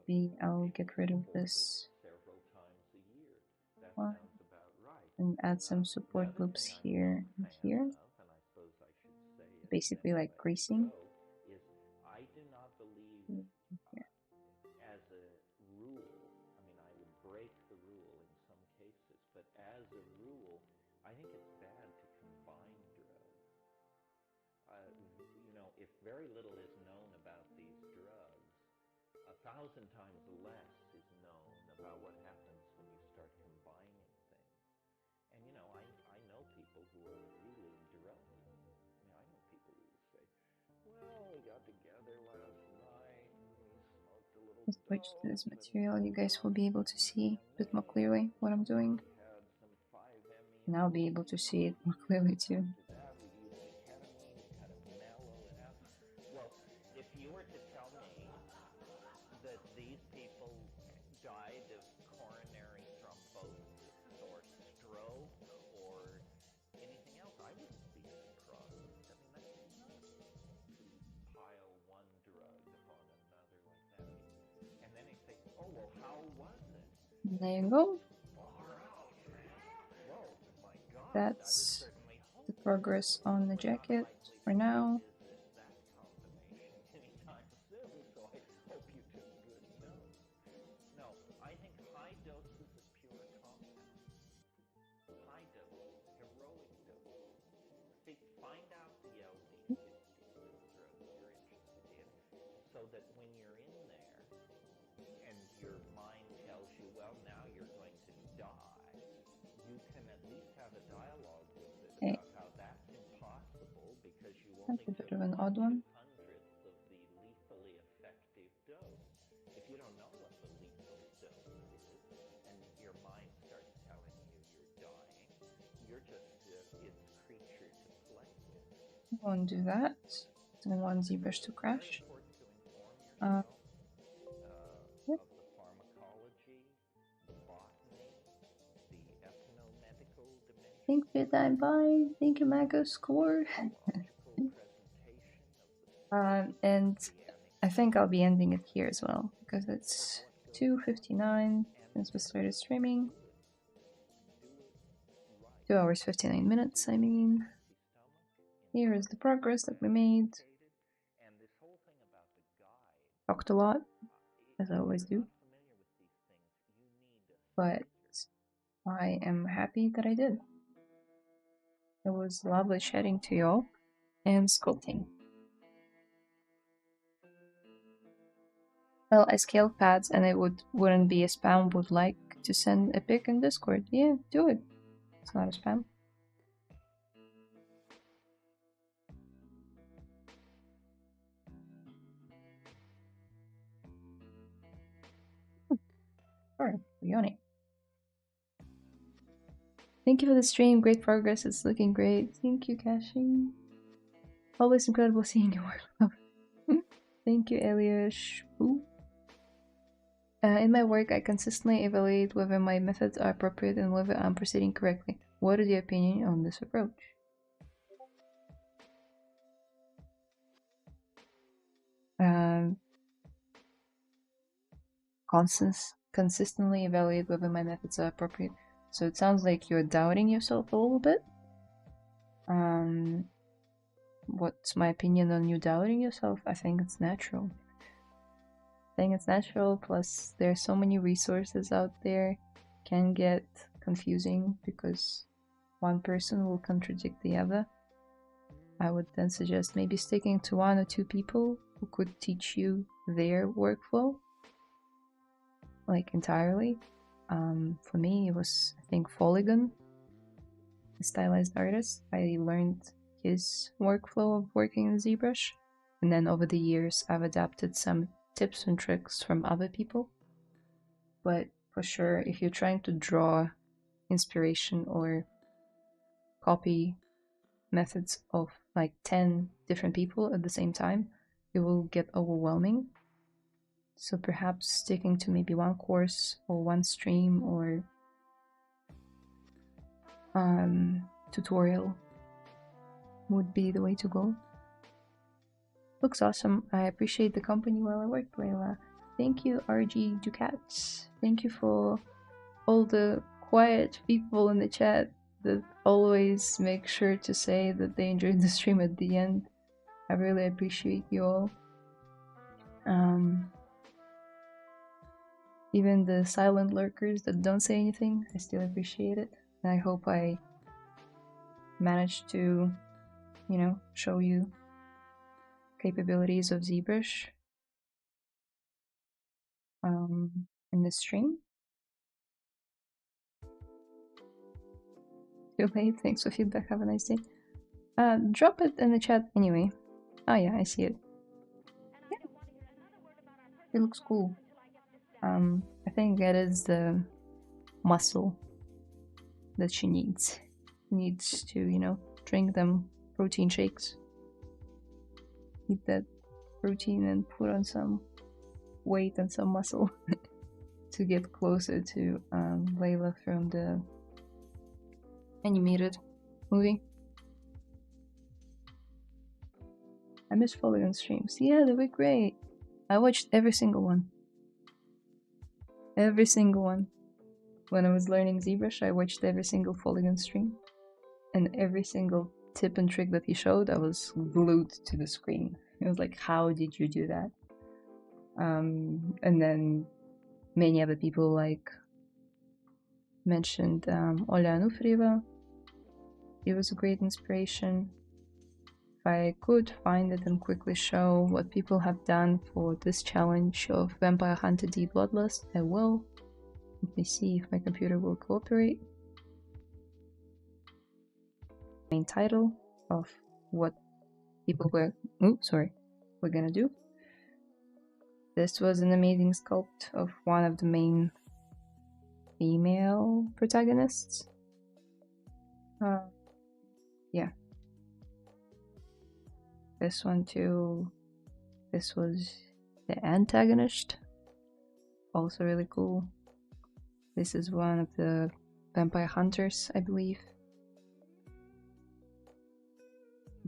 Maybe I'll able get to rid of afford it this several times a year. That one sounds about right. and add some The support other loops thing I'm not here a and fan here. of, and I suppose I should say it, and then Basically I'll like let you greasing. go, is I do not believe, Here. as a rule, I mean, I would break the rule in some cases, but as a rule, I think it's bad to combine drugs. If very little is known about these drugs, 1,000 times less is known about what happens when you start combining things. And I know people who are really druggy. I mean, I know people who say, "Well, we got together last night and we smoked a little Let's switch to dope this material. You guys will be able to see a bit more MDMA, clearly what I'm doing. we had some 5-MeO, And I'll be able to see it more clearly too. after that we used ketamine to kind of mellow it out." Well, if you were to tell me that these people died of coronary thrombosis or stroke or anything else, I wouldn't be surprised. I mean, that's nuts to pile one drug upon another like that. And then they say, "Oh, well, how was it?" There you go. Far out, man. Whoa, my God. That's the progress on the jacket for now. That combination anytime soon, so I hope you took good notes. No, I think high doses of pure compound, high doses, heroic doses. Find out the LD50, the drugs you're interested in, so that when you're in there and your mind tells you, well, now you're going to die, you can at least have a dialogue with it Okay. about how that's impossible because you That's only a bit took of an odd one. 1/200th of the lethally effective dose. If you don't know what the lethal dose is and your mind starts telling you you're dying, you're just its creature to play with. I won't do that. I want ZBrush to crash. Very important to inform yourself Yep. of the pharmacology, the botany, the ethnomedical dimension, Thank you, Dime Bye. Thank you, Mago Score. And I think I'll be ending it here as well because it's 2:59 since we started streaming. 2 hours 59 minutes. I mean, here is the progress that we made. Talked a lot, as I always do, but I am happy that I did. It was lovely chatting to you all and sculpting. Well, I scaled pads and it wouldn't be a spam. Would like to send a pic in Discord. Yeah, do it. It's not a spam. Alright, we're on it. Thank you for the stream. Great progress. It's looking great. Thank you, Kashi. Always incredible seeing you work. Thank you, Eliash. In my work, I consistently evaluate whether my methods are appropriate and whether I'm proceeding correctly. What is your opinion on this approach? Consistently evaluate whether my methods are appropriate. So it sounds like you're doubting yourself a little bit. What's my opinion on you doubting yourself? I think it's natural. Plus there's so many resources out there. Can get confusing because one person will contradict the other. I would then suggest maybe sticking to 1 or 2 people who could teach you their workflow, like entirely. For me, it was, I think, Polygon, a stylized artist. I learned his workflow of working in ZBrush, and then over the years, I've adapted some tips and tricks from other people. But for sure, if you're trying to draw inspiration or copy methods of like 10 different people at the same time, it will get overwhelming. So perhaps sticking to maybe one course or one stream or tutorial would be the way to go. Looks awesome. I appreciate the company while I work, Layla. Thank you, RG Ducats. Thank you for all the quiet people in the chat that always make sure to say that they enjoyed the stream at the end. I really appreciate you all. Even the silent lurkers that don't say anything, I still appreciate it. And I hope I managed to, you know, show you capabilities of ZBrush in this stream. Too late. Thanks for feedback. Have a nice day. Drop it in the chat anyway. Oh yeah, I see it. Yeah. It looks cool. I think that is the muscle that she needs. Needs to, you know, drink them protein shakes. Eat that protein and put on some weight and some muscle to get closer to Layla from the animated movie. I miss following on streams. Yeah, they were great. I watched every single one. Every single one. When I was learning ZBrush, I watched every single Polygon stream. And every single tip and trick that he showed, I was glued to the screen. It was like, how did you do that? And then many other people like mentioned Oля Anufrieva. It was a great inspiration. If I could find it and quickly show what people have done for this challenge of Vampire Hunter D Bloodlust, I will. Let me see if my computer will cooperate. Main title of what people were we're gonna do. This was an amazing sculpt of one of the main female protagonists. Yeah. This one too. This was the antagonist. Also really cool. This is one of the vampire hunters, I believe.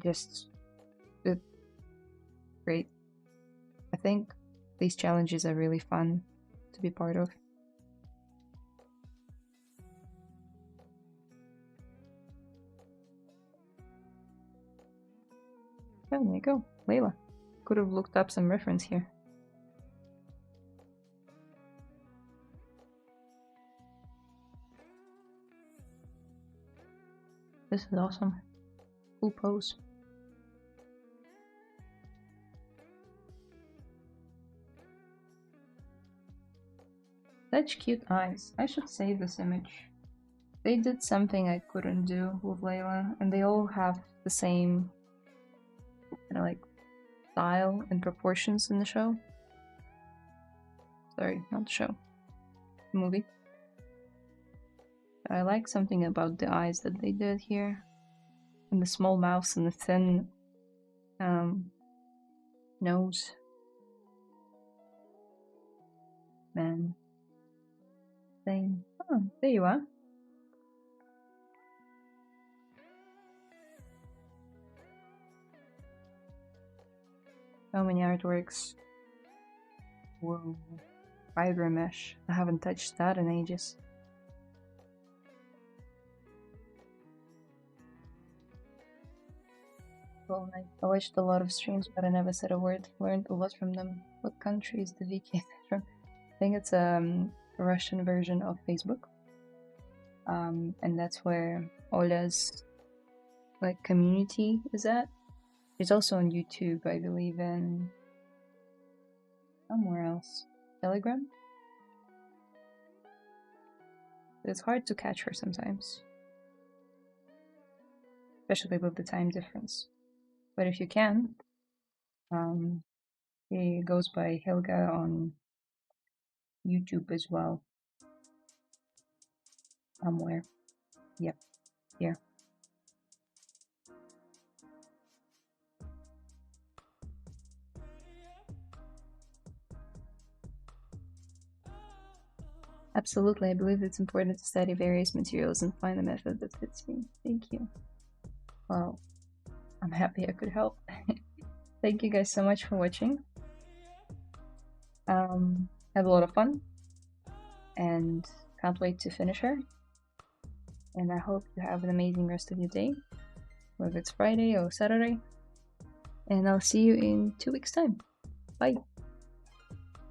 Just great. I think these challenges are really fun to be part of. Oh, there you go. Layla. Could have looked up some reference here. This is awesome. Cool pose. Such cute eyes. I should save this image. They did something I couldn't do with Layla, and they all have the same kind of like style and proportions in the show. Sorry, not the show. The movie. I like something about the eyes that they did here. And the small mouth and the thin nose. Man. Same. Oh, there you are. So many artworks. Whoa. Fiber mesh. I haven't touched that in ages. Well, I watched a lot of streams, but I never said a word. Learned a lot from them. What country is the VK from? I think it's a Russian version of Facebook. And that's where Ola's like community is at. It's also on YouTube, I believe, and somewhere else. Telegram? It's hard to catch her sometimes. Especially with the time difference. But if you can, he goes by Helga on YouTube as well. Somewhere. Yep. Here. Absolutely, I believe it's important to study various materials and find a method that fits me. Thank you. Well, I'm happy I could help. Thank you guys so much for watching. Had a lot of fun, and can't wait to finish her. And I hope you have an amazing rest of your day, whether it's Friday or Saturday. And I'll see you in 2 weeks' time. Bye!